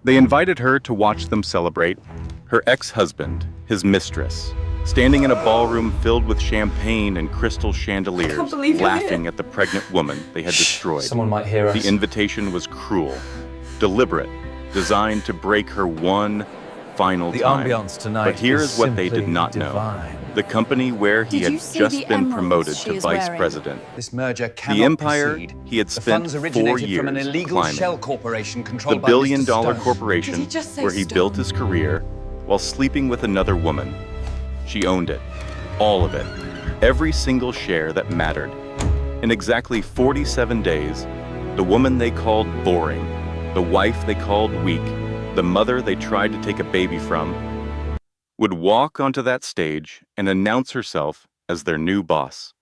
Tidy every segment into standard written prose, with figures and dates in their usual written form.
They invited her to watch them celebrate. Her ex-husband, his mistress, standing in a ballroom filled with champagne and crystal chandeliers, laughing at the pregnant woman they had destroyed. Someone might hear us. The invitation was cruel, deliberate, designed to break her one final time. The ambiance tonight But here is what they simply did not divine. know. The company where he Did you had see just the been emeralds promoted she to is vice wearing? president. This merger cannot The empire proceed. he had The spent funds 4 originated years from an illegal climbing. shell corporation The controlled by billion-dollar Mr. Stone. corporation Did he just say where he Stone? built his career while sleeping with another woman. She owned it. All of it. Every single share that mattered. In exactly 47 days, the woman they called boring, the wife they called weak, the mother they tried to take a baby from, would walk onto that stage and announce herself as their new boss.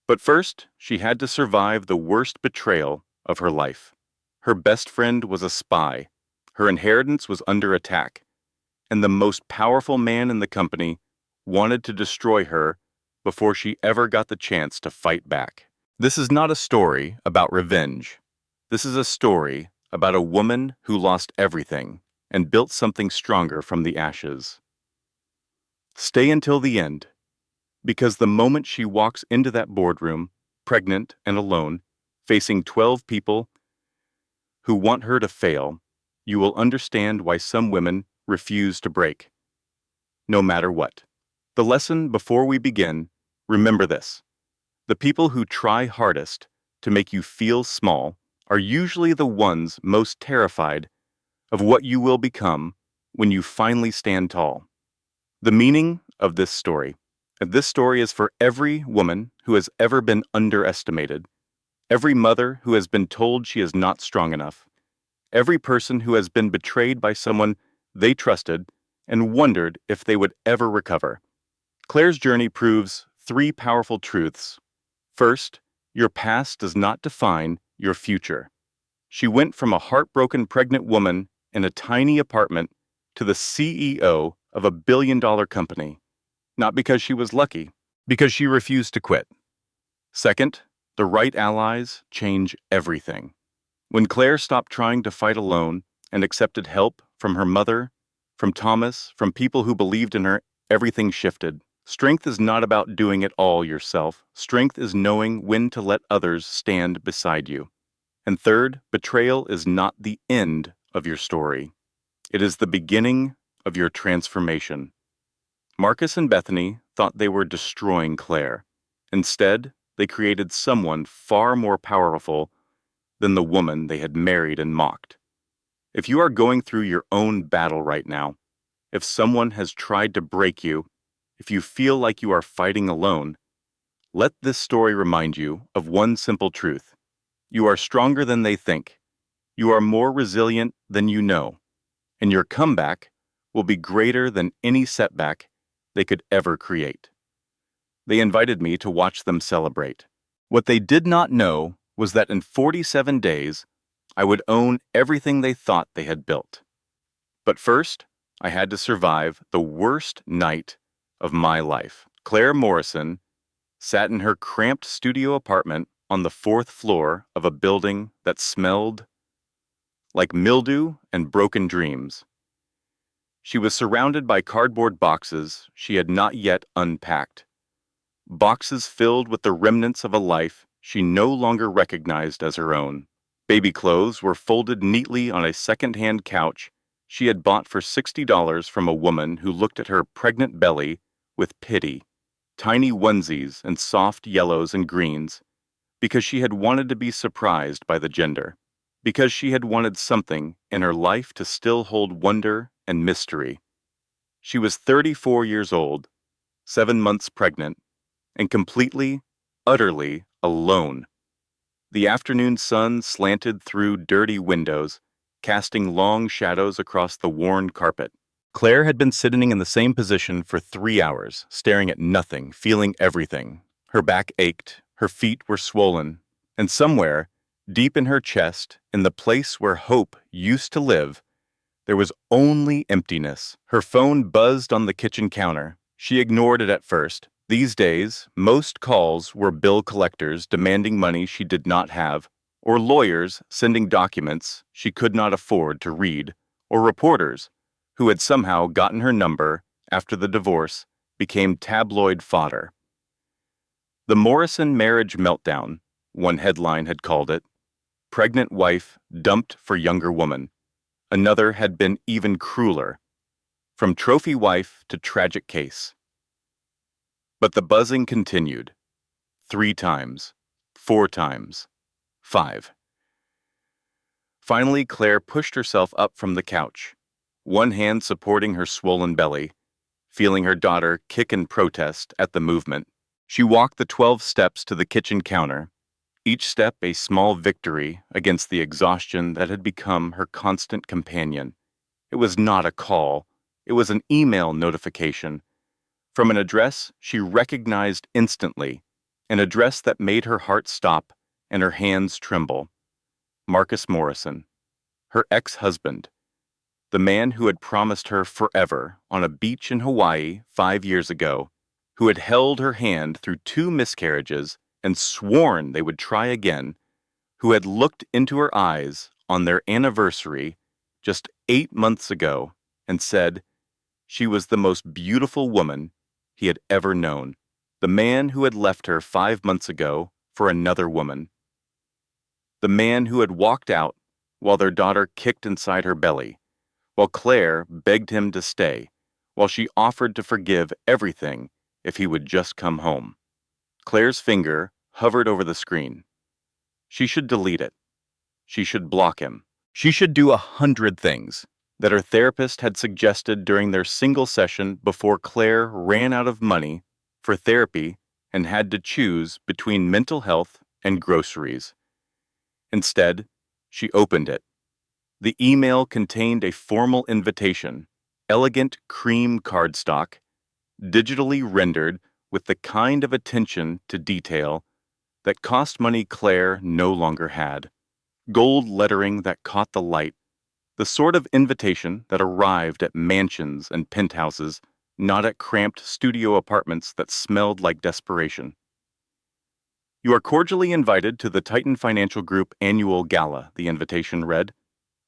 But first, she had to survive the worst betrayal of her life. Her best friend was a spy. Her inheritance was under attack. And the most powerful man in the company wanted to destroy her before she ever got the chance to fight back. This is not a story about revenge. This is a story about a woman who lost everything and built something stronger from the ashes. Stay until the end, because the moment she walks into that boardroom, pregnant and alone, facing 12 people who want her to fail, you will understand why some women refuse to break, no matter what. The lesson before we begin, remember this. The people who try hardest to make you feel small are usually the ones most terrified of what you will become when you finally stand tall. The meaning of this story. And this story is for every woman who has ever been underestimated, every mother who has been told she is not strong enough, every person who has been betrayed by someone they trusted and wondered if they would ever recover. Claire's journey proves 3 powerful truths. First, your past does not define your future. She went from a heartbroken pregnant woman in a tiny apartment to the CEO of a billion-dollar company, not because she was lucky, because she refused to quit. Second, the right allies change everything. When Claire stopped trying to fight alone and accepted help from her mother, from Thomas, from people who believed in her, everything shifted. Strength is not about doing it all yourself. Strength is knowing when to let others stand beside you. And third, betrayal is not the end of your story. It is the beginning of your transformation. Marcus and Bethany thought they were destroying Claire. Instead, they created someone far more powerful than the woman they had married and mocked. If you are going through your own battle right now, if someone has tried to break you, if you feel like you are fighting alone, let this story remind you of one simple truth. You are stronger than they think. You are more resilient than you know. And your comeback will be greater than any setback they could ever create. They invited me to watch them celebrate. What they did not know was that in 47 days, I would own everything they thought they had built. But first, I had to survive the worst night of my life. Claire Morrison sat in her cramped studio apartment on the 4th floor of a building that smelled like mildew and broken dreams. She was surrounded by cardboard boxes she had not yet unpacked. Boxes filled with the remnants of a life she no longer recognized as her own. Baby clothes were folded neatly on a second-hand couch she had bought for $60 from a woman who looked at her pregnant belly with pity, tiny onesies and soft yellows and greens, because she had wanted to be surprised by the gender, because she had wanted something in her life to still hold wonder and mystery. She was 34 years old, 7 months pregnant, and completely, utterly alone. The afternoon sun slanted through dirty windows, casting long shadows across the worn carpet. Claire had been sitting in the same position for 3 hours, staring at nothing, feeling everything. Her back ached, her feet were swollen, and somewhere, deep in her chest, in the place where hope used to live, there was only emptiness. Her phone buzzed on the kitchen counter. She ignored it at first. These days, most calls were bill collectors demanding money she did not have, or lawyers sending documents she could not afford to read, or reporters who had somehow gotten her number after the divorce became tabloid fodder. The Morrison marriage meltdown, one headline had called it. Pregnant wife dumped for younger woman. Another had been even crueler. From trophy wife to tragic case. But the buzzing continued. 3 times. 4 times. 5. Finally, Claire pushed herself up from the couch, one hand supporting her swollen belly, feeling her daughter kick in protest at the movement. She walked the 12 steps to the kitchen counter, each step a small victory against the exhaustion that had become her constant companion. It was not a call. It was an email notification. From an address she recognized instantly, an address that made her heart stop and her hands tremble. Marcus Morrison, her ex-husband, the man who had promised her forever on a beach in Hawaii 5 years ago, who had held her hand through 2 miscarriages and sworn they would try again, who had looked into her eyes on their anniversary just 8 months ago and said she was the most beautiful woman he had ever known, the man who had left her 5 months ago for another woman, the man who had walked out while their daughter kicked inside her belly, while Claire begged him to stay, while she offered to forgive everything if he would just come home. Claire's finger hovered over the screen. She should delete it. She should block him. She should do 100 things that her therapist had suggested during their single session before Claire ran out of money for therapy and had to choose between mental health and groceries. Instead, she opened it. The email contained a formal invitation, elegant cream cardstock, digitally rendered with the kind of attention to detail that cost money Claire no longer had, gold lettering that caught the light, the sort of invitation that arrived at mansions and penthouses, not at cramped studio apartments that smelled like desperation. You are cordially invited to the Titan Financial Group annual gala, the invitation read.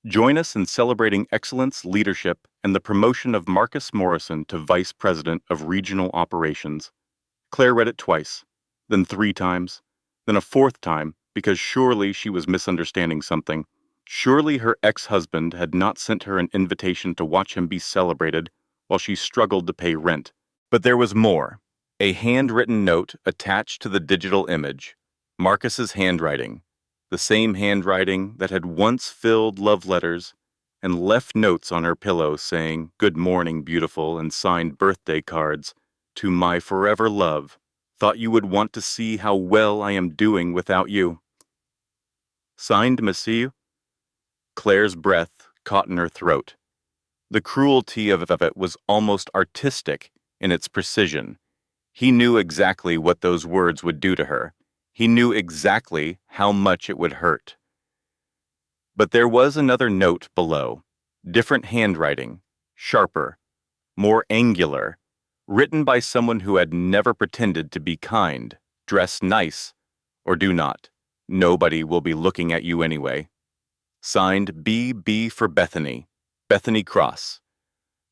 Join us in celebrating excellence, leadership, and the promotion of Marcus Morrison to Vice President of Regional Operations. Claire read it twice, then 3 times, then a 4th time, because surely she was misunderstanding something. Surely her ex-husband had not sent her an invitation to watch him be celebrated while she struggled to pay rent. But there was more. A handwritten note attached to the digital image. Marcus's handwriting. The same handwriting that had once filled love letters and left notes on her pillow saying, "Good morning, beautiful," and signed birthday cards. To my forever love. Thought you would want to see how well I am doing without you. Signed, Monsieur. Claire's breath caught in her throat. The cruelty of it was almost artistic in its precision. He knew exactly what those words would do to her. He knew exactly how much it would hurt. But there was another note below, different handwriting, sharper, more angular, written by someone who had never pretended to be kind, dress nice, or do not. Nobody will be looking at you anyway. Signed B.B. for Bethany, Bethany Cross.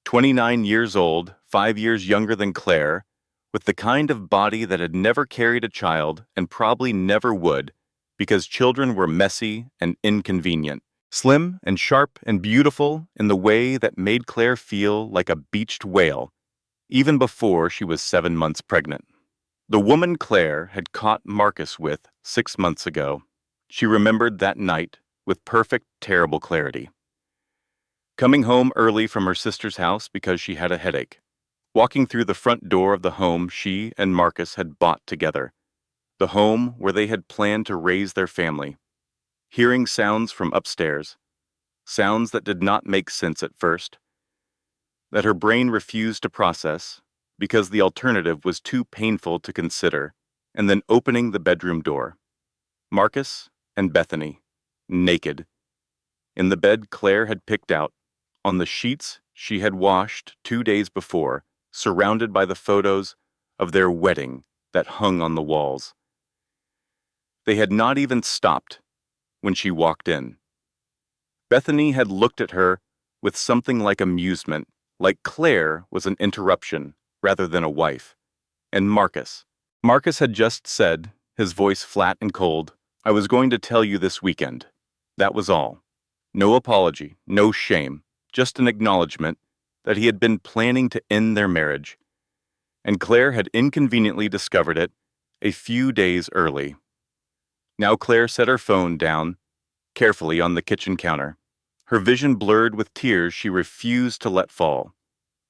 29 years old, 5 years younger than Claire, with the kind of body that had never carried a child and probably never would, because children were messy and inconvenient, slim and sharp and beautiful in the way that made Claire feel like a beached whale, even before she was 7 months pregnant. The woman Claire had caught Marcus with 6 months ago. She remembered that night with perfect, terrible clarity. Coming home early from her sister's house because she had a headache. Walking through the front door of the home she and Marcus had bought together, the home where they had planned to raise their family. Hearing sounds from upstairs, sounds that did not make sense at first, that her brain refused to process because the alternative was too painful to consider, and then opening the bedroom door. Marcus and Bethany, naked. In the bed Claire had picked out, on the sheets she had washed 2 days before, surrounded by the photos of their wedding that hung on the walls. They had not even stopped. when she walked in. Bethany had looked at her with something like amusement, like Claire was an interruption rather than a wife. And Marcus had just said, his voice flat and cold, "I was going to tell you this weekend." That was all. No apology, no shame, just an acknowledgement that he had been planning to end their marriage. And Claire had inconveniently discovered it a few days early. Now Claire set her phone down carefully on the kitchen counter, her vision blurred with tears she refused to let fall.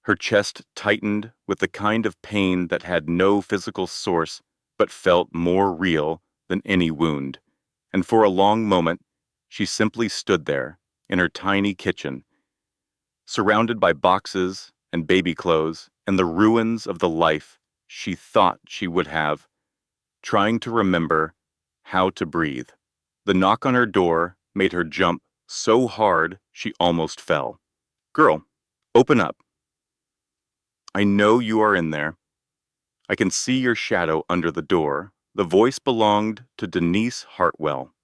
Her chest tightened with the kind of pain that had no physical source but felt more real than any wound. And for a long moment, she simply stood there in her tiny kitchen, surrounded by boxes and baby clothes and the ruins of the life she thought she would have, trying to remember how to breathe. The knock on her door made her jump so hard she almost fell. "Girl, open up. I know you are in there. I can see your shadow under the door." The voice belonged to Denise Hartwell.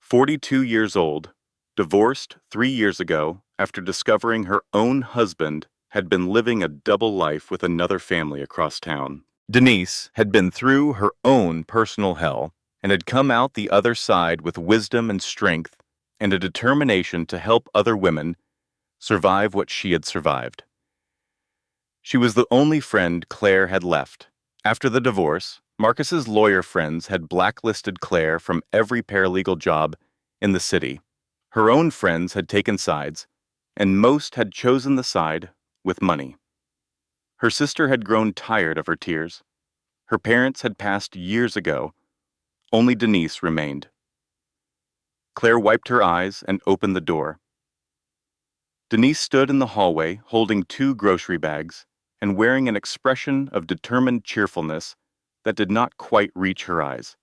42 years old, divorced 3 years ago after discovering her own husband had been living a double life with another family across town. Denise had been through her own personal hell and had come out the other side with wisdom and strength and a determination to help other women survive what she had survived. She was the only friend Claire had left. After the divorce, Marcus's lawyer friends had blacklisted Claire from every paralegal job in the city. Her own friends had taken sides, and most had chosen the side with money. Her sister had grown tired of her tears. Her parents had passed years ago. Only Denise remained. Claire wiped her eyes and opened the door. Denise stood in the hallway holding 2 grocery bags and wearing an expression of determined cheerfulness that did not quite reach her eyes.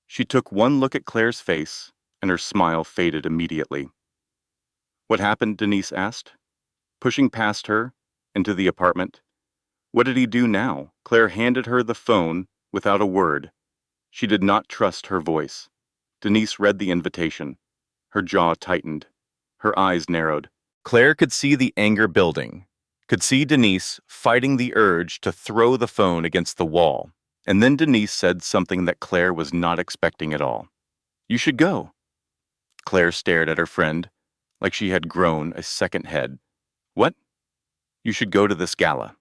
She took one look at Claire's face, and her smile faded immediately. "What happened?" Denise asked, pushing past her into the apartment. "What did he do now?" Claire handed her the phone without a word. She did not trust her voice. Denise read the invitation. Her jaw tightened. Her eyes narrowed. Claire could see the anger building, could see Denise fighting the urge to throw the phone against the wall. And then Denise said something that Claire was not expecting at all. "You should go." Claire stared at her friend like she had grown a second head. "What?" "You should go to this gala."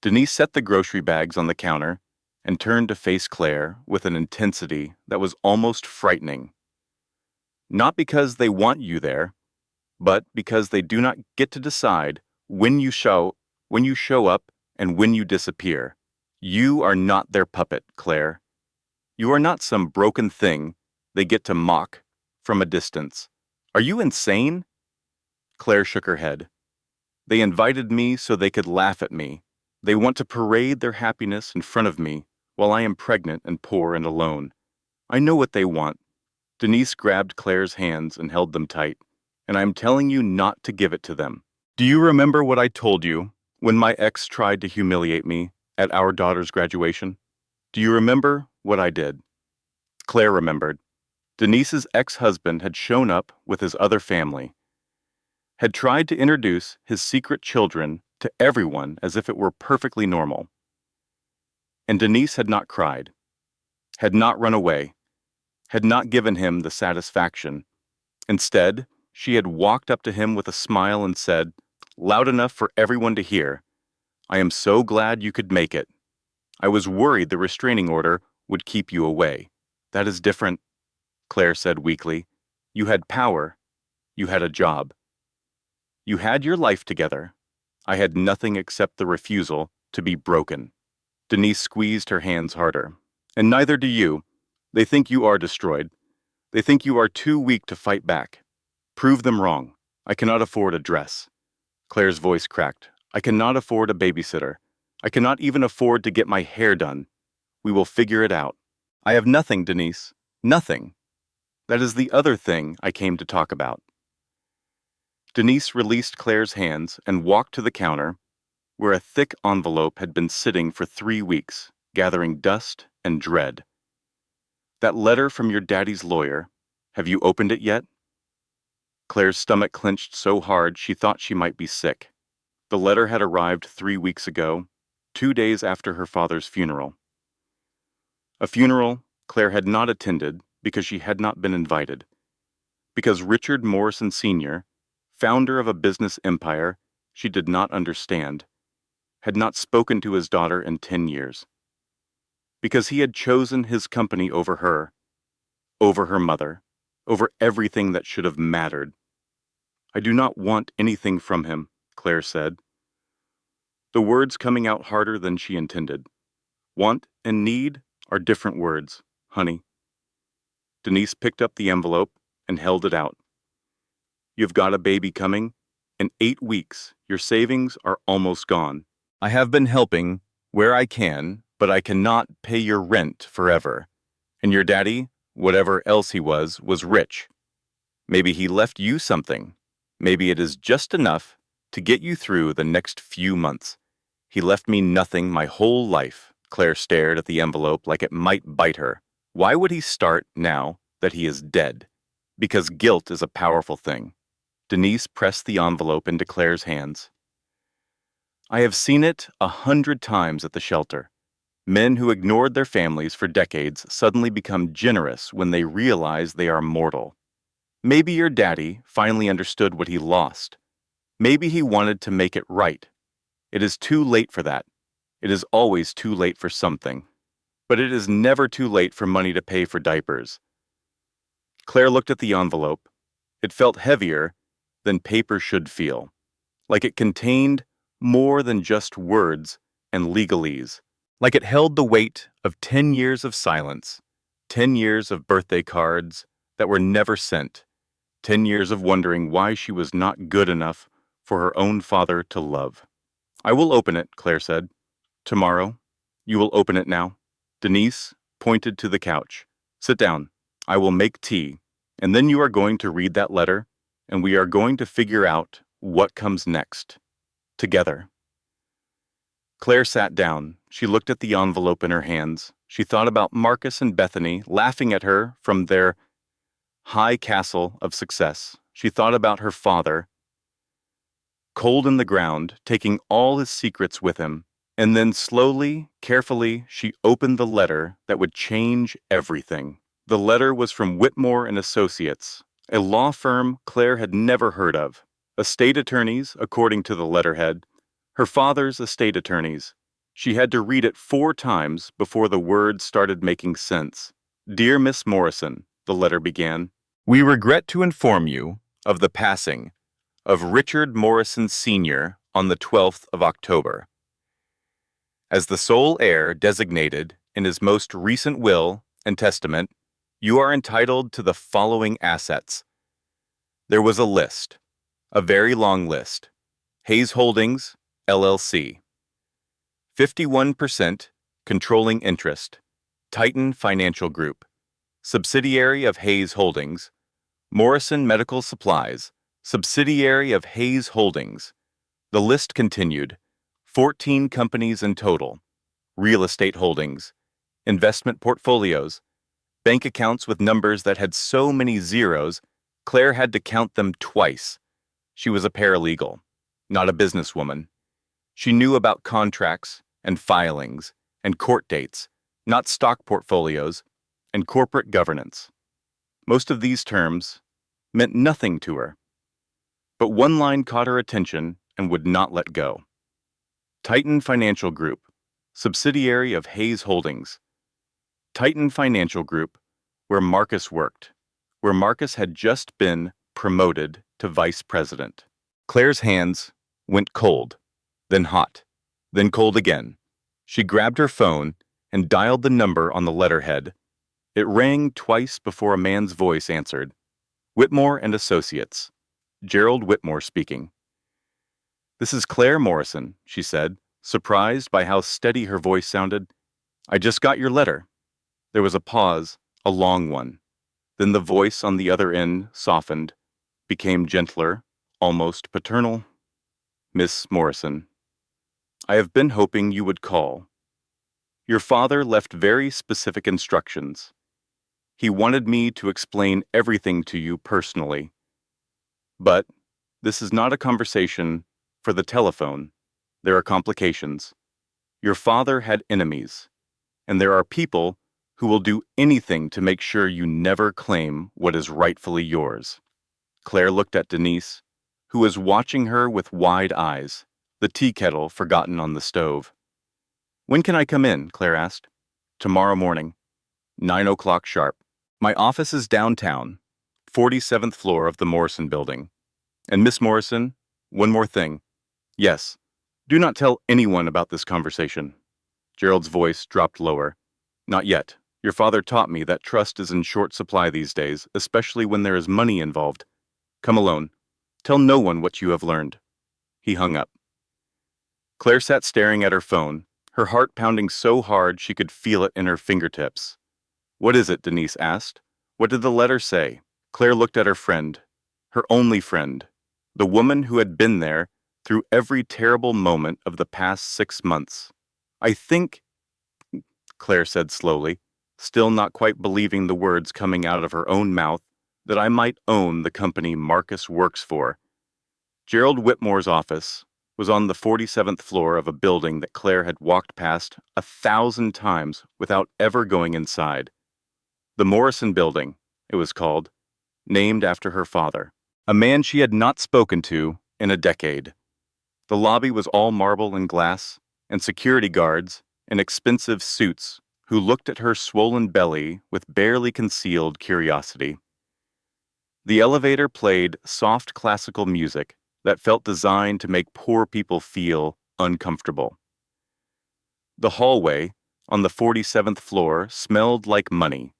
Denise set the grocery bags on the counter and turned to face Claire with an intensity that was almost frightening. "Not because they want you there, but because they do not get to decide when you show up and when you disappear. You are not their puppet, Claire. You are not some broken thing they get to mock from a distance. Are you insane?" Claire shook her head. "They invited me so they could laugh at me. They want to parade their happiness in front of me while I am pregnant and poor and alone. I know what they want." Denise grabbed Claire's hands and held them tight. "And I am telling you not to give it to them. Do you remember what I told you when my ex tried to humiliate me at our daughter's graduation? Do you remember what I did?" Claire remembered. Denise's ex-husband had shown up with his other family, had tried to introduce his secret children to everyone as if it were perfectly normal. And Denise had not cried, had not run away, had not given him the satisfaction. Instead, she had walked up to him with a smile and said, loud enough for everyone to hear, "I am so glad you could make it. I was worried the restraining order would keep you away." "That is different," Claire said weakly. "You had power. You had a job. You had your life together. I had nothing except the refusal to be broken." Denise squeezed her hands harder. "And neither do you. They think you are destroyed. They think you are too weak to fight back. Prove them wrong. I cannot afford a dress." Claire's voice cracked. "I cannot afford a babysitter. I cannot even afford to get my hair done. We will figure it out." "I have nothing, Denise. Nothing. That is the other thing I came to talk about." Denise released Claire's hands and walked to the counter, where a thick envelope had been sitting for 3 weeks, gathering dust and dread. That letter from your daddy's lawyer. Have you opened it yet? Claire's stomach clenched so hard she thought she might be sick. The letter had arrived 3 weeks ago, 2 days after her father's funeral. A funeral Claire had not attended because she had not been invited. Because Richard Morrison Sr., founder of a business empire she did not understand, had not spoken to his daughter in 10 years. Because he had chosen his company over her mother, over everything that should have mattered. I do not want anything from him, Claire said. The words coming out harder than she intended. Want and need are different words, honey. Denise picked up the envelope and held it out. You've got a baby coming. In 8 weeks, your savings are almost gone. I have been helping where I can, but I cannot pay your rent forever. And your daddy, whatever else he was rich. Maybe he left you something. Maybe it is just enough to get you through the next few months. He left me nothing my whole life. Claire stared at the envelope like it might bite her. Why would he start now that he is dead? Because guilt is a powerful thing. Denise pressed the envelope into Claire's hands. I have seen it 100 times at the shelter. Men who ignored their families for decades suddenly become generous when they realize they are mortal. Maybe your daddy finally understood what he lost. Maybe he wanted to make it right. It is too late for that. It is always too late for something. But it is never too late for money to pay for diapers. Claire looked at the envelope. It felt heavier than paper should feel, like it contained more than just words and legalese, like it held the weight of 10 years of silence, 10 years of birthday cards that were never sent, 10 years of wondering why she was not good enough for her own father to love. I will open it, Claire said. Tomorrow. You will open it now. Denise pointed to the couch. Sit down. I will make tea, and then you are going to read that letter, and we are going to figure out what comes next. Together. Claire sat down. She looked at the envelope in her hands. She thought about Marcus and Bethany laughing at her from their high castle of success. She thought about her father, cold in the ground, taking all his secrets with him. And then slowly, carefully, she opened the letter that would change everything. The letter was from Whitmore and Associates, a law firm Claire had never heard of. Estate attorneys, according to the letterhead. Her father's estate attorneys. She had to read it 4 times before the words started making sense. Dear Miss Morrison, the letter began, we regret to inform you of the passing of Richard Morrison Sr. on the 12th of October. As the sole heir designated in his most recent will and testament, you are entitled to the following assets. There was a list, a very long list. Hayes Holdings, LLC. 51% controlling interest, Titan Financial Group, subsidiary of Hayes Holdings. Morrison Medical Supplies, subsidiary of Hayes Holdings. The list continued. 14 companies in total, real estate holdings, investment portfolios, bank accounts with numbers that had so many zeros, Claire had to count them twice. She was a paralegal, not a businesswoman. She knew about contracts and filings and court dates, not stock portfolios and corporate governance. Most of these terms meant nothing to her. But one line caught her attention and would not let go. Titan Financial Group, subsidiary of Hayes Holdings. Titan Financial Group, where Marcus worked, where Marcus had just been promoted to vice president. Claire's hands went cold, then hot, then cold again. She grabbed her phone and dialed the number on the letterhead. It rang twice before a man's voice answered. Whitmore and Associates. Gerald Whitmore speaking. This is Claire Morrison, she said, surprised by how steady her voice sounded. I just got your letter. There was a pause, a long one. Then the voice on the other end softened, became gentler, almost paternal. Miss Morrison, I have been hoping you would call. Your father left very specific instructions. He wanted me to explain everything to you personally. But this is not a conversation for the telephone. There are complications. Your father had enemies, and there are people who will do anything to make sure you never claim what is rightfully yours. Claire looked at Denise, who was watching her with wide eyes, the tea kettle forgotten on the stove. "When can I come in?" Claire asked. "Tomorrow morning, 9 o'clock sharp. My office is downtown, 47th floor of the Morrison building. And Miss Morrison, one more thing. Yes, do not tell anyone about this conversation." Gerald's voice dropped lower. "Not yet. Your father taught me that trust is in short supply these days, especially when there is money involved. Come alone. Tell no one what you have learned." He hung up. Claire sat staring at her phone, her heart pounding so hard she could feel it in her fingertips. "What is it?" Denise asked. "What did the letter say?" Claire looked at her friend, her only friend, the woman who had been there through every terrible moment of the past 6 months. "I think," Claire said slowly, still not quite believing the words coming out of her own mouth, "that I might own the company Marcus works for." Gerald Whitmore's office was on the 47th floor of a building that Claire had walked past 1,000 times without ever going inside. The Morrison Building, it was called, named after her father, a man she had not spoken to in a decade. The lobby was all marble and glass, and security guards in expensive suits who looked at her swollen belly with barely concealed curiosity. The elevator played soft classical music that felt designed to make poor people feel uncomfortable. The hallway on the 47th floor smelled like money,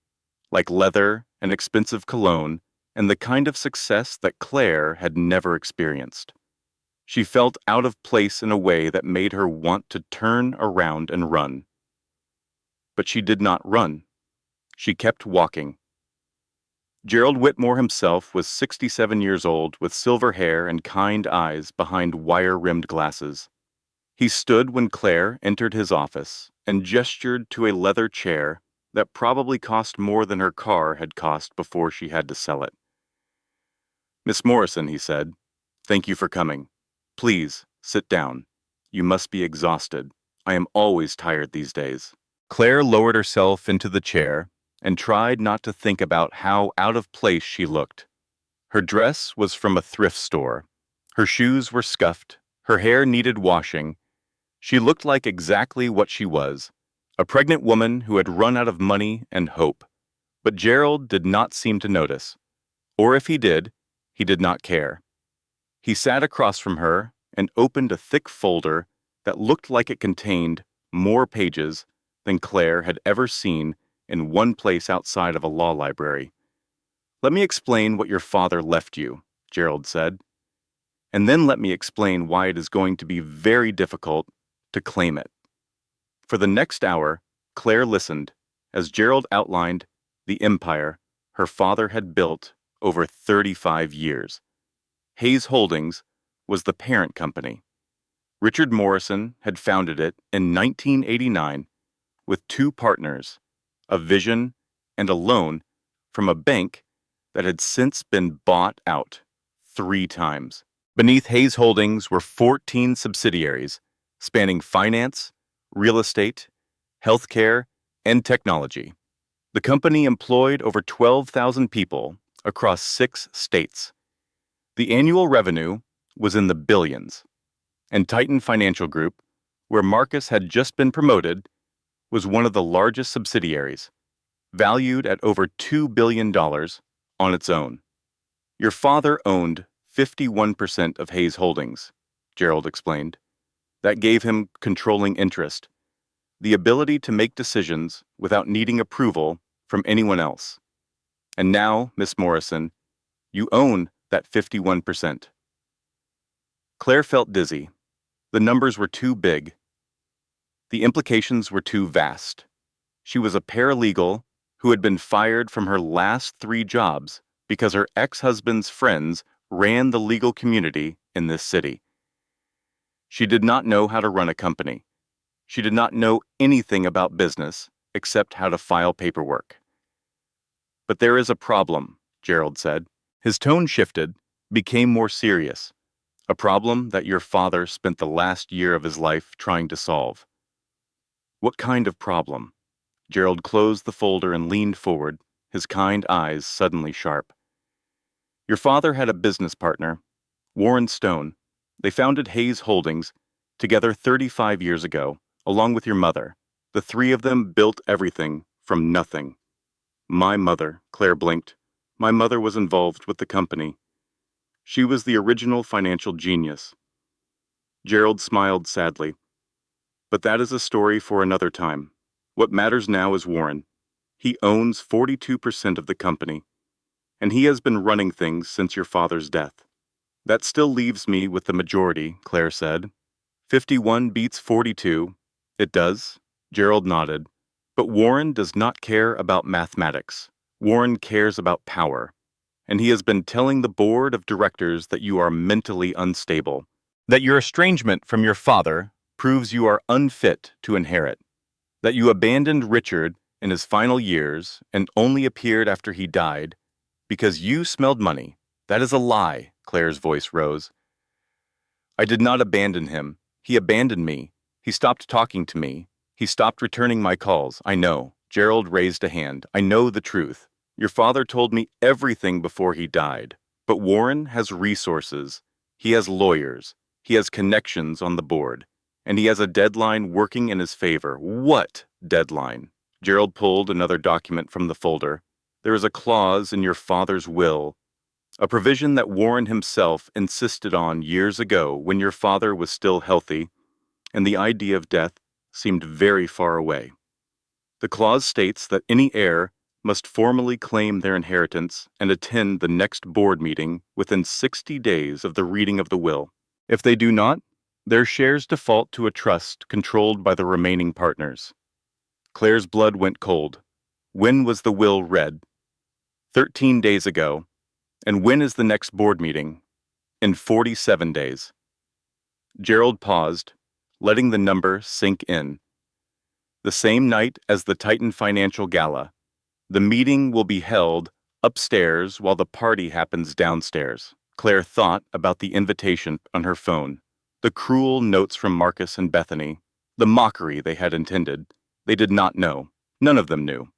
like leather and expensive cologne, and the kind of success that Claire had never experienced. She felt out of place in a way that made her want to turn around and run. But she did not run. She kept walking. Gerald Whitmore himself was 67 years old with silver hair and kind eyes behind wire-rimmed glasses. He stood when Claire entered his office and gestured to a leather chair that probably cost more than her car had cost before she had to sell it. "Miss Morrison," he said, "thank you for coming. Please, sit down. You must be exhausted. I am always tired these days." Claire lowered herself into the chair and tried not to think about how out of place she looked. Her dress was from a thrift store. Her shoes were scuffed. Her hair needed washing. She looked like exactly what she was, a pregnant woman who had run out of money and hope. But Gerald did not seem to notice. Or if he did not care. He sat across from her and opened a thick folder that looked like it contained more pages than Claire had ever seen in one place outside of a law library. "Let me explain what your father left you," Gerald said. "And then let me explain why it is going to be very difficult to claim it." For the next hour, Claire listened as Gerald outlined the empire her father had built over 35 years. Hayes Holdings was the parent company. Richard Morrison had founded it in 1989 with two partners, a vision and a loan from a bank that had since been bought out 3 times. Beneath Hayes Holdings were 14 subsidiaries spanning finance, real estate, healthcare, and technology. The company employed over 12,000 people across 6 states. The annual revenue was in the billions, and Titan Financial Group, where Marcus had just been promoted, was one of the largest subsidiaries, valued at over $2 billion on its own. "Your father owned 51% of Hayes Holdings," Gerald explained. "That gave him controlling interest, the ability to make decisions without needing approval from anyone else. And now, Miss Morrison, you own that 51%. Claire felt dizzy. The numbers were too big. The implications were too vast. She was a paralegal who had been fired from her last 3 jobs because her ex-husband's friends ran the legal community in this city. She did not know how to run a company. She did not know anything about business except how to file paperwork. But there is a problem, Gerald said. His tone shifted, became more serious. A problem that your father spent the last year of his life trying to solve. What kind of problem? Gerald closed the folder and leaned forward, his kind eyes suddenly sharp. Your father had a business partner, Warren Stone. They founded Hayes Holdings together 35 years ago, along with your mother. The three of them built everything from nothing. My mother, Claire blinked. My mother was involved with the company. She was the original financial genius. Gerald smiled sadly. But that is a story for another time. What matters now is Warren. He owns 42% of the company, and he has been running things since your father's death. That still leaves me with the majority, Claire said. 51 beats 42. It does. Gerald nodded. But Warren does not care about mathematics. Warren cares about power. And he has been telling the board of directors that you are mentally unstable, that your estrangement from your father proves you are unfit to inherit, that you abandoned Richard in his final years and only appeared after he died because you smelled money. That is a lie, Claire's voice rose. I did not abandon him. He abandoned me. He stopped talking to me. He stopped returning my calls. I know. Gerald raised a hand. I know the truth. Your father told me everything before he died. But Warren has resources. He has lawyers. He has connections on the board. And he has a deadline working in his favor. What deadline? Gerald pulled another document from the folder. There is a clause in your father's will, a provision that Warren himself insisted on years ago when your father was still healthy, and the idea of death seemed very far away. The clause states that any heir must formally claim their inheritance and attend the next board meeting within 60 days of the reading of the will. If they do not, their shares default to a trust controlled by the remaining partners. Claire's blood went cold. When was the will read? 13 days ago. And when is the next board meeting? In 47 days. Gerald paused, letting the number sink in. The same night as the Titan Financial Gala. The meeting will be held upstairs while the party happens downstairs. Claire thought about the invitation on her phone, the cruel notes from Marcus and Bethany, the mockery they had intended. They did not know. None of them knew.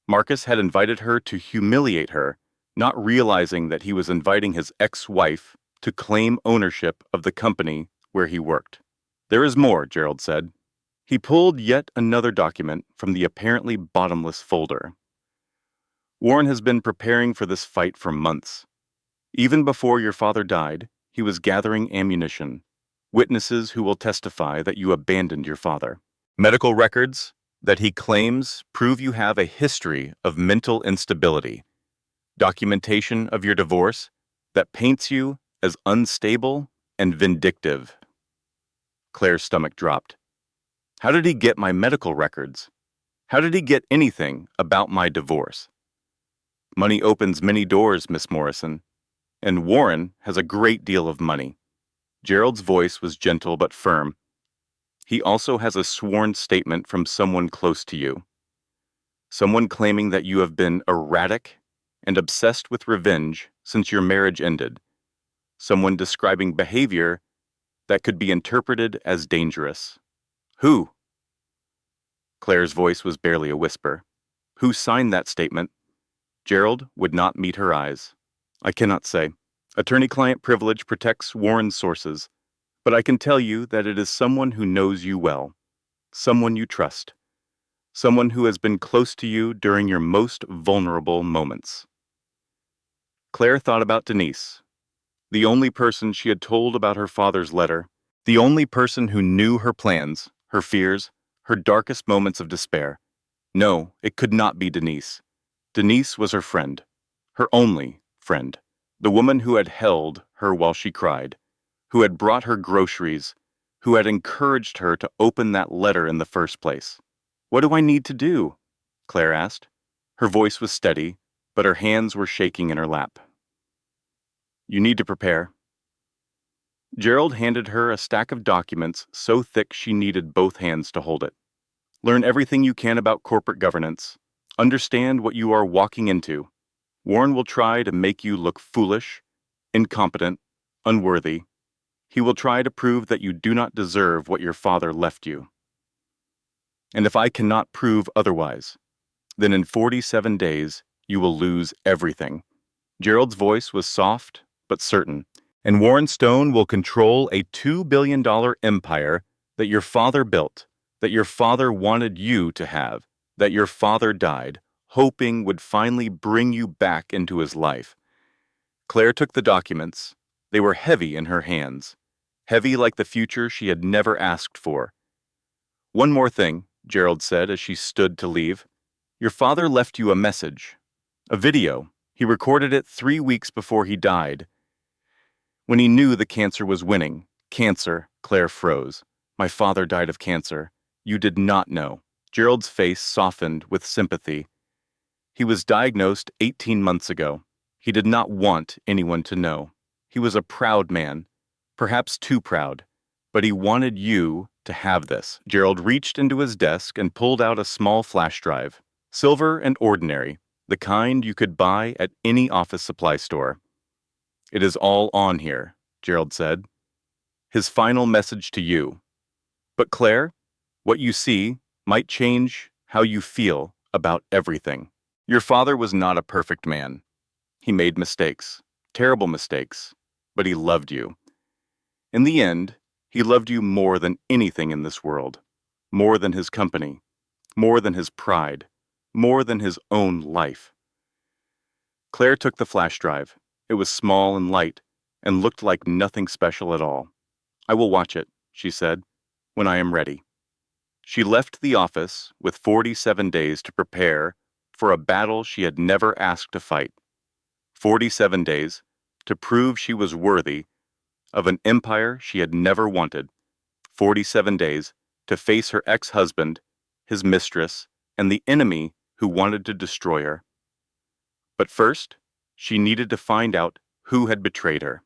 Marcus had invited her to humiliate her, not realizing that he was inviting his ex-wife to claim ownership of the company where he worked. There is more, Gerald said. He pulled yet another document from the apparently bottomless folder. Warren has been preparing for this fight for months. Even before your father died, he was gathering ammunition, witnesses who will testify that you abandoned your father. Medical records that he claims prove you have a history of mental instability. Documentation of your divorce that paints you as unstable and vindictive. Claire's stomach dropped. How did he get my medical records? How did he get anything about my divorce? Money opens many doors, Miss Morrison, and Warren has a great deal of money. Gerald's voice was gentle but firm. He also has a sworn statement from someone close to you. Someone claiming that you have been erratic and obsessed with revenge since your marriage ended. Someone describing behavior that could be interpreted as dangerous. Who? Claire's voice was barely a whisper. Who signed that statement? Gerald would not meet her eyes. I cannot say. Attorney-client privilege protects Warren's sources, but I can tell you that it is someone who knows you well, someone you trust, someone who has been close to you during your most vulnerable moments. Claire thought about Denise, the only person she had told about her father's letter, the only person who knew her plans, her fears, her darkest moments of despair. No, it could not be Denise. Denise was her friend, her only friend, the woman who had held her while she cried, who had brought her groceries, who had encouraged her to open that letter in the first place. What do I need to do? Claire asked. Her voice was steady, but her hands were shaking in her lap. You need to prepare. Gerald handed her a stack of documents so thick she needed both hands to hold it. Learn everything you can about corporate governance. Understand what you are walking into. Warren will try to make you look foolish, incompetent, unworthy. He will try to prove that you do not deserve what your father left you. And if I cannot prove otherwise, then in 47 days you will lose everything." Gerald's voice was soft but certain. "And Warren Stone will control a $2 billion empire that your father built, that your father wanted you to have, that your father died, hoping would finally bring you back into his life." Claire took the documents. They were heavy in her hands, heavy like the future she had never asked for. "One more thing," Gerald said as she stood to leave. "Your father left you a message, a video. He recorded it 3 weeks before he died. When he knew the cancer was winning." "Cancer," Claire froze. "My father died of cancer. You did not know." Gerald's face softened with sympathy. "He was diagnosed 18 months ago. He did not want anyone to know. He was a proud man, perhaps too proud, but he wanted you to have this." Gerald reached into his desk and pulled out a small flash drive, silver and ordinary, the kind you could buy at any office supply store. "It is all on here," Gerald said. "His final message to you. But Claire, what you see might change how you feel about everything. Your father was not a perfect man. He made mistakes, terrible mistakes, but he loved you. In the end, he loved you more than anything in this world, more than his company, more than his pride, more than his own life." Claire took the flash drive. It was small and light, and looked like nothing special at all. "I will watch it," she said, "when I am ready." She left the office with 47 days to prepare for a battle she had never asked to fight. 47 days to prove she was worthy of an empire she had never wanted. 47 days to face her ex-husband, his mistress, and the enemy who wanted to destroy her. But first, she needed to find out who had betrayed her.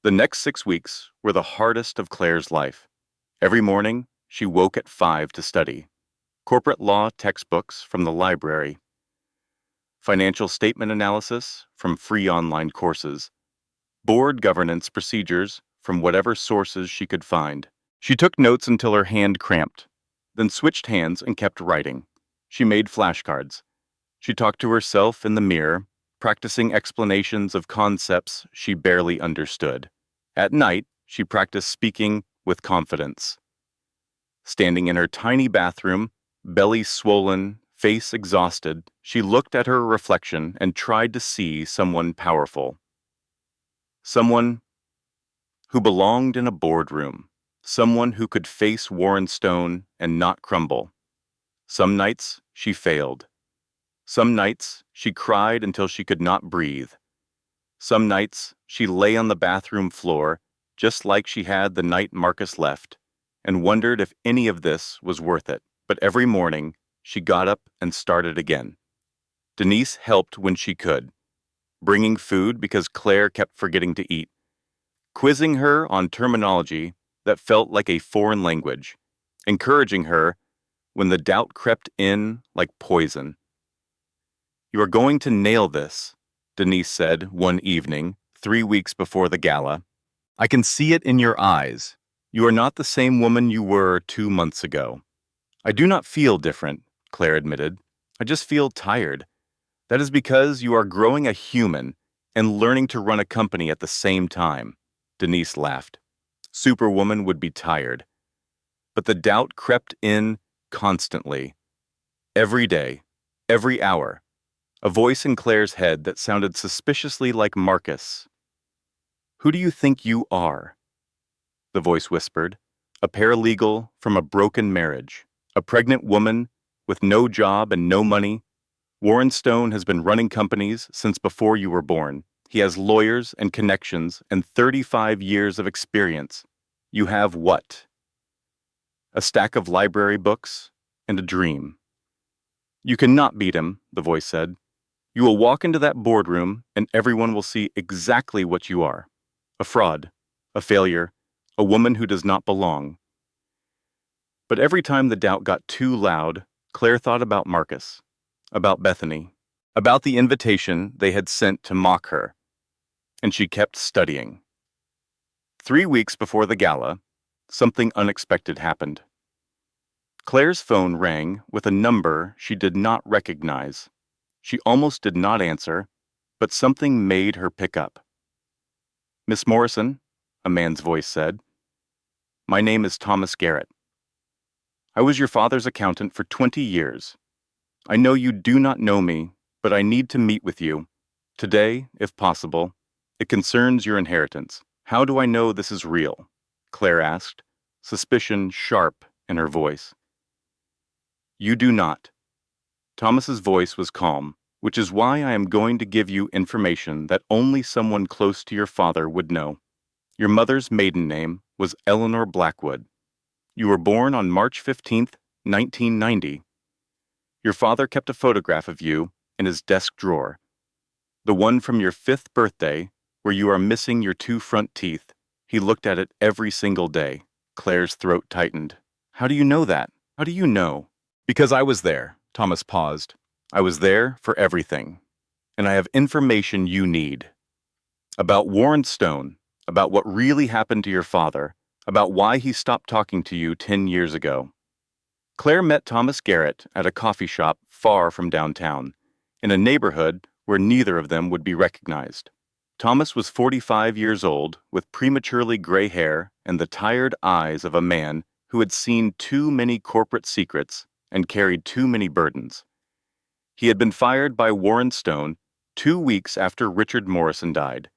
The next 6 weeks were the hardest of Claire's life. Every morning, she woke at 5 to study. Corporate law textbooks from the library. Financial statement analysis from free online courses. Board governance procedures from whatever sources she could find. She took notes until her hand cramped, then switched hands and kept writing. She made flashcards. She talked to herself in the mirror, practicing explanations of concepts she barely understood. At night, she practiced speaking with confidence. Standing in her tiny bathroom, belly swollen, face exhausted, she looked at her reflection and tried to see someone powerful. Someone who belonged in a boardroom. Someone who could face Warren Stone and not crumble. Some nights, she failed. Some nights, she cried until she could not breathe. Some nights, she lay on the bathroom floor, just like she had the night Marcus left, and wondered if any of this was worth it. But every morning, she got up and started again. Denise helped when she could, bringing food because Claire kept forgetting to eat, quizzing her on terminology that felt like a foreign language, encouraging her when the doubt crept in like poison. "You are going to nail this," Denise said one evening, 3 weeks before the gala. "I can see it in your eyes. You are not the same woman you were 2 months ago." "I do not feel different," Claire admitted. "I just feel tired." "That is because you are growing a human and learning to run a company at the same time," Denise laughed. Superwoman would be tired. But the doubt crept in constantly. Every day, every hour, a voice in Claire's head that sounded suspiciously like Marcus. "Who do you think you are?" the voice whispered. "A paralegal from a broken marriage, a pregnant woman with no job and no money. Warren Stone has been running companies since before you were born. He has lawyers and connections and 35 years of experience. You have what? A stack of library books and a dream." "You cannot beat him," the voice said. "You will walk into that boardroom and everyone will see exactly what you are. A fraud, a failure, a woman who does not belong." But every time the doubt got too loud, Claire thought about Marcus, about Bethany, about the invitation they had sent to mock her, and she kept studying. 3 weeks before the gala, something unexpected happened. Claire's phone rang with a number she did not recognize. She almost did not answer, but something made her pick up. "Miss Morrison," a man's voice said, "my name is Thomas Garrett. I was your father's accountant for 20 years. I know you do not know me, but I need to meet with you. Today, if possible. It concerns your inheritance." "How do I know this is real?" Claire asked, suspicion sharp in her voice. "You do not." Thomas's voice was calm, "which is why I am going to give you information that only someone close to your father would know. Your mother's maiden name was Eleanor Blackwood. You were born on March 15th, 1990. Your father kept a photograph of you in his desk drawer. The one from your 5th birthday, where you are missing your 2 front teeth. He looked at it every single day." Claire's throat tightened. "How do you know that? How do you know?" "Because I was there." Thomas paused. "I was there for everything. And I have information you need. About Warren Stone, about what really happened to your father, about why he stopped talking to you 10 years ago." Claire met Thomas Garrett at a coffee shop far from downtown, in a neighborhood where neither of them would be recognized. Thomas was 45 years old, with prematurely gray hair and the tired eyes of a man who had seen too many corporate secrets and carried too many burdens. He had been fired by Warren Stone 2 weeks after Richard Morrison died,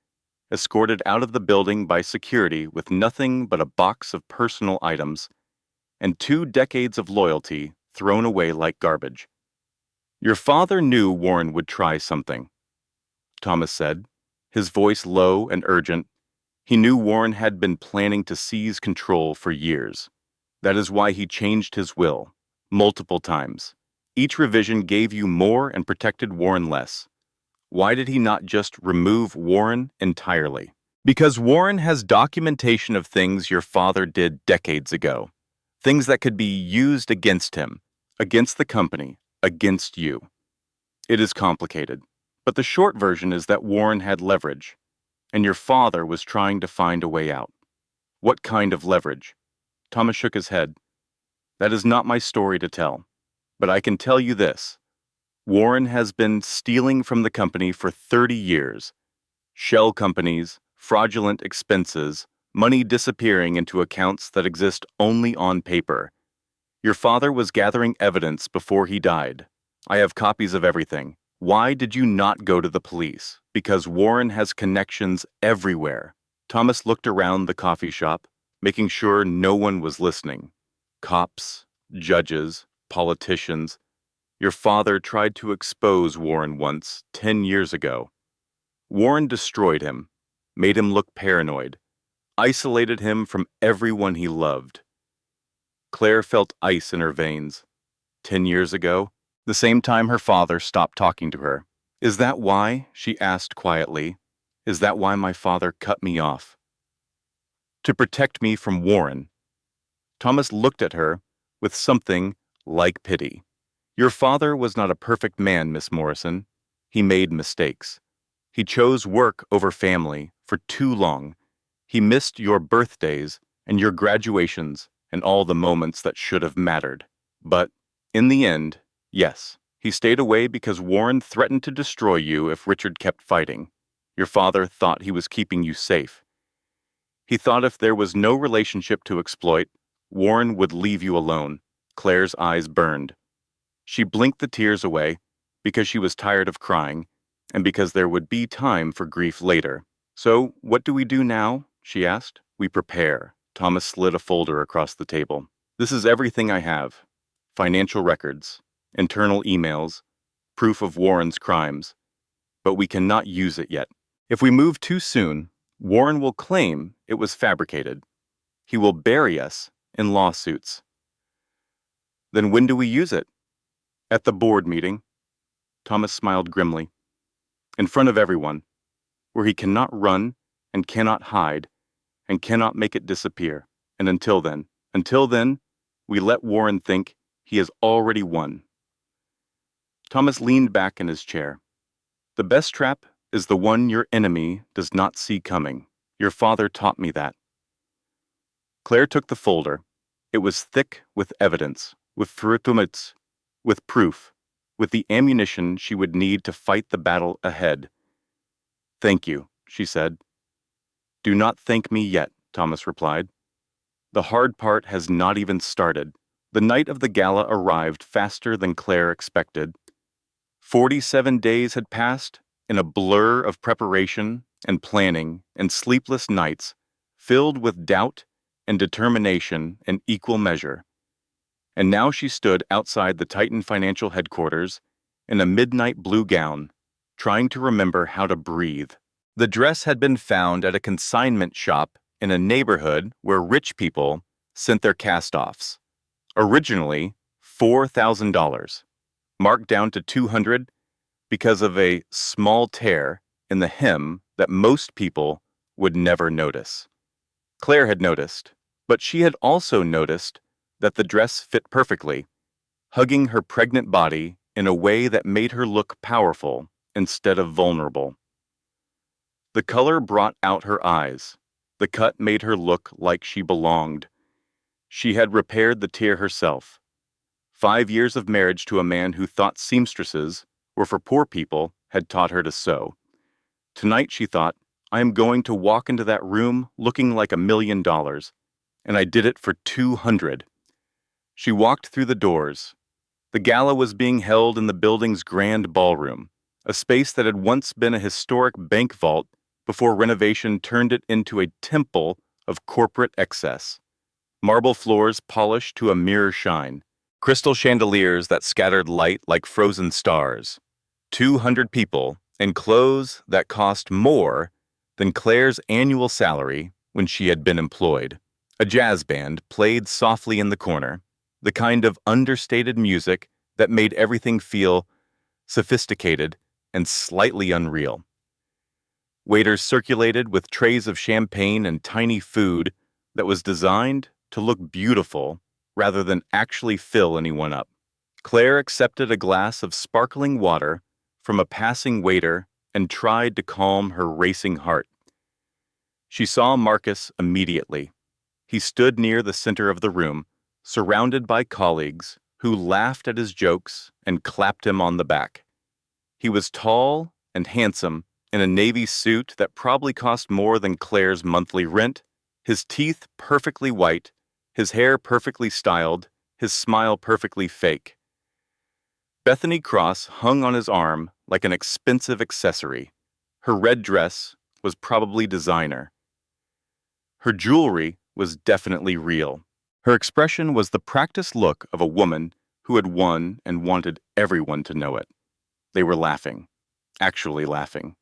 escorted out of the building by security with nothing but a box of personal items, and 2 decades of loyalty thrown away like garbage. "Your father knew Warren would try something," Thomas said, his voice low and urgent. "He knew Warren had been planning to seize control for years. That is why he changed his will, multiple times. Each revision gave you more and protected Warren less. Why did he not just remove Warren entirely?" "Because Warren has documentation of things your father did decades ago. Things that could be used against him, against the company, against you. It is complicated, but the short version is that Warren had leverage, and your father was trying to find a way out." "What kind of leverage?" Thomas shook his head. "That is not my story to tell, but I can tell you this. Warren has been stealing from the company for 30 years. Shell companies, fraudulent expenses, money disappearing into accounts that exist only on paper. Your father was gathering evidence before he died. I have copies of everything. Why did you not go to the police? Because Warren has connections everywhere." Thomas looked around the coffee shop, making sure no one was listening. Cops, judges, politicians. Your father tried to expose Warren once, 10 years ago. Warren destroyed him, made him look paranoid, isolated him from everyone he loved. Claire felt ice in her veins. 10 years ago, the same time her father stopped talking to her. "Is that why?" she asked quietly. "Is that why my father cut me off?" "To protect me from Warren." Thomas looked at her with something like pity. "Your father was not a perfect man, Miss Morrison. He made mistakes. He chose work over family for too long. He missed your birthdays and your graduations and all the moments that should have mattered. But, in the end, yes, he stayed away because Warren threatened to destroy you if Richard kept fighting. Your father thought he was keeping you safe. He thought if there was no relationship to exploit, Warren would leave you alone." Claire's eyes burned. She blinked the tears away because she was tired of crying and because there would be time for grief later. "So, what do we do now?" she asked. "We prepare." Thomas slid a folder across the table. "This is everything I have. Financial records, internal emails, proof of Warren's crimes. But we cannot use it yet. If we move too soon, Warren will claim it was fabricated. He will bury us in lawsuits." "Then when do we use it?" "At the board meeting." Thomas smiled grimly. "In front of everyone, where he cannot run and cannot hide and cannot make it disappear. And until then, we let Warren think he has already won." Thomas leaned back in his chair. The best trap is the one your enemy does not see coming. Your father taught me that. Claire took the folder. It was thick with evidence, with frutumits, with proof, with the ammunition she would need to fight the battle ahead. Thank you, she said. Do not thank me yet, Thomas replied. The hard part has not even started. The night of the gala arrived faster than Claire expected. 47 days had passed in a blur of preparation and planning and sleepless nights, filled with doubt and determination in equal measure. And now she stood outside the Titan Financial headquarters in a midnight blue gown, trying to remember how to breathe. The dress had been found at a consignment shop in a neighborhood where rich people sent their cast-offs. Originally, $4,000, marked down to $200 because of a small tear in the hem that most people would never notice. Claire had noticed, but she had also noticed that the dress fit perfectly, hugging her pregnant body in a way that made her look powerful instead of vulnerable. The color brought out her eyes. The cut made her look like she belonged. She had repaired the tear herself. 5 years of marriage to a man who thought seamstresses were for poor people had taught her to sew. Tonight, she thought, I am going to walk into that room looking like $1 million, and I did it for 200. She walked through the doors. The gala was being held in the building's grand ballroom, a space that had once been a historic bank vault before renovation turned it into a temple of corporate excess. Marble floors polished to a mirror shine, crystal chandeliers that scattered light like frozen stars. 200 people in clothes that cost more than Claire's annual salary when she had been employed. A jazz band played softly in the corner, the kind of understated music that made everything feel sophisticated and slightly unreal. Waiters circulated with trays of champagne and tiny food that was designed to look beautiful rather than actually fill anyone up. Claire accepted a glass of sparkling water from a passing waiter and tried to calm her racing heart. She saw Marcus immediately. He stood near the center of the room, surrounded by colleagues who laughed at his jokes and clapped him on the back. He was tall and handsome in a navy suit that probably cost more than Claire's monthly rent, his teeth perfectly white, his hair perfectly styled, his smile perfectly fake. Bethany Cross hung on his arm like an expensive accessory. Her red dress was probably designer. Her jewelry was definitely real. Her expression was the practiced look of a woman who had won and wanted everyone to know it. They were laughing, actually laughing,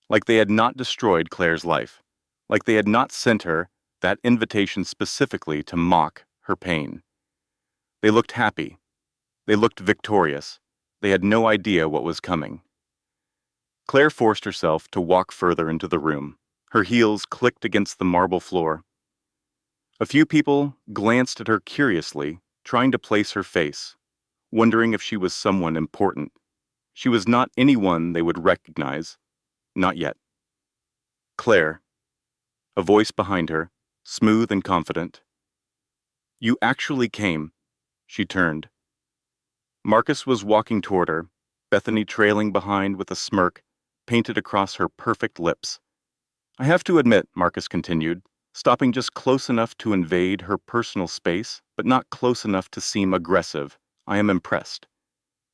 like they had not destroyed Claire's life, like they had not sent her that invitation specifically to mock her pain. They looked happy. They looked victorious. They had no idea what was coming. Claire forced herself to walk further into the room. Her heels clicked against the marble floor. A few people glanced at her curiously, trying to place her face, wondering if she was someone important. She was not anyone they would recognize. Not yet. Claire. A voice behind her, smooth and confident. You actually came. She turned. Marcus was walking toward her, Bethany trailing behind with a smirk painted across her perfect lips. I have to admit, Marcus continued, stopping just close enough to invade her personal space, but not close enough to seem aggressive. I am impressed.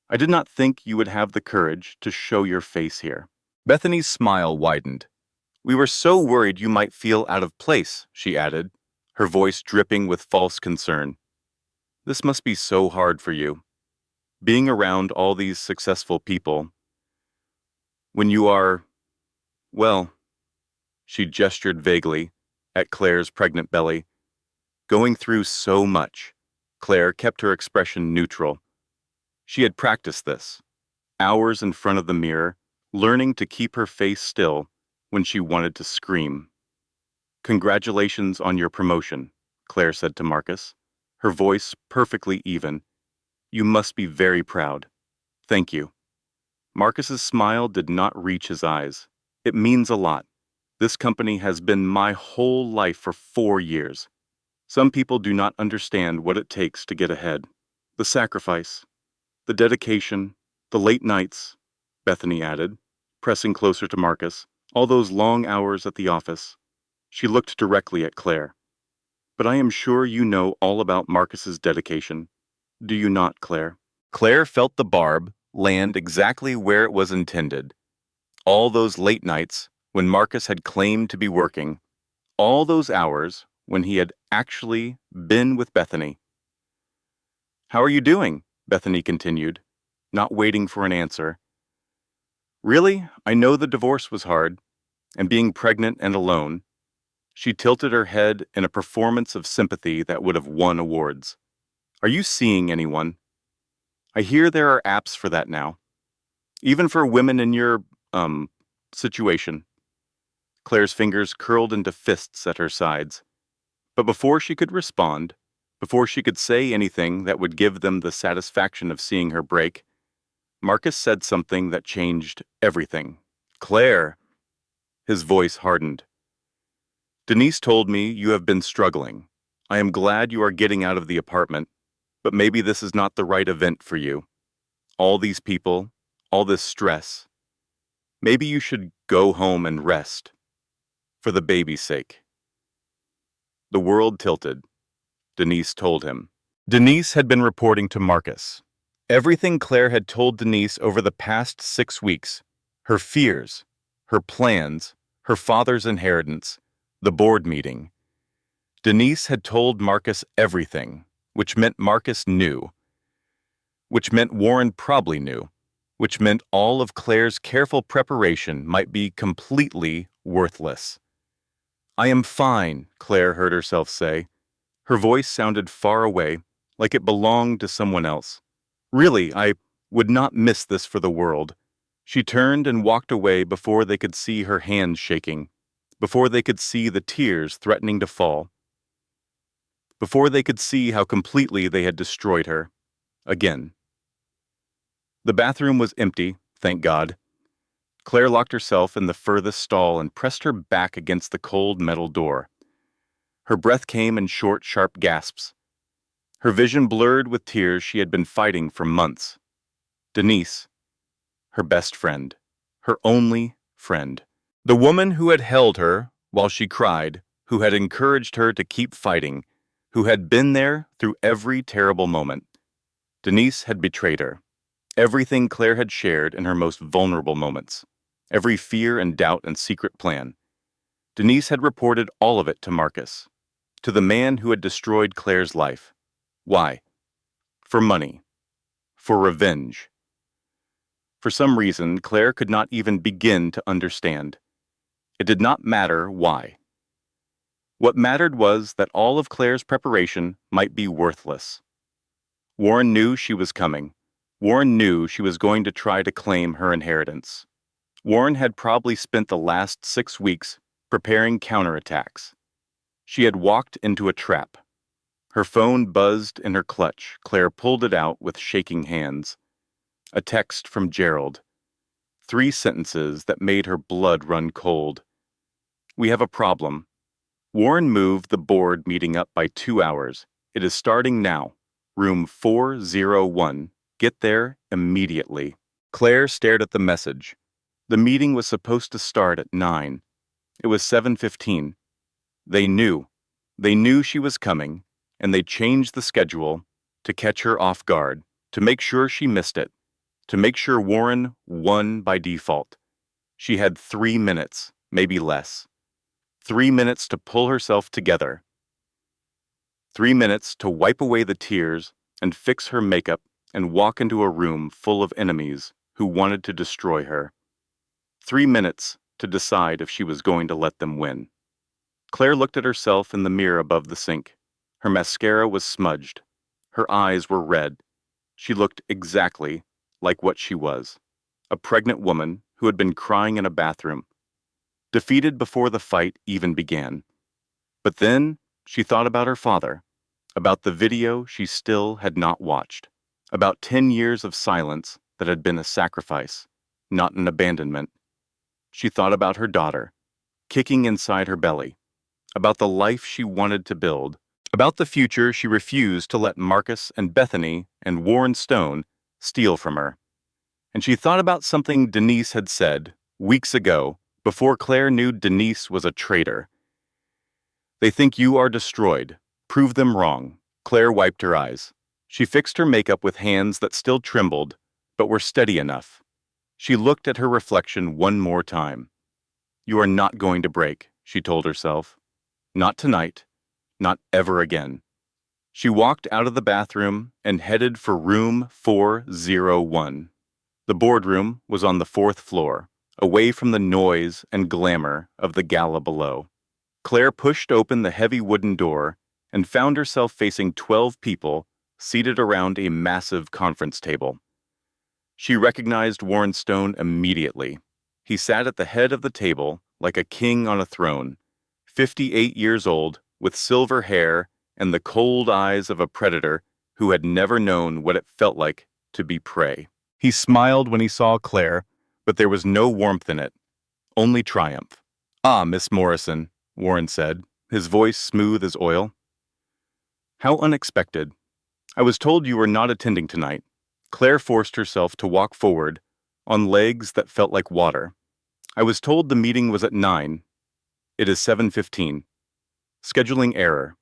I did not think you would have the courage to show your face here. Bethany's smile widened. We were so worried you might feel out of place, she added, her voice dripping with false concern. This must be so hard for you. Being around all these successful people. When you are, well, she gestured vaguely at Claire's pregnant belly. Going through so much. Claire kept her expression neutral. She had practiced this, hours in front of the mirror, learning to keep her face still when she wanted to scream. Congratulations on your promotion, Claire said to Marcus, her voice perfectly even. You must be very proud. Thank you. Marcus's smile did not reach his eyes. It means a lot. This company has been my whole life for 4 years. Some people do not understand what it takes to get ahead. The sacrifice, the dedication, the late nights, Bethany added, pressing closer to Marcus, all those long hours at the office. She looked directly at Claire. But I am sure you know all about Marcus's dedication. Do you not, Claire? Claire felt the barb land exactly where it was intended. All those late nights when Marcus had claimed to be working, all those hours when he had actually been with Bethany. How are you doing? Bethany continued, not waiting for an answer. Really, I know the divorce was hard, and being pregnant and alone. She tilted her head in a performance of sympathy that would have won awards. Are you seeing anyone? I hear there are apps for that now. Even for women in your, situation. Claire's fingers curled into fists at her sides. But before she could respond, before she could say anything that would give them the satisfaction of seeing her break, Marcus said something that changed everything. Claire! His voice hardened. Denise told me you have been struggling. I am glad you are getting out of the apartment, but maybe this is not the right event for you. All these people, all this stress. Maybe you should go home and rest. For the baby's sake. The world tilted. Denise told him. Denise had been reporting to Marcus. Everything Claire had told Denise over the past 6 weeks, her fears, her plans, her father's inheritance, the board meeting. Denise had told Marcus everything, which meant Marcus knew, which meant Warren probably knew, which meant all of Claire's careful preparation might be completely worthless. I am fine, Claire heard herself say. Her voice sounded far away, like it belonged to someone else. Really, I would not miss this for the world. She turned and walked away before they could see her hands shaking, before they could see the tears threatening to fall, before they could see how completely they had destroyed her. Again. The bathroom was empty, thank God. Claire locked herself in the furthest stall and pressed her back against the cold metal door. Her breath came in short, sharp gasps. Her vision blurred with tears she had been fighting for months. Denise, her best friend, her only friend. The woman who had held her while she cried, who had encouraged her to keep fighting, who had been there through every terrible moment. Denise had betrayed her. Everything Claire had shared in her most vulnerable moments. Every fear and doubt and secret plan. Denise had reported all of it to Marcus, to the man who had destroyed Claire's life. Why? For money. For revenge. For some reason, Claire could not even begin to understand. It did not matter why. What mattered was that all of Claire's preparation might be worthless. Warren knew she was coming. Warren knew she was going to try to claim her inheritance. Warren had probably spent the last 6 weeks preparing counterattacks. She had walked into a trap. Her phone buzzed in her clutch. Claire pulled it out with shaking hands. A text from Gerald. 3 sentences that made her blood run cold. We have a problem. Warren moved the board meeting up by 2 hours. It is starting now. Room 401. Get there immediately. Claire stared at the message. The meeting was supposed to start at 9. It was 7:15. They knew. They knew she was coming, and they changed the schedule to catch her off guard, to make sure she missed it, to make sure Warren won by default. She had 3 minutes, maybe less. 3 minutes to pull herself together. 3 minutes to wipe away the tears and fix her makeup and walk into a room full of enemies who wanted to destroy her. 3 minutes to decide if she was going to let them win. Claire looked at herself in the mirror above the sink. Her mascara was smudged. Her eyes were red. She looked exactly like what she was, a pregnant woman who had been crying in a bathroom, defeated before the fight even began. But then she thought about her father, about the video she still had not watched, about 10 years of silence that had been a sacrifice, not an abandonment. She thought about her daughter, kicking inside her belly, about the life she wanted to build, about the future she refused to let Marcus and Bethany and Warren Stone steal from her. And she thought about something Denise had said weeks ago, before Claire knew Denise was a traitor. They think you are destroyed. Prove them wrong. Claire wiped her eyes. She fixed her makeup with hands that still trembled, but were steady enough. She looked at her reflection one more time. You are not going to break, she told herself. Not tonight. Not ever again. She walked out of the bathroom and headed for room 401. The boardroom was on the 4th floor, away from the noise and glamour of the gala below. Claire pushed open the heavy wooden door and found herself facing 12 people seated around a massive conference table. She recognized Warren Stone immediately. He sat at the head of the table like a king on a throne, 58 years old, with silver hair and the cold eyes of a predator who had never known what it felt like to be prey. He smiled when he saw Claire, but there was no warmth in it, only triumph. "Ah, Miss Morrison," Warren said, his voice smooth as oil. "How unexpected. I was told you were not attending tonight." Claire forced herself to walk forward, on legs that felt like water. "I was told the meeting was at 9. It is 7:15. Scheduling error."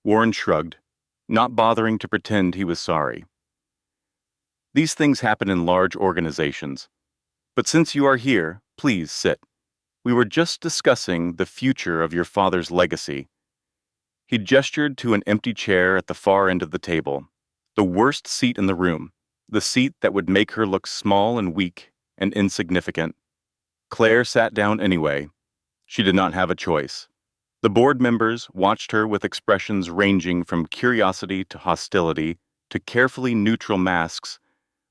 Warren shrugged, not bothering to pretend he was sorry. "These things happen in large organizations. But since you are here, please sit. We were just discussing the future of your father's legacy." He gestured to an empty chair at the far end of the table, the worst seat in the room, the seat that would make her look small and weak and insignificant. Claire sat down anyway. She did not have a choice. The board members watched her with expressions ranging from curiosity to hostility to carefully neutral masks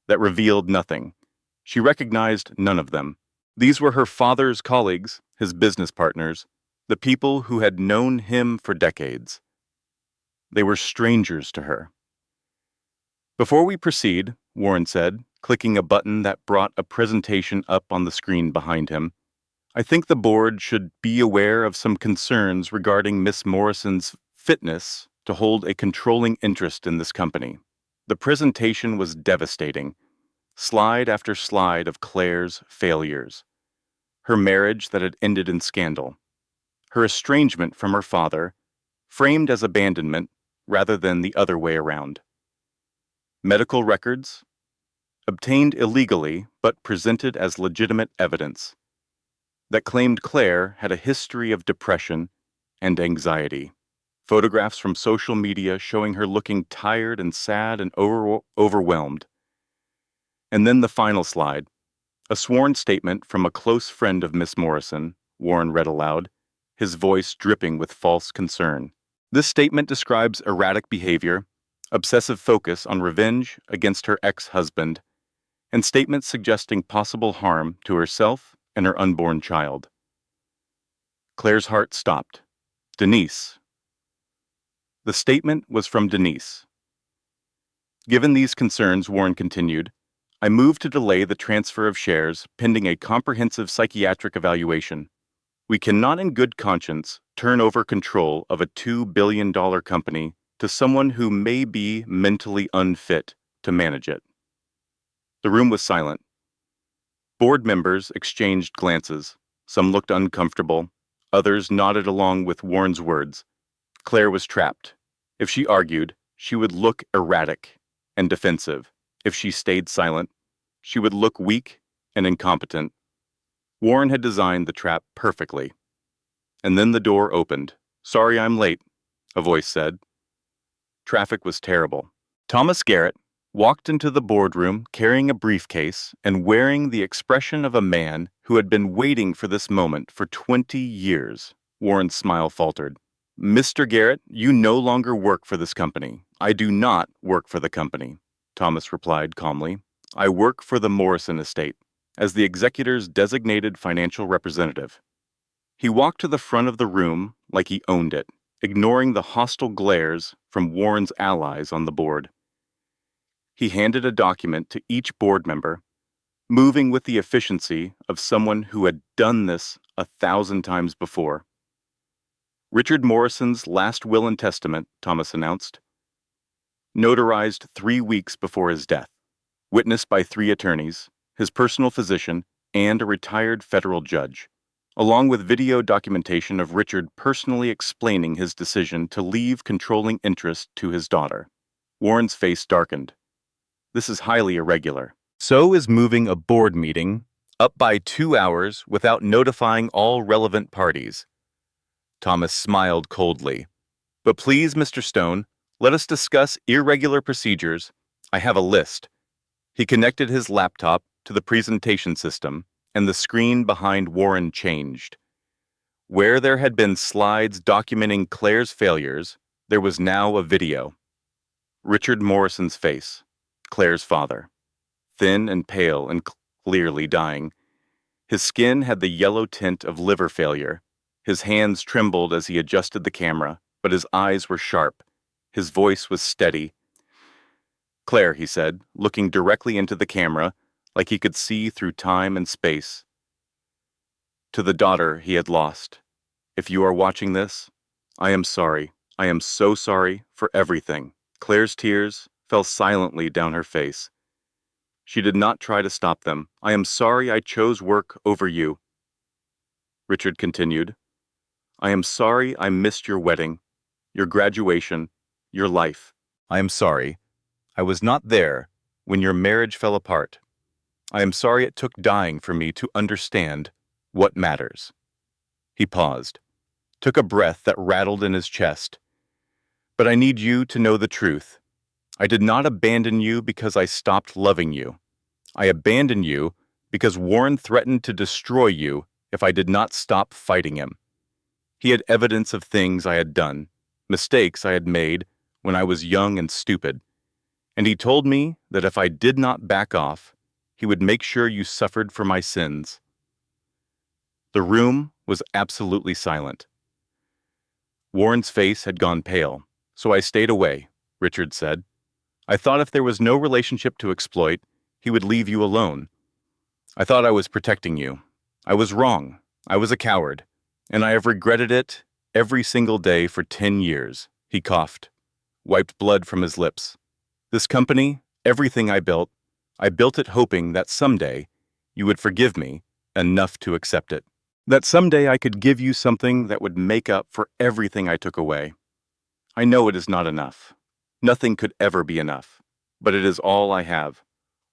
that revealed nothing. She recognized none of them. These were her father's colleagues, his business partners, the people who had known him for decades. They were strangers to her. "Before we proceed," Warren said, clicking a button that brought a presentation up on the screen behind him, "I think the board should be aware of some concerns regarding Miss Morrison's fitness to hold a controlling interest in this company." The presentation was devastating. Slide after slide of Claire's failures. Her marriage that had ended in scandal. Her estrangement from her father, framed as abandonment rather than the other way around. Medical records, obtained illegally but presented as legitimate evidence, that claimed Claire had a history of depression and anxiety. Photographs from social media showing her looking tired and sad and overwhelmed. And then the final slide, a sworn statement from a close friend of Miss Morrison, Warren read aloud, his voice dripping with false concern. This statement describes erratic behavior, obsessive focus on revenge against her ex-husband, and statements suggesting possible harm to herself and her unborn child. Claire's heart stopped. Denise. The statement was from Denise. "Given these concerns," Warren continued, "I move to delay the transfer of shares pending a comprehensive psychiatric evaluation. We cannot in good conscience turn over control of a $2 billion company to someone who may be mentally unfit to manage it." The room was silent. Board members exchanged glances. Some looked uncomfortable. Others nodded along with Warren's words. Claire was trapped. If she argued, she would look erratic and defensive. If she stayed silent, she would look weak and incompetent. Warren had designed the trap perfectly. And then the door opened. "Sorry I'm late," a voice said. Traffic was terrible. Thomas Garrett walked into the boardroom carrying a briefcase and wearing the expression of a man who had been waiting for this moment for 20 years. Warren's smile faltered. "Mr. Garrett, you no longer work for this company." "I do not work for the company," Thomas replied calmly. "I work for the Morrison estate as the executor's designated financial representative." He walked to the front of the room like he owned it, ignoring the hostile glares from Warren's allies on the board. He handed a document to each board member, moving with the efficiency of someone who had done this 1,000 times before. Richard Morrison's last will and testament, Thomas announced, notarized 3 weeks before his death, witnessed by 3 attorneys, his personal physician, and a retired federal judge, along with video documentation of Richard personally explaining his decision to leave controlling interest to his daughter. Warren's face darkened. This is highly irregular. So is moving a board meeting up by 2 hours without notifying all relevant parties. Thomas smiled coldly. But please, Mr. Stone, let us discuss irregular procedures. I have a list. He connected his laptop to the presentation system, and the screen behind Warren changed. Where there had been slides documenting Claire's failures, there was now a video. Richard Morrison's face, Claire's father, thin and pale and clearly dying. His skin had the yellow tint of liver failure. His hands trembled as he adjusted the camera, but his eyes were sharp. His voice was steady. Claire, he said, looking directly into the camera, like he could see through time and space. To the daughter he had lost. If you are watching this, I am sorry. I am so sorry for everything. Claire's tears fell silently down her face. She did not try to stop them. I am sorry I chose work over you. Richard continued. I am sorry I missed your wedding, your graduation, your life. I am sorry. I was not there when your marriage fell apart. I am sorry it took dying for me to understand what matters. He paused, took a breath that rattled in his chest. But I need you to know the truth. I did not abandon you because I stopped loving you. I abandoned you because Warren threatened to destroy you if I did not stop fighting him. He had evidence of things I had done, mistakes I had made when I was young and stupid, and he told me that if I did not back off, he would make sure you suffered for my sins. The room was absolutely silent. Warren's face had gone pale, so I stayed away, Richard said. I thought if there was no relationship to exploit, he would leave you alone. I thought I was protecting you. I was wrong. I was a coward, and I have regretted it every single day for 10 years. He coughed, wiped blood from his lips. This company, everything I built it hoping that someday you would forgive me enough to accept it. That someday I could give you something that would make up for everything I took away. I know it is not enough. Nothing could ever be enough, but it is all I have.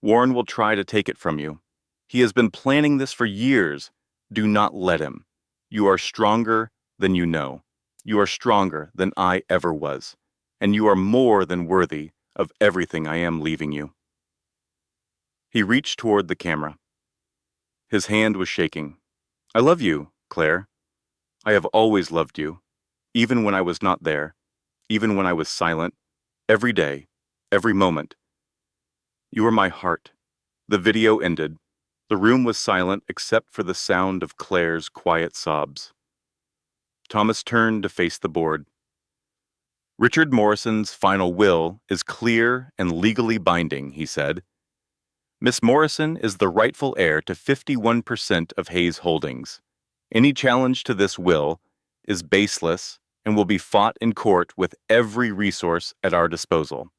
Warren will try to take it from you. He has been planning this for years. Do not let him. You are stronger than you know. You are stronger than I ever was, and you are more than worthy of everything I am leaving you. He reached toward the camera. His hand was shaking. I love you, Claire. I have always loved you, even when I was not there, even when I was silent, every day, every moment. You are my heart. The video ended. The room was silent except for the sound of Claire's quiet sobs. Thomas turned to face the board. Richard Morrison's final will is clear and legally binding, he said. Miss Morrison is the rightful heir to 51% of Hayes Holdings. Any challenge to this will is baseless and will be fought in court with every resource at our disposal.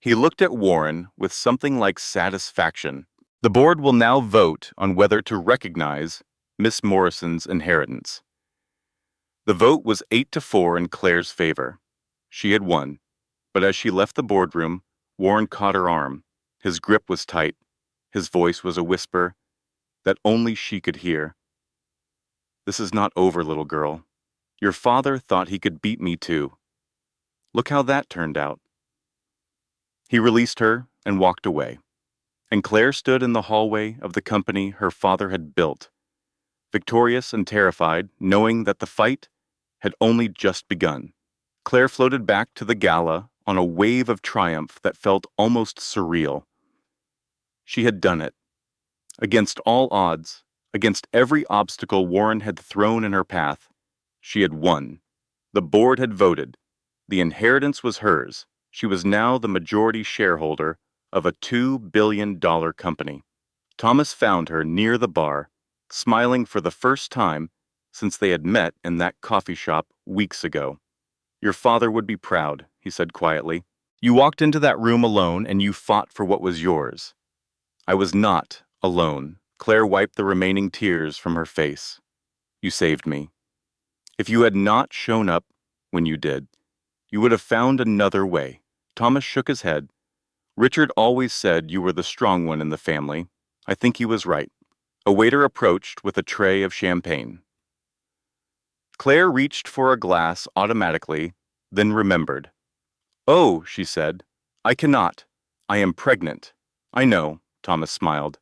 He looked at Warren with something like satisfaction. The board will now vote on whether to recognize Miss Morrison's inheritance. The vote was 8-4 in Claire's favor. She had won, but as she left the boardroom, Warren caught her arm. His grip was tight. His voice was a whisper that only she could hear. This is not over, little girl. Your father thought he could beat me too. Look how that turned out. He released her and walked away, and Claire stood in the hallway of the company her father had built, victorious and terrified, knowing that the fight had only just begun. Claire floated back to the gala on a wave of triumph that felt almost surreal. She had done it. Against all odds, against every obstacle Warren had thrown in her path, she had won. The board had voted. The inheritance was hers. She was now the majority shareholder of a $2 billion company. Thomas found her near the bar, smiling for the first time since they had met in that coffee shop weeks ago. "Your father would be proud," he said quietly. "You walked into that room alone and you fought for what was yours." "I was not alone." Claire wiped the remaining tears from her face. "You saved me. If you had not shown up when you did, you would have found another way." Thomas shook his head. "Richard always said you were the strong one in the family. I think he was right." A waiter approached with a tray of champagne. Claire reached for a glass automatically, then remembered. "Oh," she said, "I cannot. I am pregnant." "I know," Thomas smiled.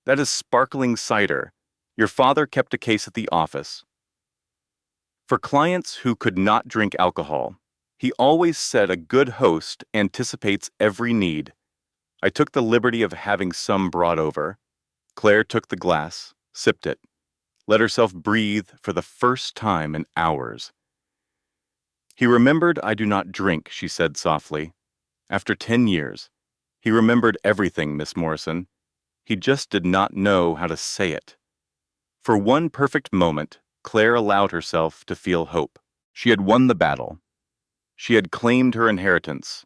"That is sparkling cider. Your father kept a case at the office for clients who could not drink alcohol. He always said a good host anticipates every need. I took the liberty of having some brought over." Claire took the glass, sipped it, let herself breathe for the first time in hours. "He remembered I do not drink," she said softly. "After 10 years. He remembered everything, Miss Morrison. He just did not know how to say it." For one perfect moment, Claire allowed herself to feel hope. She had won the battle. She had claimed her inheritance.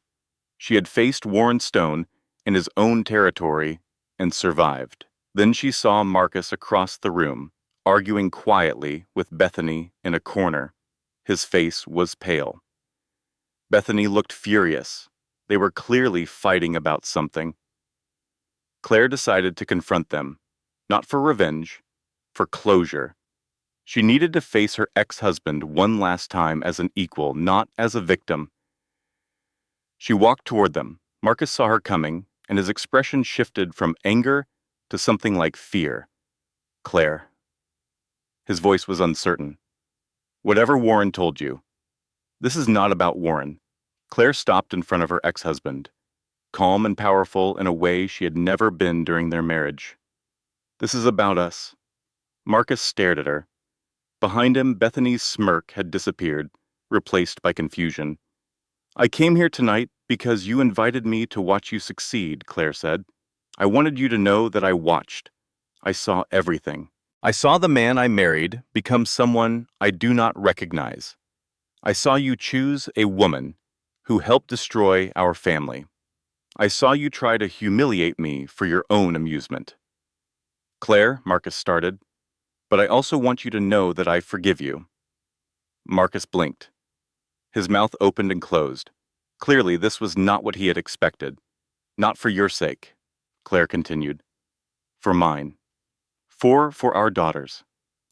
She had faced Warren Stone in his own territory and survived. Then she saw Marcus across the room, arguing quietly with Bethany in a corner. His face was pale. Bethany looked furious. They were clearly fighting about something. Claire decided to confront them, not for revenge, for closure. She needed to face her ex-husband one last time as an equal, not as a victim. She walked toward them. Marcus saw her coming, and his expression shifted from anger to something like fear. "Claire." His voice was uncertain. "Whatever Warren told you." "This is not about Warren." Claire stopped in front of her ex-husband, calm and powerful in a way she had never been during their marriage. "This is about us." Marcus stared at her. Behind him, Bethany's smirk had disappeared, replaced by confusion. "I came here tonight because you invited me to watch you succeed," Claire said. "I wanted you to know that I watched. I saw everything. I saw the man I married become someone I do not recognize. I saw you choose a woman who helped destroy our family. I saw you try to humiliate me for your own amusement." "Claire," Marcus started, "but I also want you to know that I forgive you." Marcus blinked. His mouth opened and closed. Clearly, this was not what he had expected. "Not for your sake," Claire continued. "For mine. For our daughters.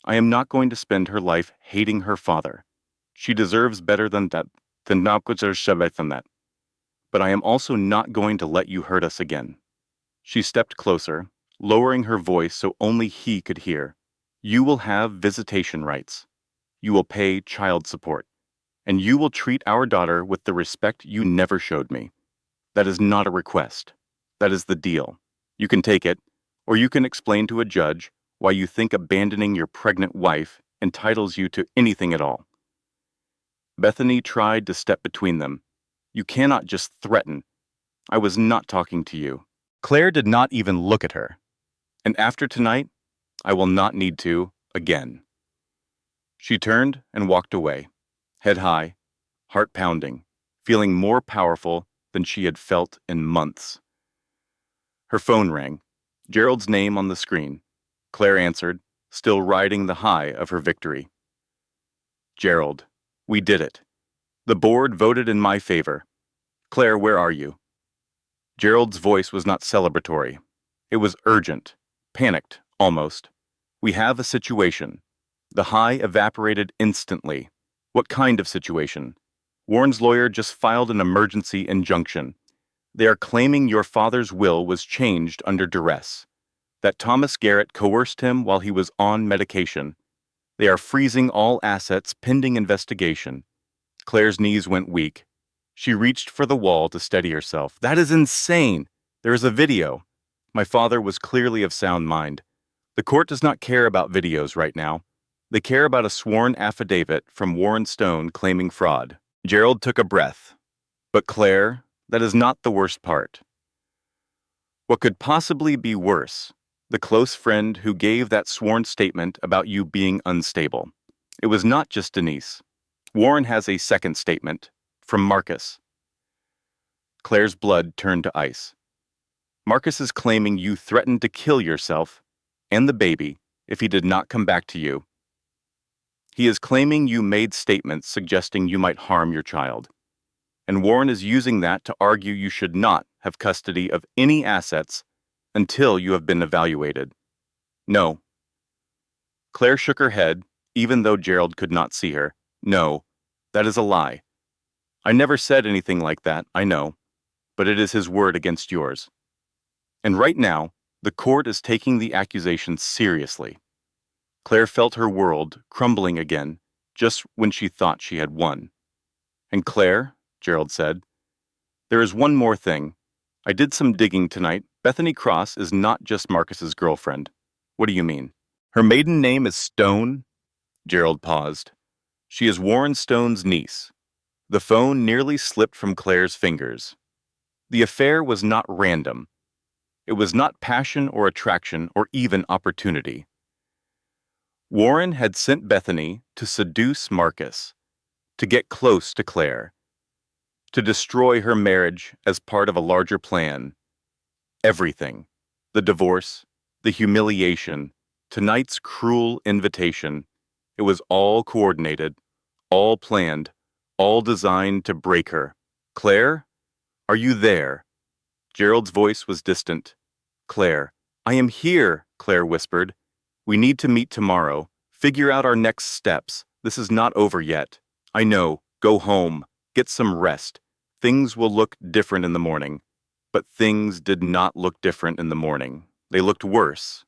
I am not going to spend her life hating her father. She deserves better than that. But I am also not going to let you hurt us again." She stepped closer, lowering her voice so only he could hear. "You will have visitation rights. You will pay child support. And you will treat our daughter with the respect you never showed me. That is not a request. That is the deal. You can take it, or you can explain to a judge why you think abandoning your pregnant wife entitles you to anything at all." Bethany tried to step between them. "You cannot just threaten. I was not talking to you." Claire did not even look at her. "And after tonight, I will not need to again." She turned and walked away, head high, heart pounding, feeling more powerful than she had felt in months. Her phone rang, Gerald's name on the screen. Claire answered, still riding the high of her victory. "Gerald, we did it. The board voted in my favor. Claire, where are you?" Gerald's voice was not celebratory. It was urgent, panicked, almost. "We have a situation." The high evaporated instantly. "What kind of situation?" "Warren's lawyer just filed an emergency injunction. They are claiming your father's will was changed under duress, that Thomas Garrett coerced him while he was on medication. They are freezing all assets pending investigation." Claire's knees went weak. She reached for the wall to steady herself. "That is insane! There is a video." My father was clearly of sound mind. The court does not care about videos right now. They care about a sworn affidavit from Warren Stone claiming fraud. Gerald took a breath. "But Claire, that is not the worst part. What could possibly be worse The close friend who gave that sworn statement about you being unstable. It was not just Denise. Warren has a second statement from Marcus. Claire's blood turned to ice. Marcus is claiming you threatened to kill yourself and the baby if he did not come back to you. He is claiming you made statements suggesting you might harm your child. And Warren is using that to argue you should not have custody of any assets until you have been evaluated. No. Claire shook her head, even though Gerald could not see her. No, that is a lie. I never said anything like that, I know, but it is his word against yours. And right now, the court is taking the accusation seriously. Claire felt her world crumbling again, just when she thought she had won. And Claire, Gerald said, there is one more thing. I did some digging tonight. Bethany Cross is not just Marcus's girlfriend. What do you mean? Her maiden name is Stone? Gerald paused. She is Warren Stone's niece. The phone nearly slipped from Claire's fingers. The affair was not random. It was not passion or attraction or even opportunity. Warren had sent Bethany to seduce Marcus, to get close to Claire, to destroy her marriage as part of a larger plan. Everything, the divorce, the humiliation, tonight's cruel invitation, it was all coordinated, all planned, all designed to break her. Claire, are you there? Gerald's voice was distant. Claire, I am here, Claire whispered. We need to meet tomorrow, figure out our next steps. This is not over yet. I know, go home, get some rest. Things will look different in the morning. But things did not look different in the morning. They looked worse.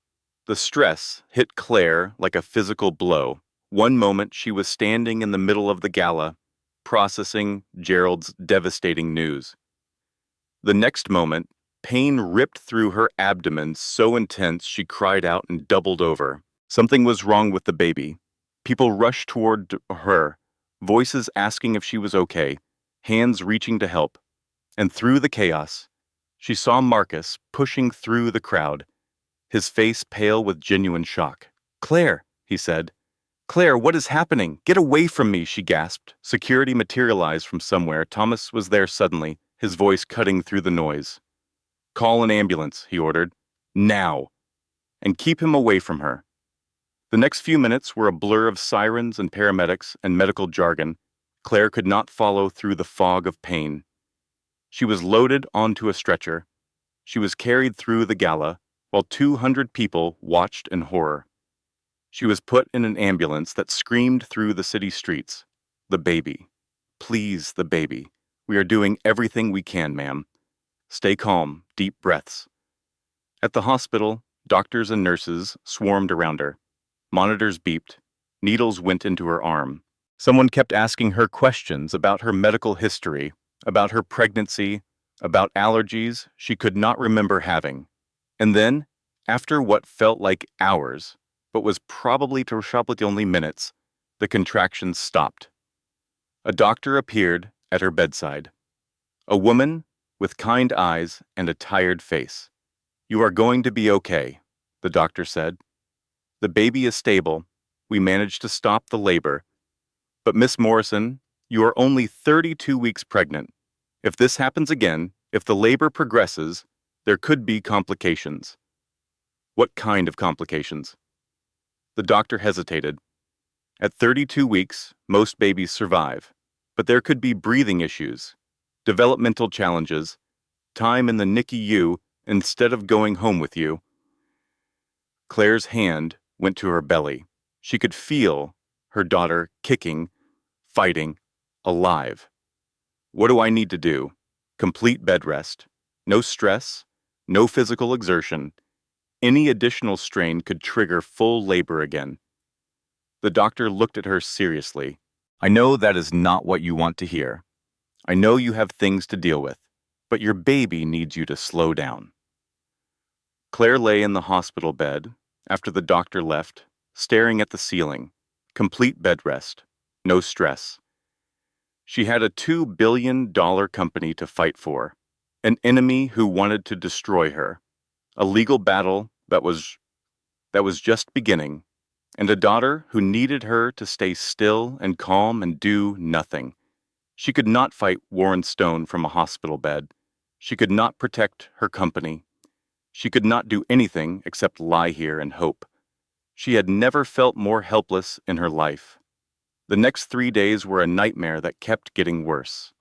The stress hit Claire like a physical blow. One moment she was standing in the middle of the gala, processing Gerald's devastating news. The next moment, pain ripped through her abdomen so intense she cried out and doubled over. Something was wrong with the baby. People rushed toward her, voices asking if she was okay, hands reaching to help. And through the chaos, she saw Marcus pushing through the crowd, his face pale with genuine shock. Claire, he said. Claire, what is happening? Get away from me, she gasped. Security materialized from somewhere. Thomas was there suddenly, his voice cutting through the noise. Call an ambulance, he ordered. Now. And keep him away from her. The next few minutes were a blur of sirens and paramedics and medical jargon. Claire could not follow through the fog of pain. She was loaded onto a stretcher. She was carried through the gala, while 200 people watched in horror. She was put in an ambulance that screamed through the city streets. The baby. Please, the baby. We are doing everything we can, ma'am. Stay calm, deep breaths. At the hospital, doctors and nurses swarmed around her. Monitors beeped. Needles went into her arm. Someone kept asking her questions about her medical history, about her pregnancy, about allergies she could not remember having. And then, after what felt like hours, but was probably only minutes, the contractions stopped. A doctor appeared at her bedside. A woman with kind eyes and a tired face. You are going to be okay, the doctor said. The baby is stable. We managed to stop the labor. But Miss Morrison, you are only 32 weeks pregnant. If this happens again, if the labor progresses, there could be complications. What kind of complications? The doctor hesitated. At 32 weeks, most babies survive, but there could be breathing issues, developmental challenges, time in the NICU instead of going home with you. Claire's hand went to her belly. She could feel her daughter kicking, fighting, alive. What do I need to do? Complete bed rest. No stress, no physical exertion. Any additional strain could trigger full labor again. The doctor looked at her seriously. I know that is not what you want to hear. I know you have things to deal with, but your baby needs you to slow down. Claire lay in the hospital bed after the doctor left, staring at the ceiling. Complete bed rest. No stress. She had a $2 billion company to fight for, an enemy who wanted to destroy her, a legal battle that was that was just beginning, and a daughter who needed her to stay still and calm and do nothing. She could not fight Warren Stone from a hospital bed. She could not protect her company. She could not do anything except lie here and hope. She had never felt more helpless in her life. The next 3 days were a nightmare that kept getting worse.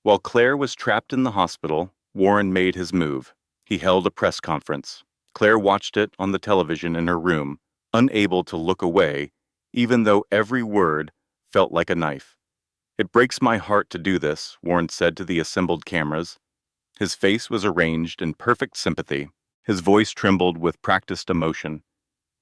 While Claire was trapped in the hospital, Warren made his move. He held a press conference. Claire watched it on the television in her room, unable to look away, even though every word felt like a knife. "It breaks my heart to do this," Warren said to the assembled cameras. His face was arranged in perfect sympathy. His voice trembled with practiced emotion.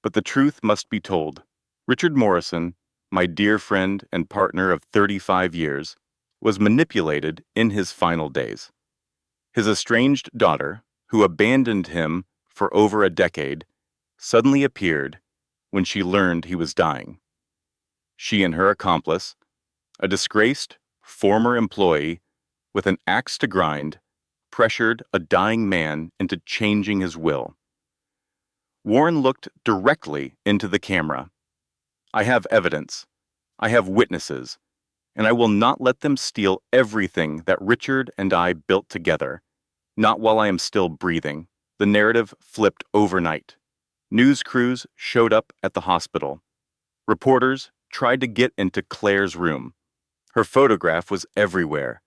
But the truth must be told. Richard Morrison, my dear friend and partner of 35 years, was manipulated in his final days. His estranged daughter, who abandoned him for over a decade, suddenly appeared when she learned he was dying. She and her accomplice, a disgraced former employee with an axe to grind, pressured a dying man into changing his will. Warren looked directly into the camera. "I have evidence. I have witnesses, and I will not let them steal everything that Richard and I built together, not while I am still breathing." The narrative flipped overnight. News crews showed up at the hospital. Reporters tried to get into Claire's room. Her photograph was everywhere.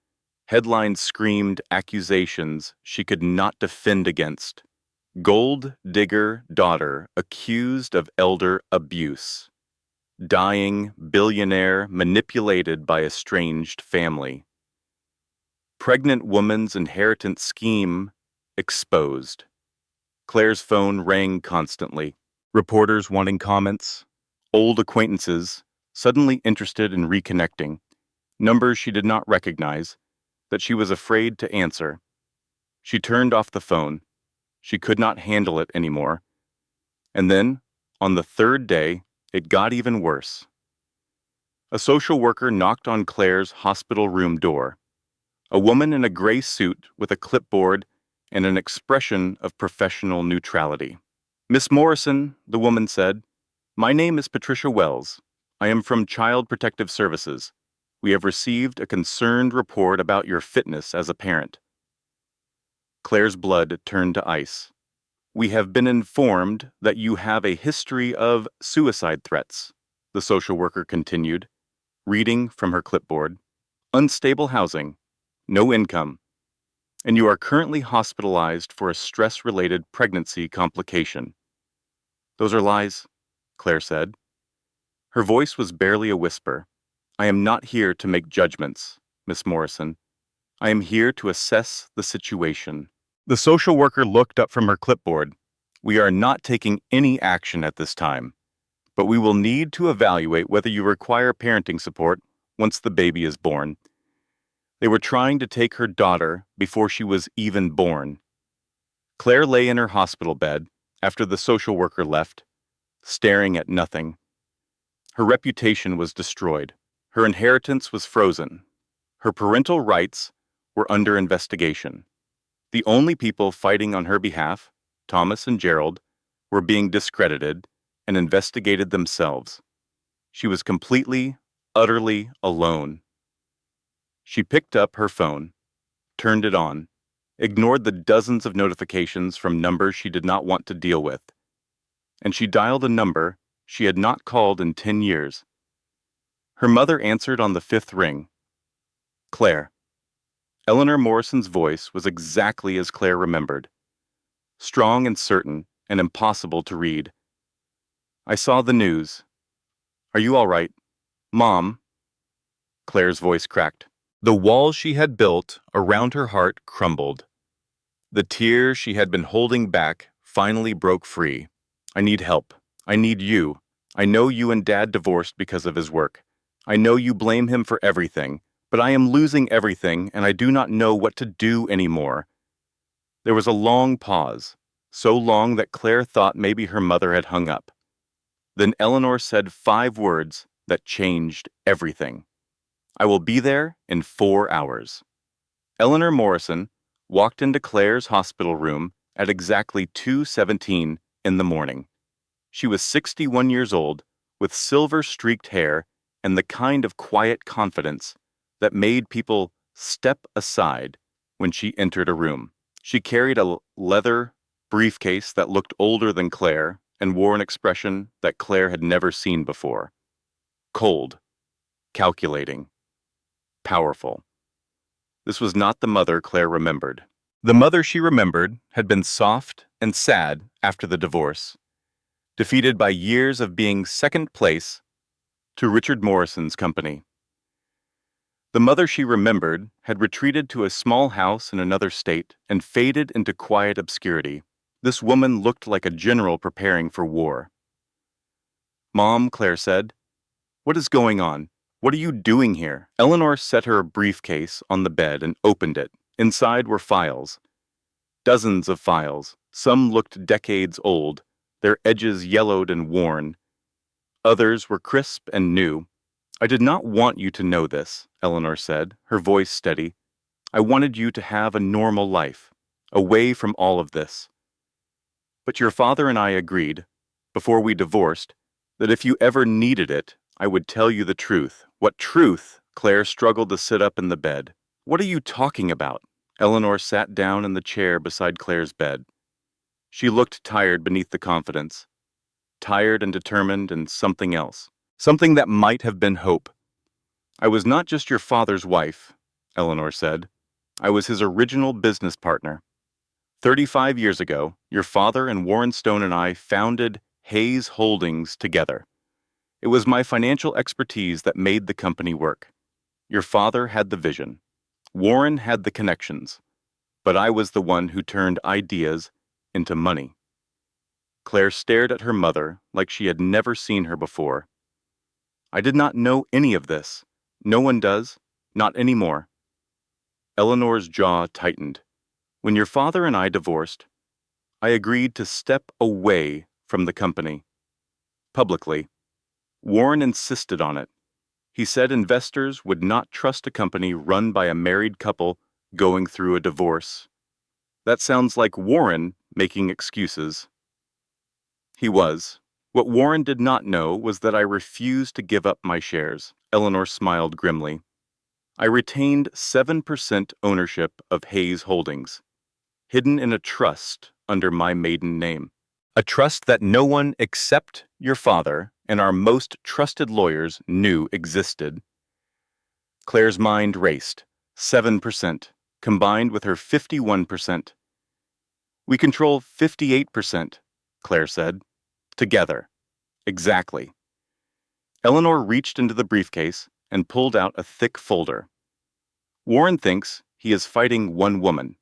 Headlines screamed accusations she could not defend against. Gold digger daughter accused of elder abuse. Dying billionaire manipulated by estranged family. Pregnant woman's inheritance scheme exposed. Claire's phone rang constantly. Reporters wanting comments. Old acquaintances suddenly interested in reconnecting. Numbers she did not recognize, that she was afraid to answer. She turned off the phone. She could not handle it anymore. And then, on the third day, it got even worse. A social worker knocked on Claire's hospital room door. A woman in a gray suit with a clipboard and an expression of professional neutrality. "Miss Morrison," the woman said, "my name is Patricia Wells. I am from Child Protective Services. We have received a concerned report about your fitness as a parent." Claire's blood turned to ice. "We have been informed that you have a history of suicide threats," the social worker continued, reading from her clipboard. "Unstable housing, no income, and you are currently hospitalized for a stress-related pregnancy complication." "Those are lies," Claire said. Her voice was barely a whisper. "I am not here to make judgments, Miss Morrison. I am here to assess the situation." The social worker looked up from her clipboard. "We are not taking any action at this time, but we will need to evaluate whether you require parenting support once the baby is born." They were trying to take her daughter before she was even born. Claire lay in her hospital bed after the social worker left, staring at nothing. Her reputation was destroyed. Her inheritance was frozen. Her parental rights were under investigation. The only people fighting on her behalf, Thomas and Gerald, were being discredited and investigated themselves. She was completely, utterly alone. She picked up her phone, turned it on, ignored the dozens of notifications from numbers she did not want to deal with, and she dialed a number she had not called in 10 years. Her mother answered on the 5th ring. "Claire." Eleanor Morrison's voice was exactly as Claire remembered, strong and certain and impossible to read. "I saw the news. Are you all right? Mom?" Claire's voice cracked. The walls she had built around her heart crumbled. The tears she had been holding back finally broke free. "I need help. I need you. I know you and Dad divorced because of his work. I know you blame him for everything, but I am losing everything and I do not know what to do anymore." There was a long pause, so long that Claire thought maybe her mother had hung up. Then Eleanor said 5 words that changed everything. "I will be there in 4 hours." Eleanor Morrison walked into Claire's hospital room at exactly 2:17 in the morning. She was 61 years old, with silver-streaked hair and the kind of quiet confidence that made people step aside when she entered a room. She carried a leather briefcase that looked older than Claire and wore an expression that Claire had never seen before. Cold, calculating, powerful. This was not the mother Claire remembered. The mother she remembered had been soft and sad after the divorce, defeated by years of being second place to Richard Morrison's company. The mother she remembered had retreated to a small house in another state and faded into quiet obscurity. This woman looked like a general preparing for war. "Mom," Claire said, "what is going on? What are you doing here?" Eleanor set her briefcase on the bed and opened it. Inside were files. Dozens of files. Some looked decades old, their edges yellowed and worn. Others were crisp and new. "I did not want you to know this," Eleanor said, her voice steady. "I wanted you to have a normal life, away from all of this. But your father and I agreed, before we divorced, that if you ever needed it, I would tell you the truth." "What truth?" Claire struggled to sit up in the bed. "What are you talking about?" Eleanor sat down in the chair beside Claire's bed. She looked tired beneath the confidence. Tired and determined and something else. Something that might have been hope. "I was not just your father's wife," Eleanor said. "I was his original business partner. 35 years ago, your father and Warren Stone and I founded Hayes Holdings together. It was my financial expertise that made the company work. Your father had the vision. Warren had the connections. But I was the one who turned ideas into money." Claire stared at her mother like she had never seen her before. "I did not know any of this. No one does. Not anymore." Eleanor's jaw tightened. "When your father and I divorced, I agreed to step away from the company. Publicly. Warren insisted on it. He said investors would not trust a company run by a married couple going through a divorce. That sounds like Warren making excuses." He was. What Warren did not know was that I refused to give up my shares. Eleanor smiled grimly. "I retained 7% ownership of Hayes Holdings, hidden in a trust under my maiden name. A trust that no one except your father and our most trusted lawyers knew existed." Claire's mind raced. 7%, combined with her 51%. "We control 58%, Claire said. "Together. Exactly." Eleanor reached into the briefcase and pulled out a thick folder. "Warren thinks he is fighting one woman,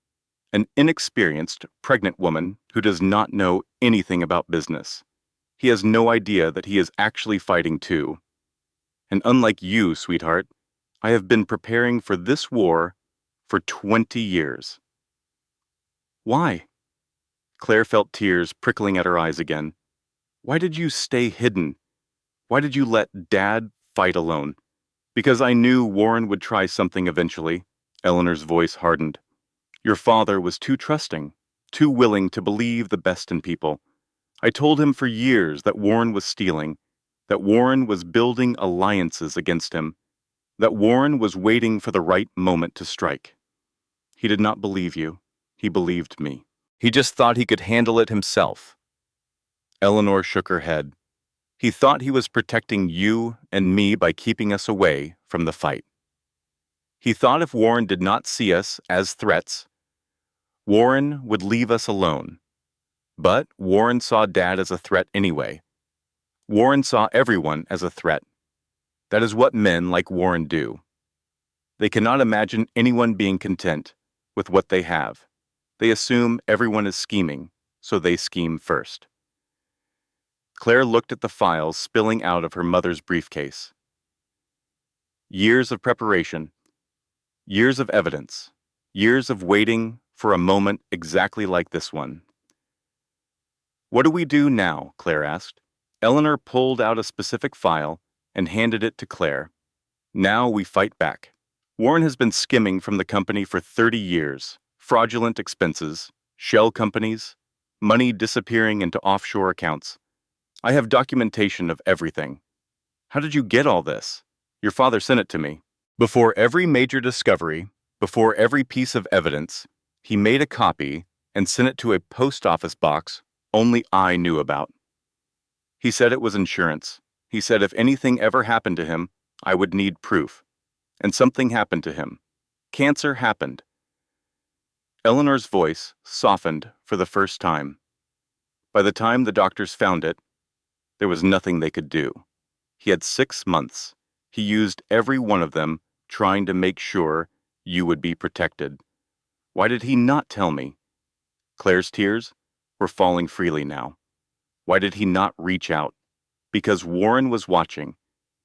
an inexperienced, pregnant woman who does not know anything about business. He has no idea that he is actually fighting two. And unlike you, sweetheart, I have been preparing for this war for 20 years. "Why?" Claire felt tears prickling at her eyes again. "Why did you stay hidden? Why did you let Dad fight alone?" "Because I knew Warren would try something eventually." Eleanor's voice hardened. "Your father was too trusting, too willing to believe the best in people. I told him for years that Warren was stealing, that Warren was building alliances against him, that Warren was waiting for the right moment to strike. He did not believe you. He believed me. He just thought he could handle it himself." Eleanor shook her head. "He thought he was protecting you and me by keeping us away from the fight. He thought if Warren did not see us as threats, Warren would leave us alone. But Warren saw Dad as a threat anyway. Warren saw everyone as a threat. That is what men like Warren do. They cannot imagine anyone being content with what they have. They assume everyone is scheming, so they scheme first." Claire looked at the files spilling out of her mother's briefcase. Years of preparation, years of evidence, years of waiting for a moment exactly like this one. "What do we do now?" Claire asked. Eleanor pulled out a specific file and handed it to Claire. "Now we fight back. Warren has been skimming from the company for 30 years. Fraudulent expenses, shell companies, money disappearing into offshore accounts. I have documentation of everything. How did you get all this? Your father sent it to me. Before every major discovery, before every piece of evidence, he made a copy and sent it to a post office box only I knew about. He said it was insurance. He said if anything ever happened to him, I would need proof. And something happened to him. Cancer happened. Eleanor's voice softened for the first time. By the time the doctors found it, there was nothing they could do. He had 6 months. He used every one of them trying to make sure you would be protected. Why did he not tell me? Claire's tears were falling freely now. Why did he not reach out? Because Warren was watching.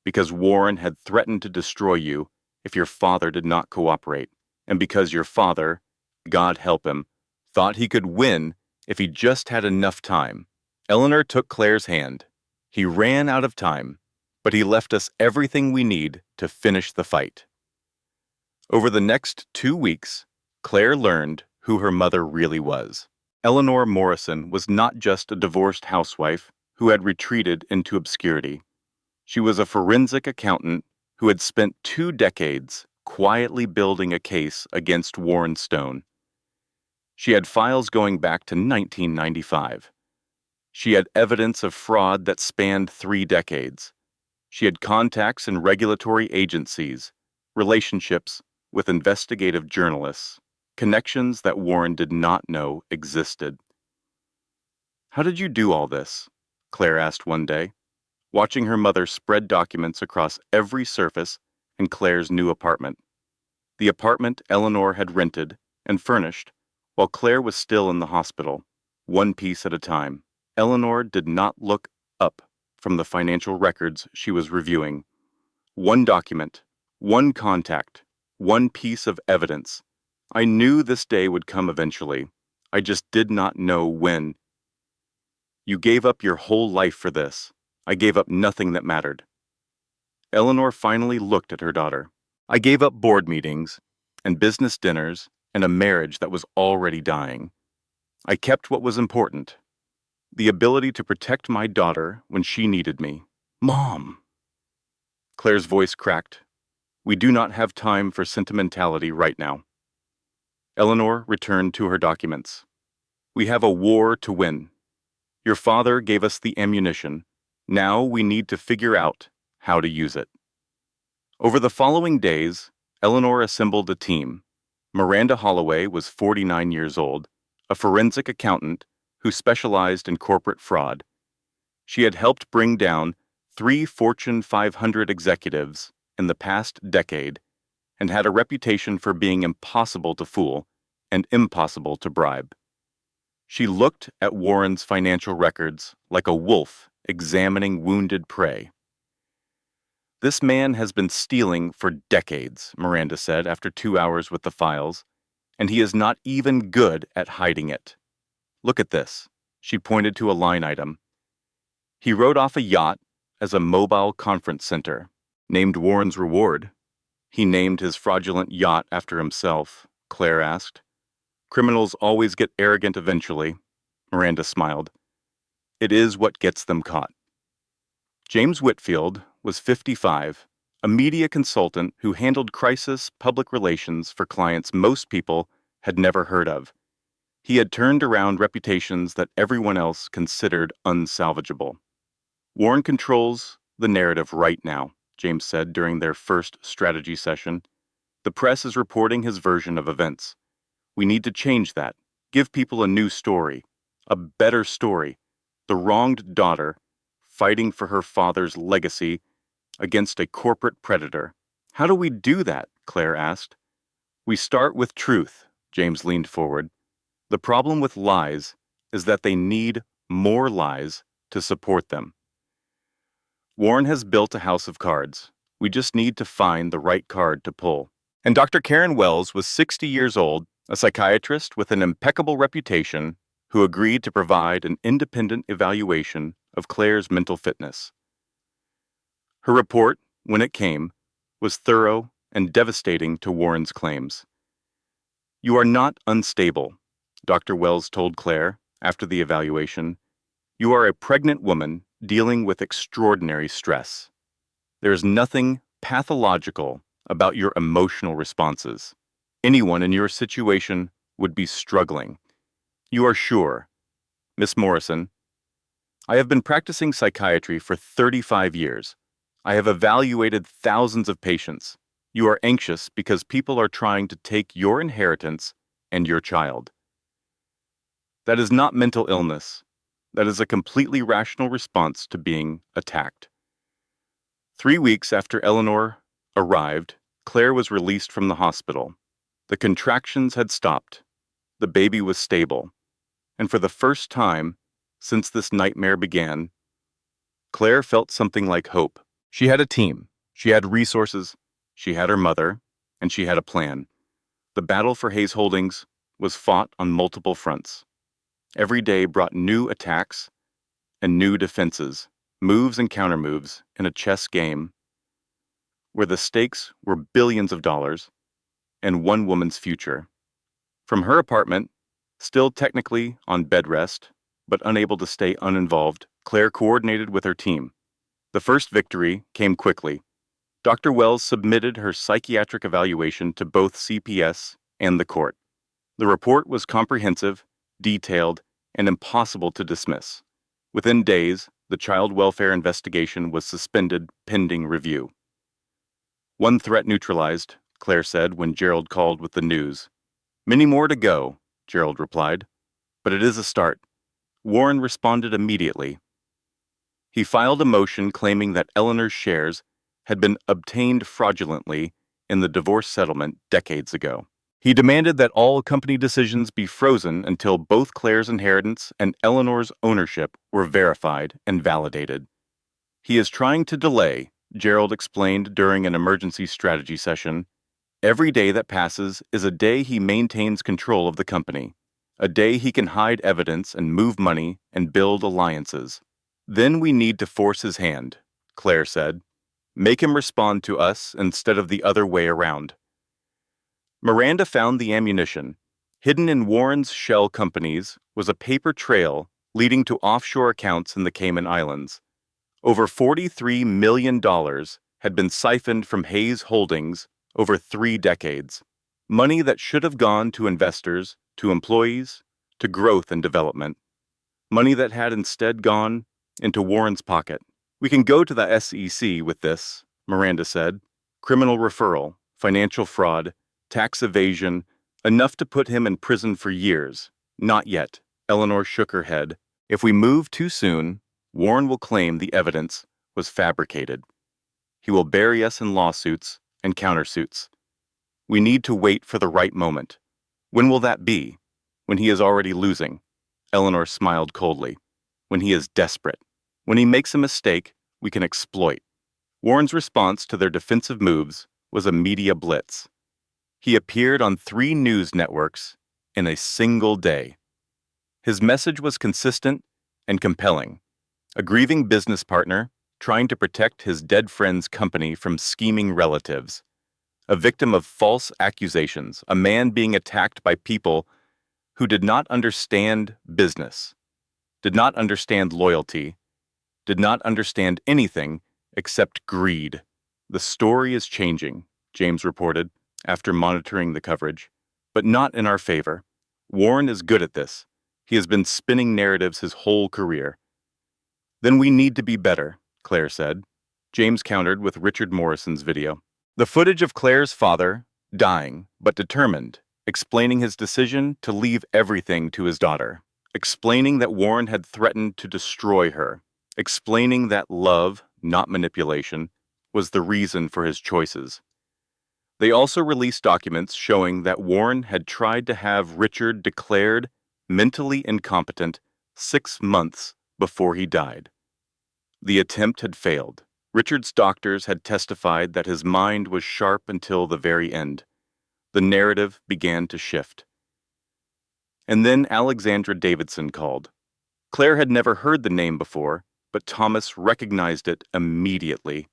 Because Warren had threatened to destroy you if your father did not cooperate. And because your father, God help him, thought he could win if he just had enough time. Eleanor took Claire's hand. He ran out of time, but he left us everything we need to finish the fight. Over the next 2 weeks, Claire learned who her mother really was. Eleanor Morrison was not just a divorced housewife who had retreated into obscurity. She was a forensic accountant who had spent 2 decades quietly building a case against Warren Stone. She had files going back to 1995. She had evidence of fraud that spanned 3 decades. She had contacts in regulatory agencies, relationships with investigative journalists, connections that Warren did not know existed. How did you do all this? Claire asked one day, watching her mother spread documents across every surface in Claire's new apartment. The apartment Eleanor had rented and furnished while Claire was still in the hospital, one piece at a time. Eleanor did not look up from the financial records she was reviewing. One document, one contact, one piece of evidence. I knew this day would come eventually. I just did not know when. You gave up your whole life for this. I gave up nothing that mattered. Eleanor finally looked at her daughter. I gave up board meetings and business dinners and a marriage that was already dying. I kept what was important. The ability to protect my daughter when she needed me. Mom! Claire's voice cracked. We do not have time for sentimentality right now. Eleanor returned to her documents. We have a war to win. Your father gave us the ammunition. Now we need to figure out how to use it. Over the following days, Eleanor assembled a team. Miranda Holloway was 49 years old, a forensic accountant who specialized in corporate fraud. She had helped bring down 3 Fortune 500 executives in the past decade and had a reputation for being impossible to fool and impossible to bribe. She looked at Warren's financial records like a wolf examining wounded prey. This man has been stealing for decades, Miranda said after 2 hours with the files, and he is not even good at hiding it. Look at this. She pointed to a line item. He wrote off a yacht as a mobile conference center, named Warren's reward. He named his fraudulent yacht after himself, Claire asked. Criminals always get arrogant eventually, Miranda smiled. It is what gets them caught. James Whitfield was 55, a media consultant who handled crisis public relations for clients most people had never heard of. He had turned around reputations that everyone else considered unsalvageable. Warren controls the narrative right now, James said during their first strategy session. The press is reporting his version of events. We need to change that, give people a new story, a better story. The wronged daughter fighting for her father's legacy against a corporate predator. How do we do that? Claire asked. We start with truth, James leaned forward. The problem with lies is that they need more lies to support them. Warren has built a house of cards. We just need to find the right card to pull. And Dr. Karen Wells was 60 years old, a psychiatrist with an impeccable reputation who agreed to provide an independent evaluation of Claire's mental fitness. Her report, when it came, was thorough and devastating to Warren's claims. You are not unstable, Dr. Wells told Claire after the evaluation, "You are a pregnant woman dealing with extraordinary stress. There is nothing pathological about your emotional responses. Anyone in your situation would be struggling. You are sure, Miss Morrison, I have been practicing psychiatry for 35 years. I have evaluated thousands of patients. You are anxious because people are trying to take your inheritance and your child. That is not mental illness. That is a completely rational response to being attacked." 3 weeks after Eleanor arrived, Claire was released from the hospital. The contractions had stopped. The baby was stable. And for the first time since this nightmare began, Claire felt something like hope. She had a team. She had resources. She had her mother. And she had a plan. The battle for Hayes Holdings was fought on multiple fronts. Every day brought new attacks and new defenses, moves and countermoves in a chess game where the stakes were billions of dollars and one woman's future. From her apartment, still technically on bed rest, but unable to stay uninvolved, Claire coordinated with her team. The first victory came quickly. Dr. Wells submitted her psychiatric evaluation to both CPS and the court. The report was comprehensive, detailed, and impossible to dismiss. Within days, the child welfare investigation was suspended pending review. "One threat neutralized," Claire said when Gerald called with the news. "Many more to go," Gerald replied. "But it is a start." Warren responded immediately. He filed a motion claiming that Eleanor's shares had been obtained fraudulently in the divorce settlement decades ago. He demanded that all company decisions be frozen until both Claire's inheritance and Eleanor's ownership were verified and validated. "He is trying to delay," Gerald explained during an emergency strategy session. "Every day that passes is a day he maintains control of the company, a day he can hide evidence and move money and build alliances. Then we need to force his hand," Claire said. "Make him respond to us instead of the other way around." Miranda found the ammunition. Hidden in Warren's shell companies was a paper trail leading to offshore accounts in the Cayman Islands. Over $43 million had been siphoned from Hayes Holdings over 3 decades. Money that should have gone to investors, to employees, to growth and development. Money that had instead gone into Warren's pocket. "We can go to the SEC with this," Miranda said. "Criminal referral, financial fraud, tax evasion, enough to put him in prison for years." "Not yet," Eleanor shook her head. "If we move too soon, Warren will claim the evidence was fabricated. He will bury us in lawsuits and countersuits. We need to wait for the right moment." "When will that be?" "When he is already losing." Eleanor smiled coldly. "When he is desperate. When he makes a mistake we can exploit." Warren's response to their defensive moves was a media blitz. He appeared on 3 news networks in a single day. His message was consistent and compelling. A grieving business partner trying to protect his dead friend's company from scheming relatives. A victim of false accusations, a man being attacked by people who did not understand business, did not understand loyalty, did not understand anything except greed. "The story is changing," James reported after monitoring the coverage, "but not in our favor. Warren is good at this. He has been spinning narratives his whole career." "Then we need to be better," Claire said. James countered with Richard Morrison's video. The footage of Claire's father, dying but determined, explaining his decision to leave everything to his daughter, explaining that Warren had threatened to destroy her, explaining that love, not manipulation, was the reason for his choices. They also released documents showing that Warren had tried to have Richard declared mentally incompetent 6 months before he died. The attempt had failed. Richard's doctors had testified that his mind was sharp until the very end. The narrative began to shift. And then Alexandra Davidson called. Claire had never heard the name before, but Thomas recognized it immediately.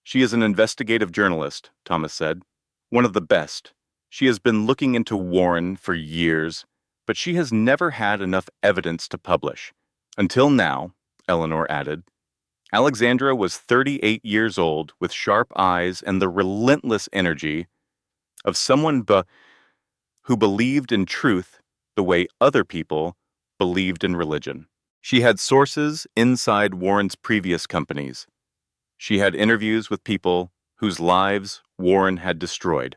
"She is an investigative journalist," Thomas said. "One of the best. She has been looking into Warren for years. but she has never had enough evidence to publish. Until now, Eleanor added. Alexandra was 38 years old with sharp eyes and the relentless energy of someone who believed in truth the way other people believed in religion. She had sources inside Warren's previous companies. She had interviews with people whose lives Warren had destroyed.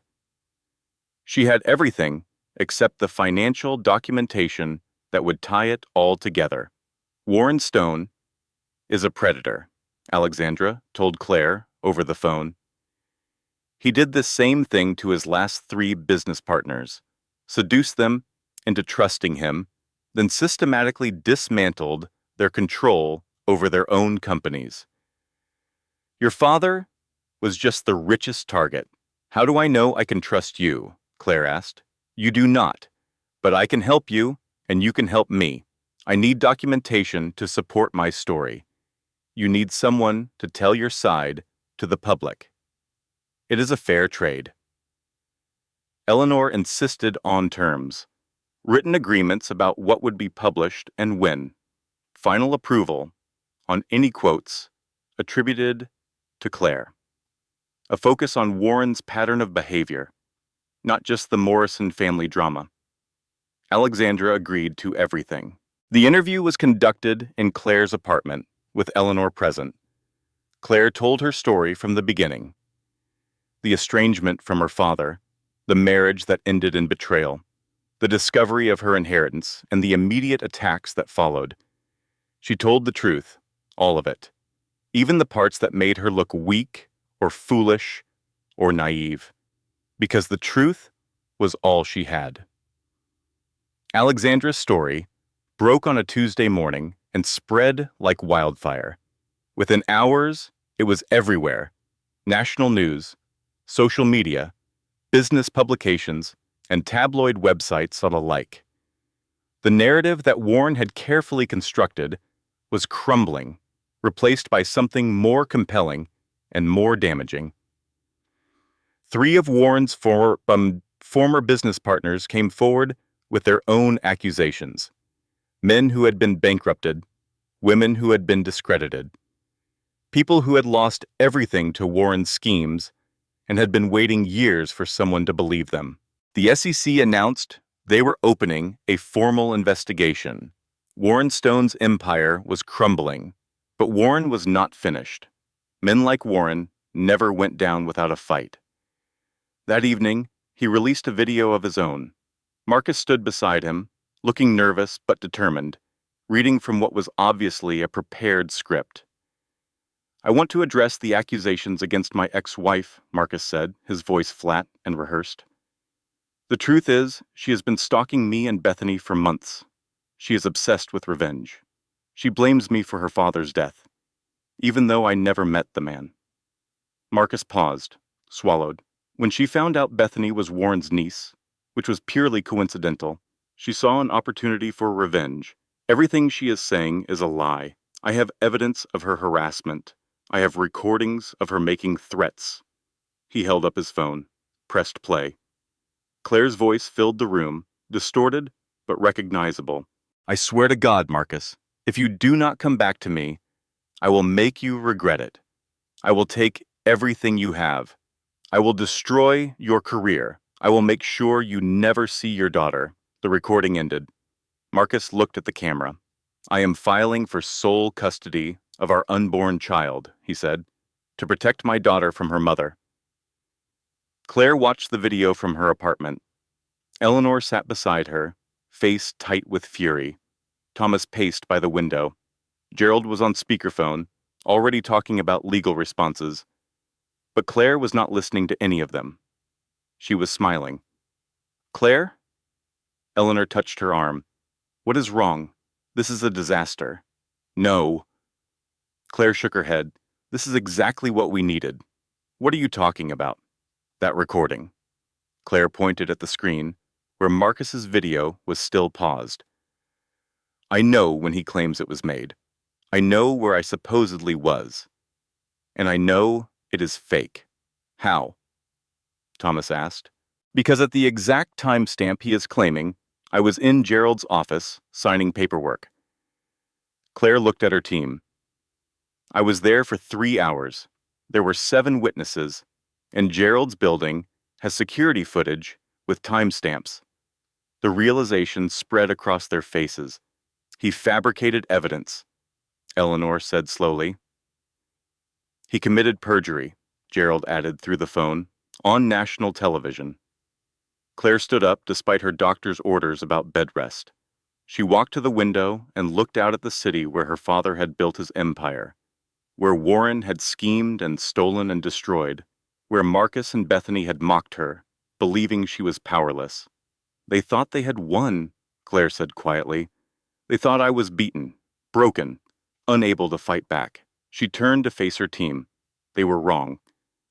She had everything except the financial documentation that would tie it all together. Warren Stone is a predator, Alexandra told Claire over the phone. He did the same thing to his last 3 business partners, seduced them into trusting him, then systematically dismantled their control over their own companies. Your father was just the richest target. How do I know I can trust you? Claire asked. You do not, but I can help you, and you can help me. I need documentation to support my story. You need someone to tell your side to the public. It is a fair trade. Eleanor insisted on terms, written agreements about what would be published and when, final approval on any quotes attributed to Claire. A focus on Warren's pattern of behavior, not just the Morrison family drama. Alexandra agreed to everything. The interview was conducted in Claire's apartment, with Eleanor present. Claire told her story from the beginning. The estrangement from her father, the marriage that ended in betrayal, the discovery of her inheritance, and the immediate attacks that followed. She told the truth, all of it, even the parts that made her look weak or foolish or naive, because the truth was all she had. Alexandra's story broke on a Tuesday morning and spread like wildfire. Within hours, it was everywhere. National news, social media, business publications, and tabloid websites saw alike. The narrative that Warren had carefully constructed was crumbling, replaced by something more compelling and more damaging. 3 of Warren's former business partners came forward with their own accusations. Men who had been bankrupted, women who had been discredited, people who had lost everything to Warren's schemes and had been waiting years for someone to believe them. The SEC announced they were opening a formal investigation. Warren Stone's empire was crumbling, but Warren was not finished. Men like Warren never went down without a fight. That evening, he released a video of his own. Marcus stood beside him, looking nervous but determined, reading from what was obviously a prepared script. I want to address the accusations against my ex-wife, Marcus said, his voice flat and rehearsed. The truth is, she has been stalking me and Bethany for months. She is obsessed with revenge. She blames me for her father's death, even though I never met the man. Marcus paused, swallowed. When she found out Bethany was Warren's niece, which was purely coincidental, she saw an opportunity for revenge. Everything she is saying is a lie. I have evidence of her harassment. I have recordings of her making threats. He held up his phone, pressed play. Claire's voice filled the room, distorted but recognizable. I swear to God, Marcus, if you do not come back to me, I will make you regret it. I will take everything you have. I will destroy your career. I will make sure you never see your daughter. The recording ended. Marcus looked at the camera. I am filing for sole custody of our unborn child, he said, to protect my daughter from her mother. Claire watched the video from her apartment. Eleanor sat beside her, face tight with fury. Thomas paced by the window. Gerald was on speakerphone, already talking about legal responses. But Claire was not listening to any of them. She was smiling. Claire? Eleanor touched her arm. What is wrong? This is a disaster. No. Claire shook her head. This is exactly what we needed. What are you talking about? That recording. Claire pointed at the screen, where Marcus's video was still paused. I know when he claims it was made. I know where I supposedly was. And I know it is fake. How? Thomas asked. Because at the exact timestamp he is claiming, I was in Gerald's office, signing paperwork. Claire looked at her team. I was there for 3 hours. There were 7 witnesses, and Gerald's building has security footage with timestamps. The realization spread across their faces. He fabricated evidence, Eleanor said slowly. He committed perjury, Gerald added through the phone, on national television. Claire stood up despite her doctor's orders about bed rest. She walked to the window and looked out at the city where her father had built his empire, where Warren had schemed and stolen and destroyed, where Marcus and Bethany had mocked her, believing she was powerless. They thought they had won, Claire said quietly. They thought I was beaten, broken, unable to fight back. She turned to face her team. They were wrong.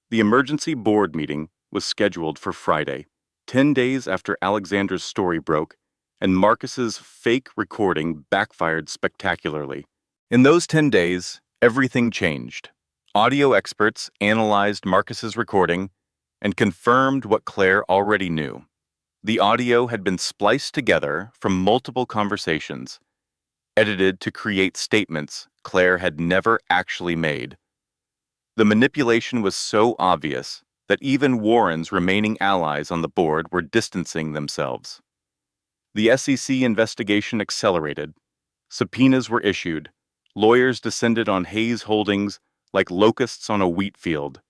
The emergency board meeting was scheduled for Friday, 10 days after Alexandra's story broke, and Marcus's fake recording backfired spectacularly. In those 10 days, everything changed. Audio experts analyzed Marcus's recording and confirmed what Claire already knew. The audio had been spliced together from multiple conversations, edited to create statements Claire had never actually made. The manipulation was so obvious that even Warren's remaining allies on the board were distancing themselves. The SEC investigation accelerated. Subpoenas were issued. Lawyers descended on Hayes Holdings like locusts on a wheat field.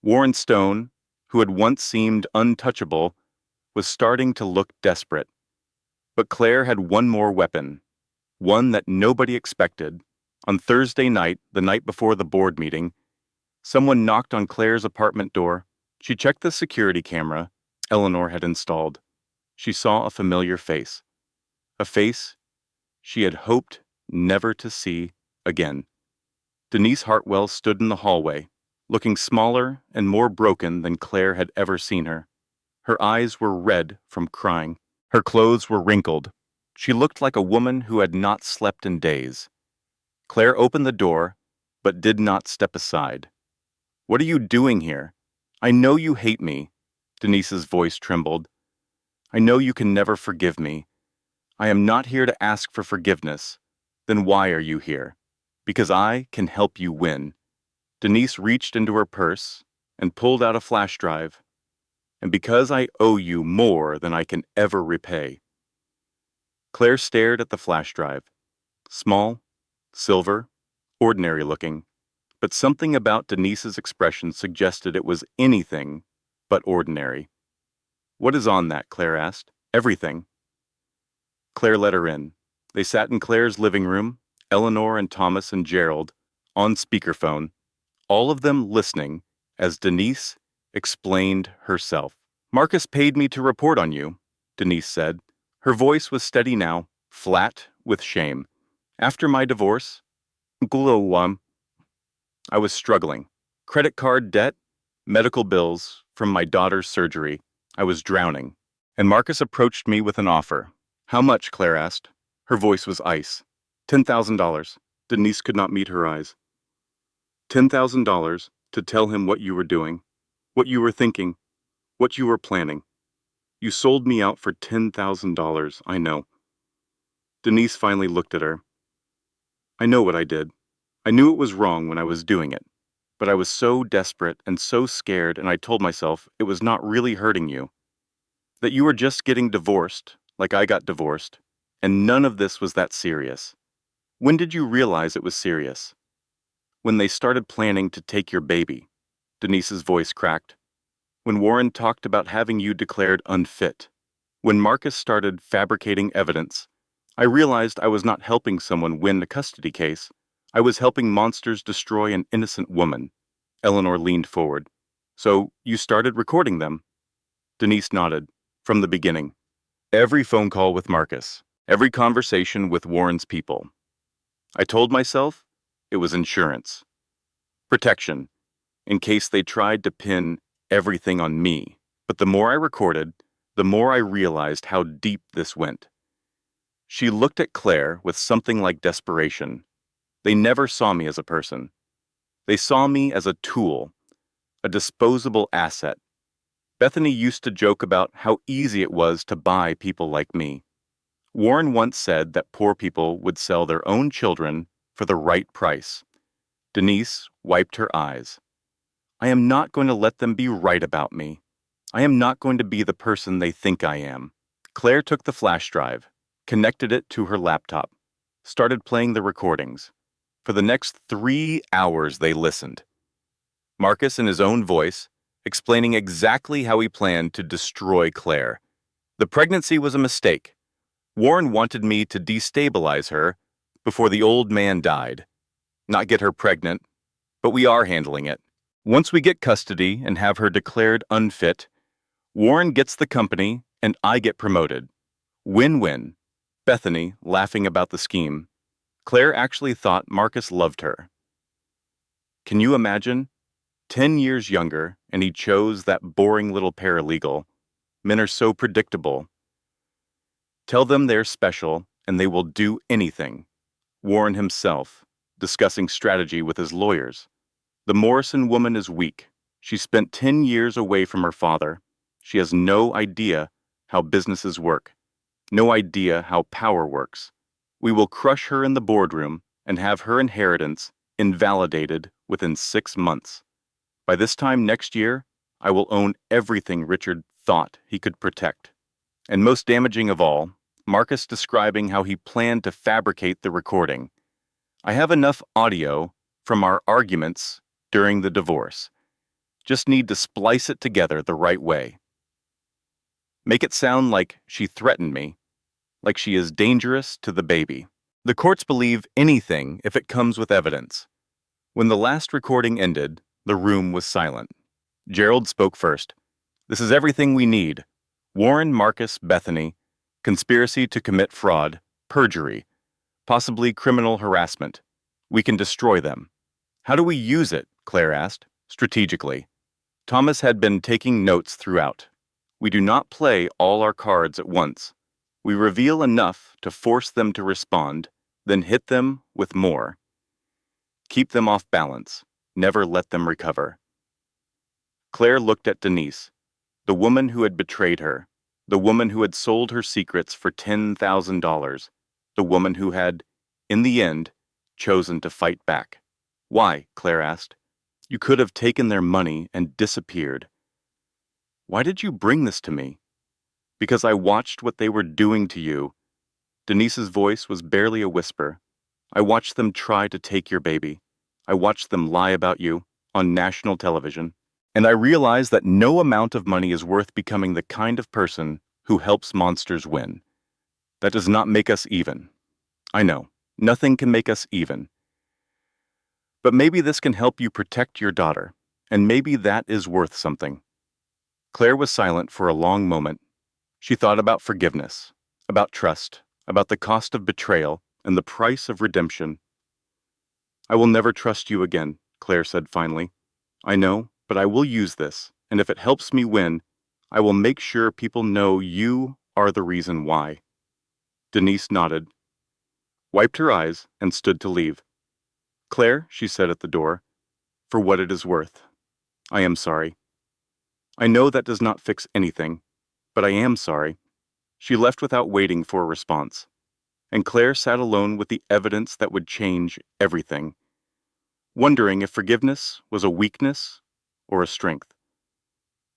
Warren Stone, who had once seemed untouchable, was starting to look desperate. But Claire had one more weapon, one that nobody expected. On Thursday night, the night before the board meeting, someone knocked on Claire's apartment door. She checked the security camera Eleanor had installed. She saw a familiar face, a face she had hoped never to see again. Denise Hartwell stood in the hallway, looking smaller and more broken than Claire had ever seen her. Her eyes were red from crying. Her clothes were wrinkled. She looked like a woman who had not slept in days. Claire opened the door, but did not step aside. "What are you doing here? I know you hate me." Denise's voice trembled. "I know you can never forgive me. I am not here to ask for forgiveness. Then why are you here? Because I can help you win." Denise reached into her purse and pulled out a flash drive. "And because I owe you more than I can ever repay." Claire stared at the flash drive. Small, silver, ordinary looking, but something about Denise's expression suggested it was anything but ordinary. "What is on that?" Claire asked. "Everything." Claire let her in. They sat in Claire's living room, Eleanor and Thomas and Gerald, on speakerphone, all of them listening as Denise explained herself. "Marcus paid me to report on you," Denise said. Her voice was steady now, flat with shame. "After my divorce, I was struggling. Credit card debt, medical bills from my daughter's surgery. I was drowning. And Marcus approached me with an offer." "How much?" Claire asked. Her voice was ice. $10,000. Denise could not meet her eyes. $10,000 to tell him what you were doing, what you were thinking, what you were planning. You sold me out for $10,000, I know." Denise finally looked at her. "I know what I did. I knew it was wrong when I was doing it. But I was so desperate and so scared, and I told myself it was not really hurting you. That you were just getting divorced, like I got divorced, and none of this was that serious. When did you realize it was serious?" "When they started planning to take your baby." Denise's voice cracked. "When Warren talked about having you declared unfit. When Marcus started fabricating evidence. I realized I was not helping someone win a custody case. I was helping monsters destroy an innocent woman." Eleanor leaned forward. "So you started recording them?" Denise nodded. "From the beginning. Every phone call with Marcus. Every conversation with Warren's people. I told myself it was insurance. Protection, in case they tried to pin everything on me. But the more I recorded, the more I realized how deep this went." She looked at Claire with something like desperation. "They never saw me as a person. They saw me as a tool, a disposable asset. Bethany used to joke about how easy it was to buy people like me. Warren once said that poor people would sell their own children for the right price. Denise wiped her eyes. I am not going to let them be right about me. I am not going to be the person they think I am. Claire took the flash drive, connected it to her laptop, started playing the recordings. For the next 3 hours they listened. Marcus in his own voice, explaining exactly how he planned to destroy Claire. The pregnancy was a mistake. Warren wanted me to destabilize her before the old man died. Not get her pregnant, but we are handling it. Once we get custody and have her declared unfit, Warren gets the company and I get promoted. Win-win. Bethany laughing about the scheme. Claire actually thought Marcus loved her. Can you imagine? 10 years younger, and he chose that boring little paralegal. Men are so predictable. Tell them they're special, and they will do anything. Warren himself, discussing strategy with his lawyers. The Morrison woman is weak. She spent 10 years away from her father. She has no idea how businesses work, no idea how power works. We will crush her in the boardroom and have her inheritance invalidated within 6 months. By this time next year, I will own everything Richard thought he could protect. And most damaging of all, Marcus describing how he planned to fabricate the recording. I have enough audio from our arguments during the divorce. Just need to splice it together the right way. Make it sound like she threatened me, like she is dangerous to the baby. The courts believe anything if it comes with evidence. When the last recording ended, the room was silent. Gerald spoke first. This is everything we need. Warren, Marcus, Bethany, conspiracy to commit fraud, perjury, possibly criminal harassment. We can destroy them. How do we use it? Claire asked, strategically. Thomas had been taking notes throughout. We do not play all our cards at once. We reveal enough to force them to respond, then hit them with more. Keep them off balance. Never let them recover. Claire looked at Denise, the woman who had betrayed her, the woman who had sold her secrets for $10,000, the woman who had, in the end, chosen to fight back. Why? Claire asked. You could have taken their money and disappeared. Why did you bring this to me? Because I watched what they were doing to you. Denise's voice was barely a whisper. I watched them try to take your baby. I watched them lie about you on national television. And I realized that no amount of money is worth becoming the kind of person who helps monsters win. That does not make us even. I know, nothing can make us even. But maybe this can help you protect your daughter, and maybe that is worth something. Claire was silent for a long moment. She thought about forgiveness, about trust, about the cost of betrayal, and the price of redemption. I will never trust you again, Claire said finally. I know, but I will use this, and if it helps me win, I will make sure people know you are the reason why. Denise nodded, wiped her eyes, and stood to leave. Claire, she said at the door, for what it is worth. I am sorry. I know that does not fix anything, but I am sorry. She left without waiting for a response, and Claire sat alone with the evidence that would change everything, wondering if forgiveness was a weakness or a strength.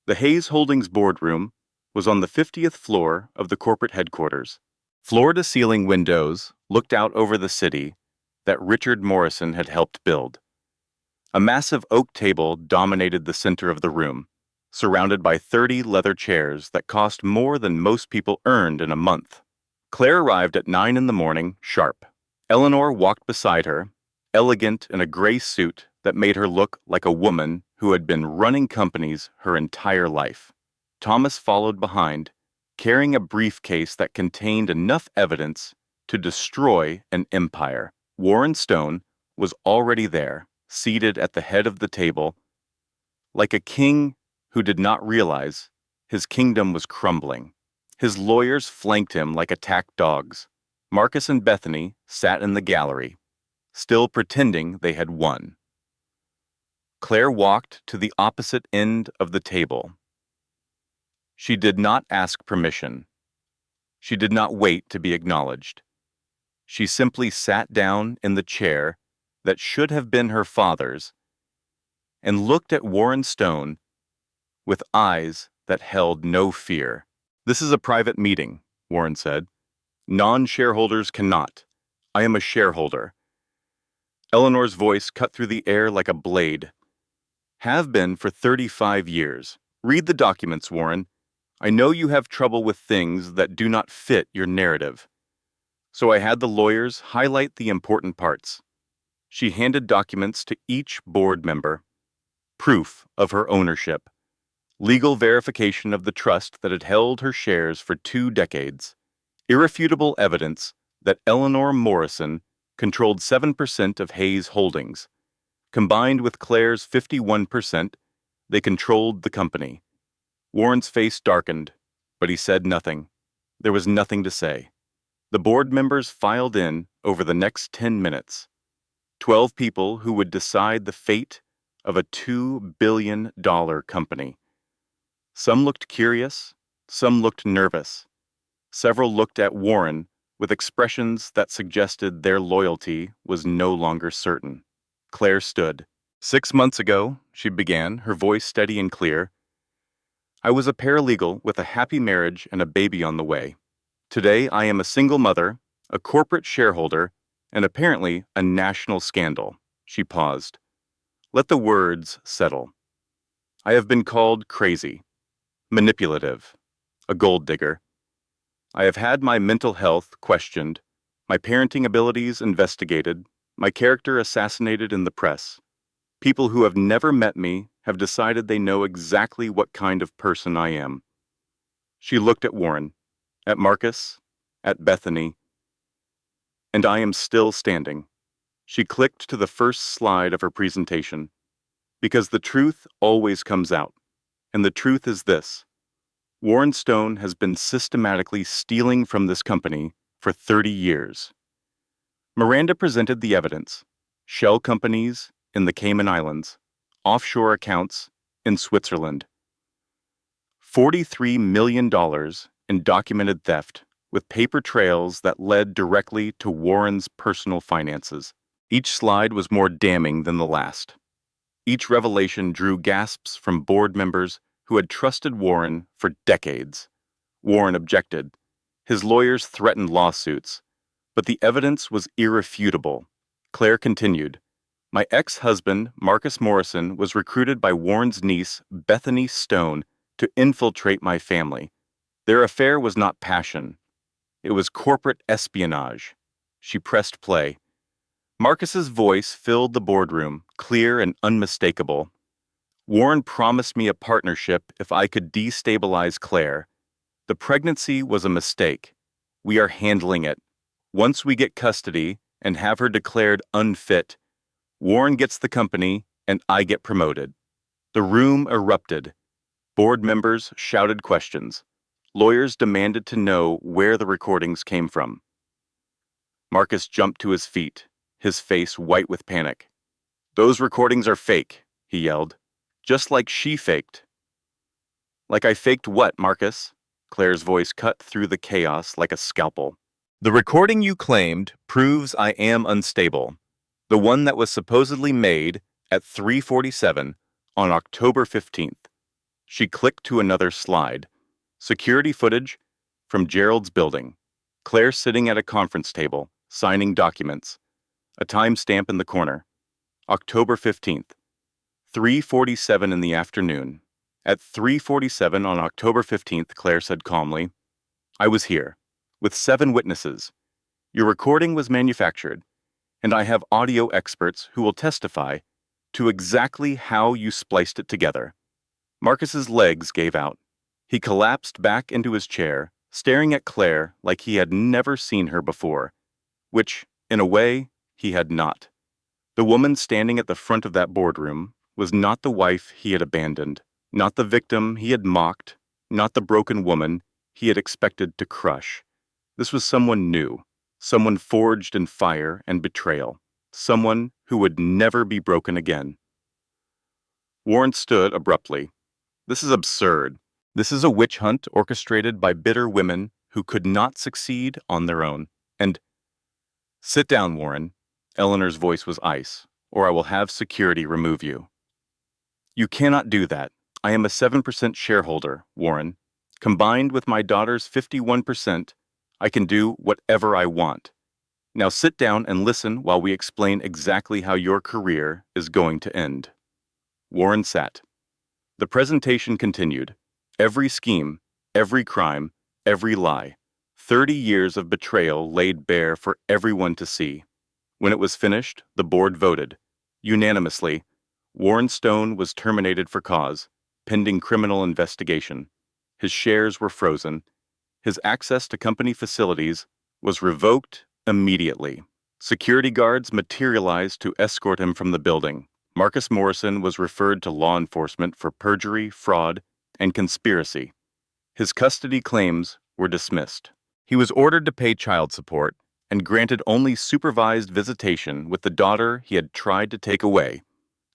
The Hayes Holdings boardroom was on the 50th floor of the corporate headquarters. Floor-to-ceiling windows looked out over the city that Richard Morrison had helped build. A massive oak table dominated the center of the room, surrounded by 30 leather chairs that cost more than most people earned in a month. Claire arrived at 9 in the morning, sharp. Eleanor walked beside her, elegant in a gray suit that made her look like a woman who had been running companies her entire life. Thomas followed behind, carrying a briefcase that contained enough evidence to destroy an empire. Warren Stone was already there, seated at the head of the table, like a king who did not realize his kingdom was crumbling. His lawyers flanked him like attacked dogs. Marcus and Bethany sat in the gallery, still pretending they had won. Claire walked to the opposite end of the table. She did not ask permission. She did not wait to be acknowledged. She simply sat down in the chair that should have been her father's and looked at Warren Stone with eyes that held no fear. "This is a private meeting," Warren said. "Non-shareholders cannot. I am a shareholder." Eleanor's voice cut through the air like a blade. "Have been for 35 years. Read the documents, Warren. I know you have trouble with things that do not fit your narrative." So I had the lawyers highlight the important parts. She handed documents to each board member. Proof of her ownership. Legal verification of the trust that had held her shares for 2 decades. Irrefutable evidence that Eleanor Morrison controlled 7% of Hayes Holdings. Combined with Claire's 51%, they controlled the company. Warren's face darkened, but he said nothing. There was nothing to say. The board members filed in over the next 10 minutes. 12 people who would decide the fate of a $2 billion company. Some looked curious, some looked nervous. Several looked at Warren with expressions that suggested their loyalty was no longer certain. Claire stood. "6 months ago," she began, her voice steady and clear, "I was a paralegal with a happy marriage and a baby on the way. Today I am a single mother, a corporate shareholder, and apparently a national scandal." She paused. "Let the words settle. I have been called crazy, manipulative, a gold digger. I have had my mental health questioned, my parenting abilities investigated, my character assassinated in the press. People who have never met me have decided they know exactly what kind of person I am." She looked at Warren, at Marcus, at Bethany, and I am still standing. She clicked to the first slide of her presentation. "Because the truth always comes out, and the truth is this. Warren Stone has been systematically stealing from this company for 30 years. Miranda presented the evidence. Shell companies in the Cayman Islands, offshore accounts in Switzerland. $43 million in documented theft with paper trails that led directly to Warren's personal finances. Each slide was more damning than the last. Each revelation drew gasps from board members who had trusted Warren for decades. Warren objected. His lawyers threatened lawsuits, but the evidence was irrefutable. Claire continued. "My ex-husband, Marcus Morrison, was recruited by Warren's niece, Bethany Stone, to infiltrate my family. Their affair was not passion. It was corporate espionage." She pressed play. Marcus's voice filled the boardroom, clear and unmistakable. "Warren promised me a partnership if I could destabilize Claire. The pregnancy was a mistake. We are handling it. Once we get custody and have her declared unfit, Warren gets the company and I get promoted." The room erupted. Board members shouted questions. Lawyers demanded to know where the recordings came from. Marcus jumped to his feet, his face white with panic. "Those recordings are fake," he yelled. "Just like she faked." "Like I faked what, Marcus?" Claire's voice cut through the chaos like a scalpel. "The recording you claimed proves I am unstable. The one that was supposedly made at 3:47 on October 15th. She clicked to another slide. Security footage from Gerald's building. Claire sitting at a conference table, signing documents. A timestamp in the corner. October 15th. 3:47 in the afternoon. At 3:47 on October 15th, Claire said calmly, "I was here, with 7 witnesses. Your recording was manufactured, and I have audio experts who will testify to exactly how you spliced it together." Marcus's legs gave out. He collapsed back into his chair, staring at Claire like he had never seen her before, which, in a way, he had not. The woman standing at the front of that boardroom was not the wife he had abandoned, not the victim he had mocked, not the broken woman he had expected to crush. This was someone new, someone forged in fire and betrayal, someone who would never be broken again. Warren stood abruptly. "This is absurd. This is a witch hunt orchestrated by bitter women who could not succeed on their own. And sit down, Warren. Eleanor's voice was ice, or I will have security remove you. You cannot do that. I am a 7% shareholder, Warren. Combined with my daughter's 51%, I can do whatever I want. Now sit down and listen while we explain exactly how your career is going to end. Warren sat. The presentation continued. Every scheme, every crime, every lie. 30 years of betrayal laid bare for everyone to see. When it was finished, the board voted. Unanimously, Warren Stone was terminated for cause, pending criminal investigation. His shares were frozen. His access to company facilities was revoked immediately. Security guards materialized to escort him from the building. Marcus Morrison was referred to law enforcement for perjury, fraud, and conspiracy. His custody claims were dismissed. He was ordered to pay child support and granted only supervised visitation with the daughter he had tried to take away.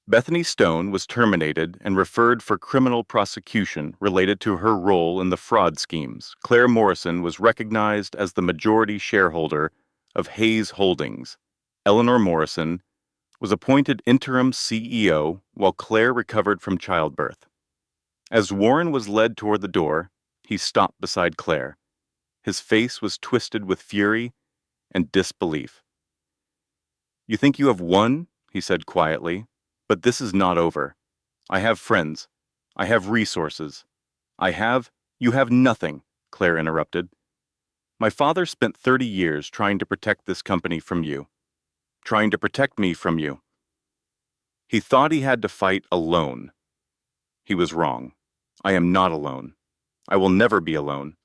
Bethany Stone was terminated and referred for criminal prosecution related to her role in the fraud schemes. Claire Morrison was recognized as the majority shareholder of Hayes Holdings. Eleanor Morrison was appointed interim CEO while Claire recovered from childbirth. As Warren was led toward the door, he stopped beside Claire. His face was twisted with fury and disbelief. "You think you have won?" he said quietly. "But this is not over. I have friends. I have resources. You have nothing," Claire interrupted. "My father spent 30 years trying to protect this company from you. Trying to protect me from you. He thought he had to fight alone. He was wrong. I am not alone. I will never be alone.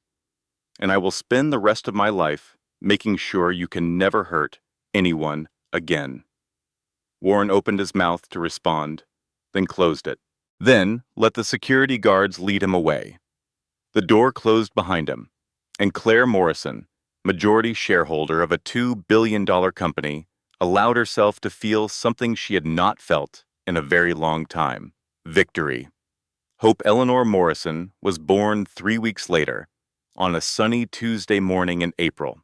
And I will spend the rest of my life making sure you can never hurt anyone again." Warren opened his mouth to respond, then closed it. Then let the security guards lead him away. The door closed behind him, and Claire Morrison, majority shareholder of a $2 billion company, allowed herself to feel something she had not felt in a very long time: victory. Hope Eleanor Morrison was born 3 weeks later, on a sunny Tuesday morning in April.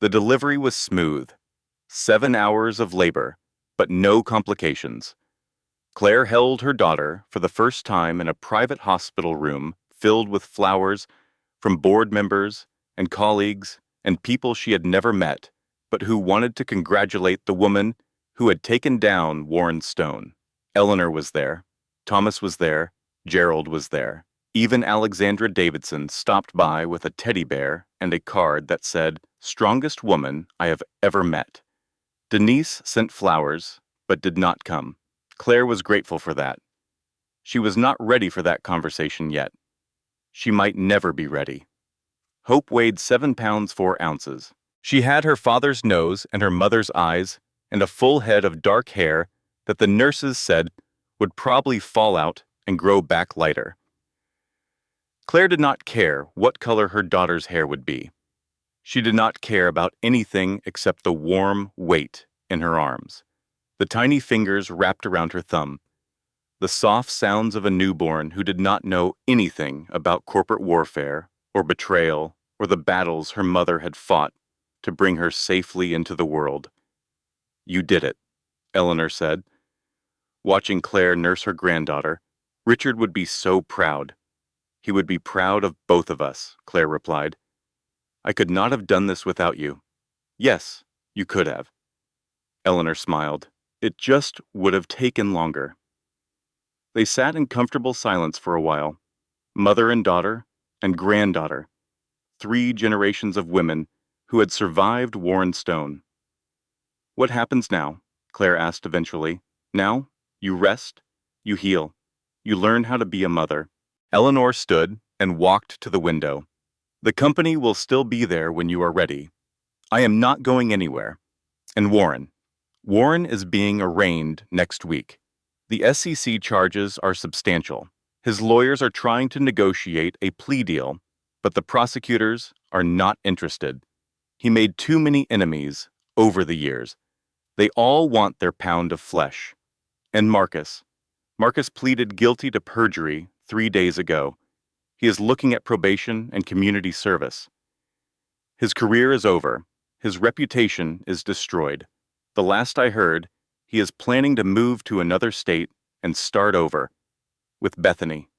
The delivery was smooth. 7 hours of labor, but no complications. Claire held her daughter for the first time in a private hospital room filled with flowers from board members and colleagues and people she had never met, but who wanted to congratulate the woman who had taken down Warren Stone. Eleanor was there. Thomas was there. Gerald was there. Even Alexandra Davidson stopped by with a teddy bear and a card that said, "Strongest woman I have ever met." Denise sent flowers, but did not come. Claire was grateful for that. She was not ready for that conversation yet. She might never be ready. Hope weighed 7 pounds 4 ounces. She had her father's nose and her mother's eyes and a full head of dark hair that the nurses said would probably fall out and grow back lighter. Claire did not care what color her daughter's hair would be. She did not care about anything except the warm weight in her arms, the tiny fingers wrapped around her thumb, the soft sounds of a newborn who did not know anything about corporate warfare or betrayal or the battles her mother had fought to bring her safely into the world. "You did it," Eleanor said. Watching Claire nurse her granddaughter, "Richard would be so proud." "He would be proud of both of us," Claire replied. "I could not have done this without you." "Yes, you could have." Eleanor smiled. "It just would have taken longer." They sat in comfortable silence for a while, mother and daughter and granddaughter, 3 generations of women who had survived Warren Stone. "What happens now?" Claire asked eventually. "Now, you rest, you heal, you learn how to be a mother." Eleanor stood and walked to the window. "The company will still be there when you are ready. I am not going anywhere. And Warren is being arraigned next week. The SEC charges are substantial. His lawyers are trying to negotiate a plea deal, but the prosecutors are not interested. He made too many enemies over the years. They all want their pound of flesh. And Marcus pleaded guilty to perjury 3 days ago. He is looking at probation and community service. His career is over. His reputation is destroyed. The last I heard, he is planning to move to another state and start over with Bethany.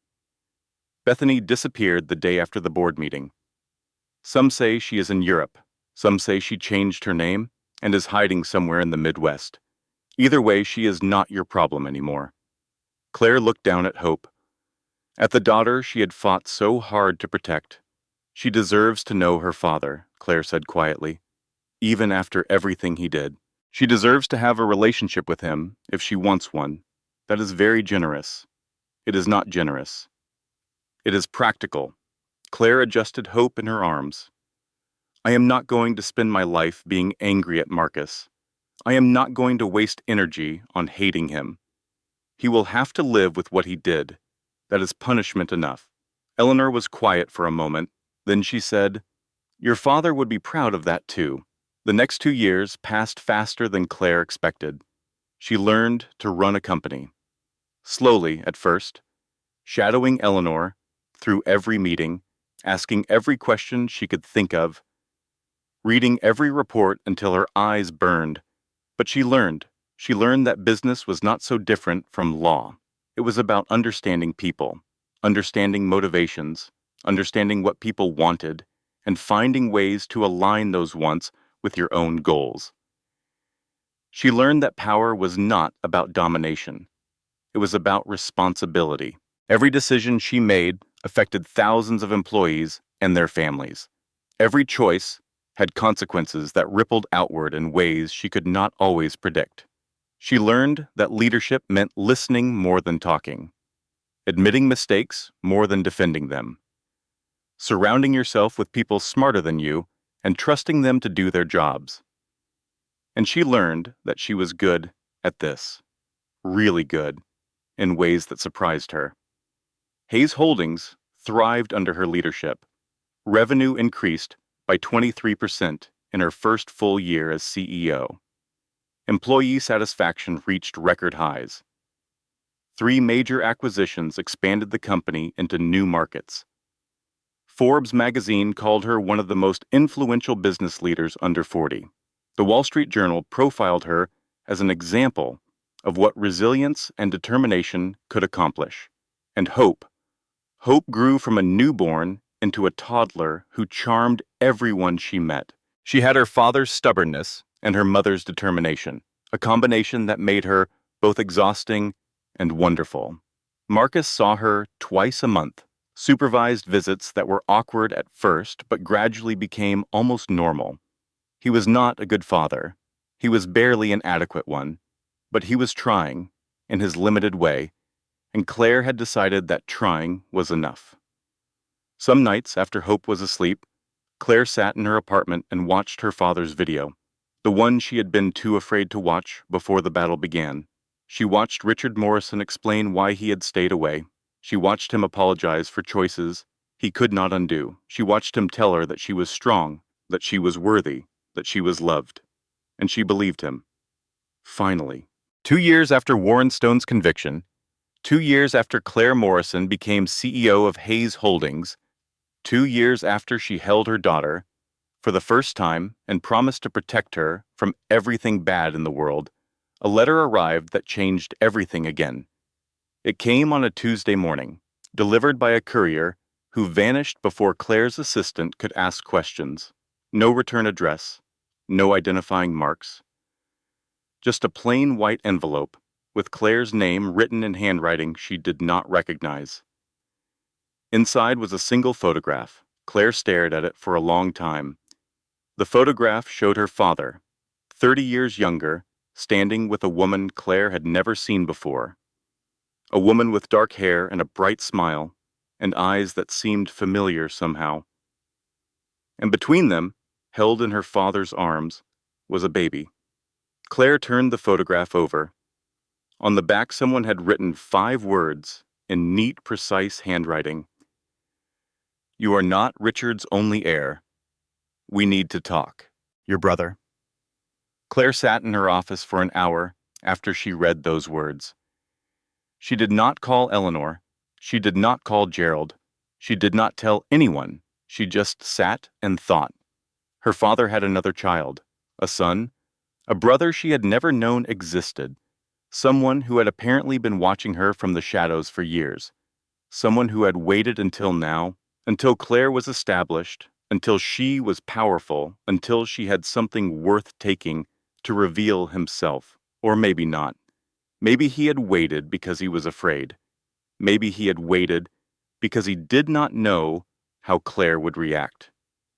Bethany disappeared the day after the board meeting. Some say she is in Europe. Some say she changed her name and is hiding somewhere in the Midwest. Either way, she is not your problem anymore. Claire looked down at Hope, at the daughter she had fought so hard to protect. She deserves to know her father, Claire said quietly, even after everything he did. She deserves to have a relationship with him if she wants one. That is very generous. It is not generous. It is practical. Claire adjusted Hope in her arms. I am not going to spend my life being angry at Marcus. I am not going to waste energy on hating him. He will have to live with what he did. That is punishment enough. Eleanor was quiet for a moment. Then she said, Your father would be proud of that too. The next 2 years passed faster than Claire expected. She learned to run a company. Slowly, at first, shadowing Eleanor through every meeting, asking every question she could think of, reading every report until her eyes burned. But she learned. She learned that business was not so different from law. It was about understanding people, understanding motivations, understanding what people wanted, and finding ways to align those wants with your own goals. She learned that power was not about domination. It was about responsibility. Every decision she made affected thousands of employees and their families. Every choice had consequences that rippled outward in ways she could not always predict. She learned that leadership meant listening more than talking, admitting mistakes more than defending them, surrounding yourself with people smarter than you and trusting them to do their jobs. And she learned that she was good at this, really good, in ways that surprised her. Hayes Holdings thrived under her leadership. Revenue increased by 23% in her first full year as CEO. Employee satisfaction reached record highs. 3 major acquisitions expanded the company into new markets. Forbes magazine called her one of the most influential business leaders under 40. The Wall Street Journal profiled her as an example of what resilience and determination could accomplish. And Hope grew from a newborn into a toddler who charmed everyone she met. She had her father's stubbornness and her mother's determination, a combination that made her both exhausting and wonderful. Marcus saw her twice a month, supervised visits that were awkward at first but gradually became almost normal. He was not a good father. He was barely an adequate one, but he was trying, in his limited way, and Claire had decided that trying was enough. Some nights after Hope was asleep, Claire sat in her apartment and watched her father's video, the one she had been too afraid to watch before the battle began. She watched Richard Morrison explain why he had stayed away. She watched him apologize for choices he could not undo. She watched him tell her that she was strong, that she was worthy, that she was loved. And she believed him. Finally. 2 years after Warren Stone's conviction, 2 years after Claire Morrison became CEO of Hayes Holdings, 2 years after she held her daughter, for the first time, and promised to protect her from everything bad in the world, a letter arrived that changed everything again. It came on a Tuesday morning, delivered by a courier who vanished before Claire's assistant could ask questions. No return address, no identifying marks. Just a plain white envelope with Claire's name written in handwriting she did not recognize. Inside was a single photograph. Claire stared at it for a long time. The photograph showed her father, 30 years younger, standing with a woman Claire had never seen before. A woman with dark hair and a bright smile, and eyes that seemed familiar somehow. And between them, held in her father's arms, was a baby. Claire turned the photograph over. On the back, someone had written 5 words in neat, precise handwriting. You are not Richard's only heir. We need to talk. Your brother. Claire sat in her office for an hour after she read those words. She did not call Eleanor. She did not call Gerald. She did not tell anyone. She just sat and thought. Her father had another child, a son, a brother she had never known existed, someone who had apparently been watching her from the shadows for years, someone who had waited until now, until Claire was established, until she was powerful, until she had something worth taking to reveal himself, or maybe not. Maybe he had waited because he was afraid. Maybe he had waited because he did not know how Claire would react.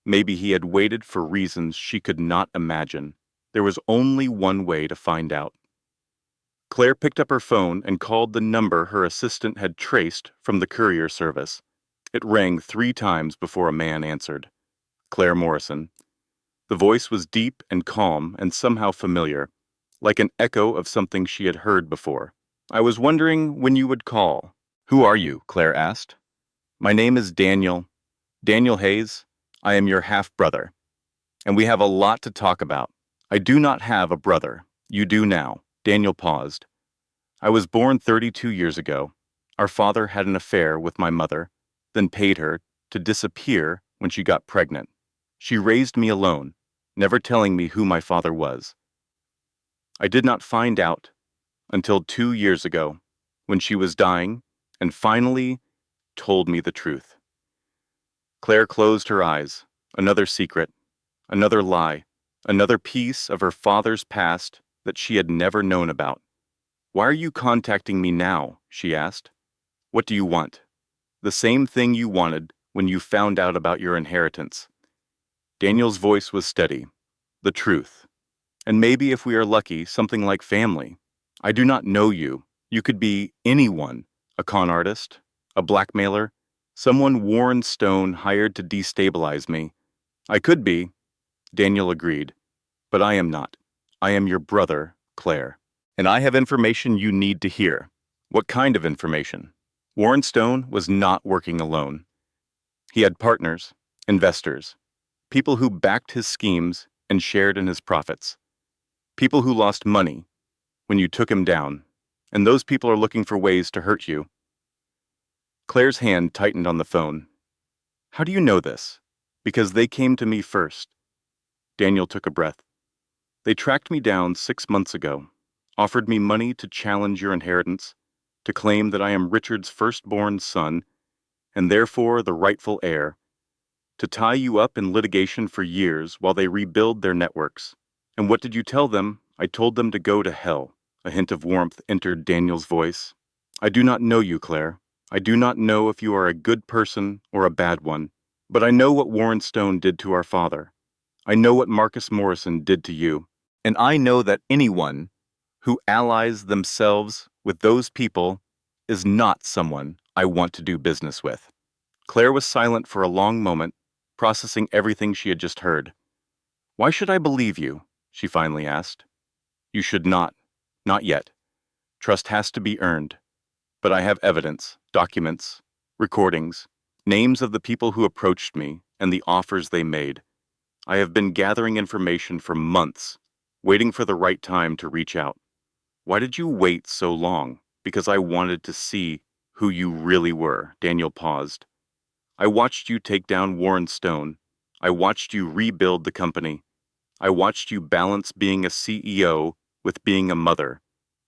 Maybe he had waited for reasons she could not imagine. There was only one way to find out. Claire picked up her phone and called the number her assistant had traced from the courier service. It rang 3 times before a man answered. Claire Morrison. The voice was deep and calm and somehow familiar, like an echo of something she had heard before. "I was wondering when you would call." "Who are you?" Claire asked. "My name is Daniel Hayes. I am your half-brother, and we have a lot to talk about." "I do not have a brother. You do now." Daniel paused. "I was born 32 years ago. Our father had an affair with my mother, then paid her to disappear when she got pregnant. She raised me alone, never telling me who my father was. I did not find out until 2 years ago, when she was dying, and finally told me the truth." Claire closed her eyes. Another secret, another lie, another piece of her father's past that she had never known about. "Why are you contacting me now?" she asked. "What do you want?" "The same thing you wanted when you found out about your inheritance." Daniel's voice was steady. "The truth. And maybe, if we are lucky, something like family. I do not know you. You could be anyone. A con artist, a blackmailer, someone Warren Stone hired to destabilize me." "I could be," Daniel agreed, "but I am not. I am your brother, Claire. And I have information you need to hear." "What kind of information?" Warren Stone was not working alone. He had partners, investors, people who backed his schemes and shared in his profits, people who lost money when you took him down, and those people are looking for ways to hurt you. Claire's hand tightened on the phone. "How do you know this?" "Because they came to me first." Daniel took a breath. "They tracked me down 6 months ago, offered me money to challenge your inheritance, to claim that I am Richard's firstborn son, and therefore the rightful heir, to tie you up in litigation for years while they rebuild their networks. And what did you tell them?" "I told them to go to hell." A hint of warmth entered Daniel's voice. "I do not know you, Claire. I do not know if you are a good person or a bad one, but I know what Warren Stone did to our father. I know what Marcus Morrison did to you, and I know that anyone who allies themselves with those people is not someone I want to do business with." Claire was silent for a long moment, processing everything she had just heard. "Why should I believe you?" she finally asked. "You should not. Not yet. Trust has to be earned. But I have evidence, documents, recordings, names of the people who approached me and the offers they made. I have been gathering information for months, waiting for the right time to reach out." "Why did you wait so long?" "Because I wanted to see who you really were." Daniel paused. "I watched you take down Warren Stone. I watched you rebuild the company. I watched you balance being a CEO with being a mother.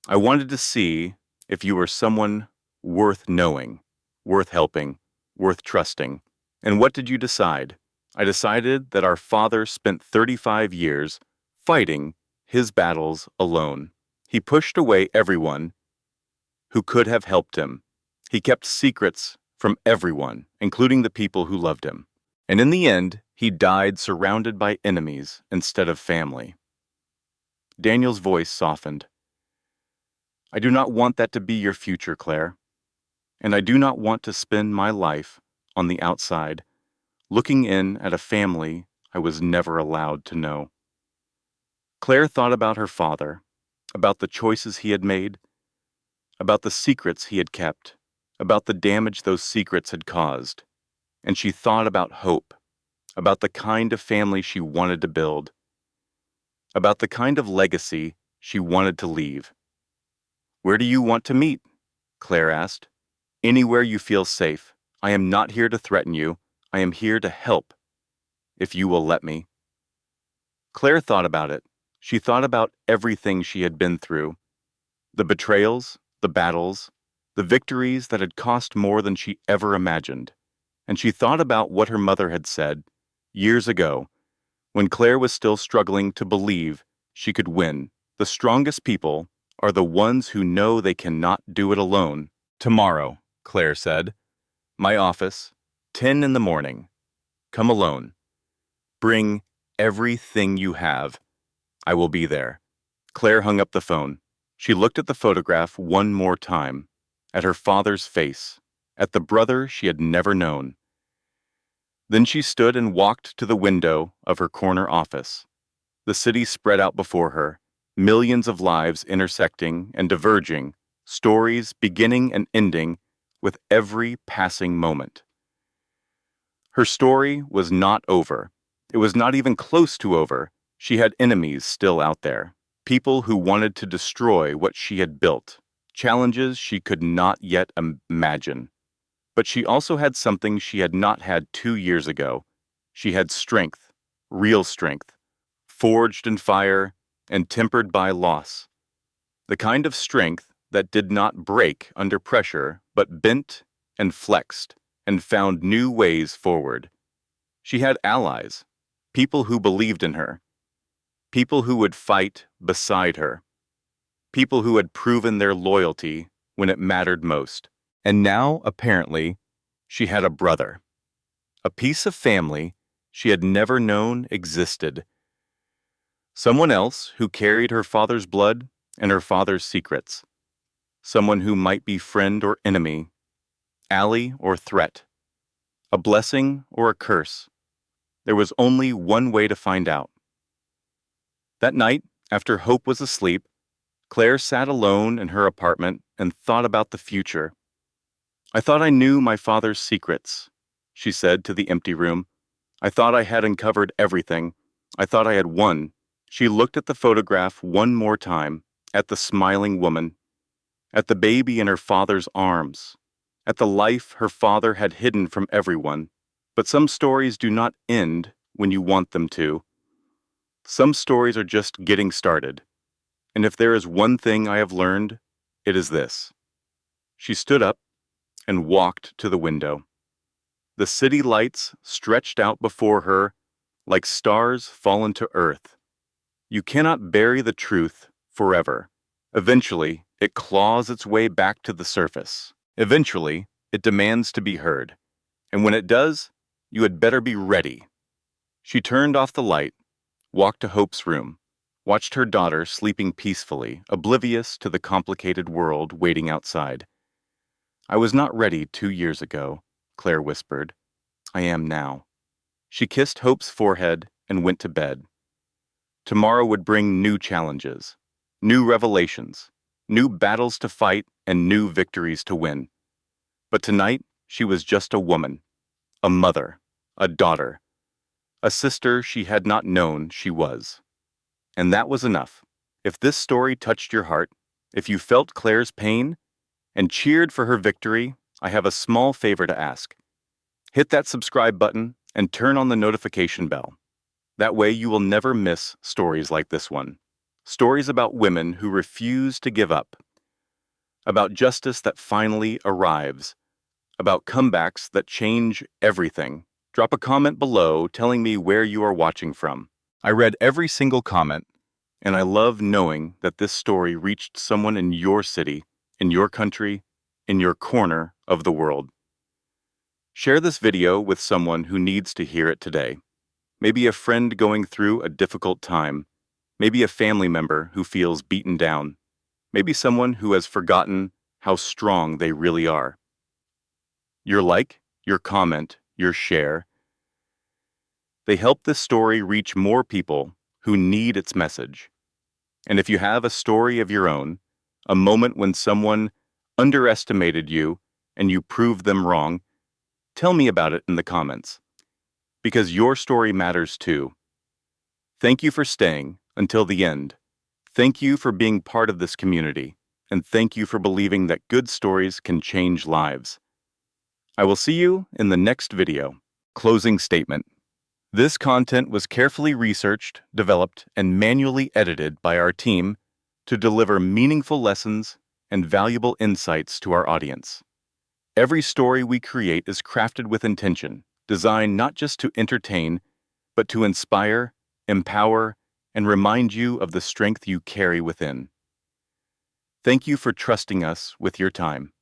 I wanted to see if you were someone worth knowing, worth helping, worth trusting." "And what did you decide?" "I decided that our father spent 35 years fighting his battles alone. He pushed away everyone who could have helped him. He kept secrets from everyone, including the people who loved him. And in the end, he died surrounded by enemies instead of family." Daniel's voice softened. "I do not want that to be your future, Claire. And I do not want to spend my life on the outside, looking in at a family I was never allowed to know." Claire thought about her father, about the choices he had made, about the secrets he had kept, about the damage those secrets had caused. And she thought about hope, about the kind of family she wanted to build, about the kind of legacy she wanted to leave. "Where do you want to meet?" Claire asked. "Anywhere you feel safe. I am not here to threaten you. I am here to help, if you will let me. Claire thought about it. She thought about everything she had been through, the betrayals, the battles, the victories that had cost more than she ever imagined. And she thought about what her mother had said years ago, when Claire was still struggling to believe she could win. The strongest people are the ones who know they cannot do it alone. Tomorrow, Claire said. My office, 10 in the morning. Come alone. Bring everything you have. I will be there. Claire hung up the phone. She looked at the photograph one more time, at her father's face, at the brother she had never known. Then she stood and walked to the window of her corner office. The city spread out before her, millions of lives intersecting and diverging, stories beginning and ending with every passing moment. Her story was not over. It was not even close to over. She had enemies still out there, people who wanted to destroy what she had built, challenges she could not yet imagine. But she also had something she had not had 2 years ago. She had strength, real strength, forged in fire and tempered by loss. The kind of strength that did not break under pressure, but bent and flexed and found new ways forward. She had allies, people who believed in her, people who would fight beside her, people who had proven their loyalty when it mattered most. And now, apparently, she had a brother, a piece of family she had never known existed. Someone else who carried her father's blood and her father's secrets. Someone who might be friend or enemy, ally or threat, a blessing or a curse. There was only one way to find out. That night, after Hope was asleep, Claire sat alone in her apartment and thought about the future. I thought I knew my father's secrets, she said to the empty room. I thought I had uncovered everything. I thought I had won. She looked at the photograph one more time, at the smiling woman, at the baby in her father's arms, at the life her father had hidden from everyone. But some stories do not end when you want them to. Some stories are just getting started. And if there is one thing I have learned, it is this. She stood up and walked to the window. The city lights stretched out before her like stars fallen to earth. You cannot bury the truth forever. Eventually, it claws its way back to the surface. Eventually, it demands to be heard. And when it does, you had better be ready. She turned off the light, walked to Hope's room, watched her daughter sleeping peacefully, oblivious to the complicated world waiting outside. I was not ready 2 years ago, Claire whispered. I am now. She kissed Hope's forehead and went to bed. Tomorrow would bring new challenges, new revelations, new battles to fight, and new victories to win. But tonight, she was just a woman, a mother, a daughter, a sister she had not known she was. And that was enough. If this story touched your heart, if you felt Claire's pain and cheered for her victory, I have a small favor to ask. Hit that subscribe button and turn on the notification bell. That way you will never miss stories like this one. Stories about women who refuse to give up. About justice that finally arrives. About comebacks that change everything. Drop a comment below telling me where you are watching from. I read every single comment, and I love knowing that this story reached someone in your city, in your country, in your corner of the world. Share this video with someone who needs to hear it today. Maybe a friend going through a difficult time. Maybe a family member who feels beaten down. Maybe someone who has forgotten how strong they really are. Your like, your comment, your share, they help this story reach more people who need its message. And if you have a story of your own, a moment when someone underestimated you and you proved them wrong, tell me about it in the comments. Because your story matters too. Thank you for staying until the end. Thank you for being part of this community. And thank you for believing that good stories can change lives. I will see you in the next video. Closing statement. This content was carefully researched, developed, and manually edited by our team to deliver meaningful lessons and valuable insights to our audience. Every story we create is crafted with intention, designed not just to entertain, but to inspire, empower, and remind you of the strength you carry within. Thank you for trusting us with your time.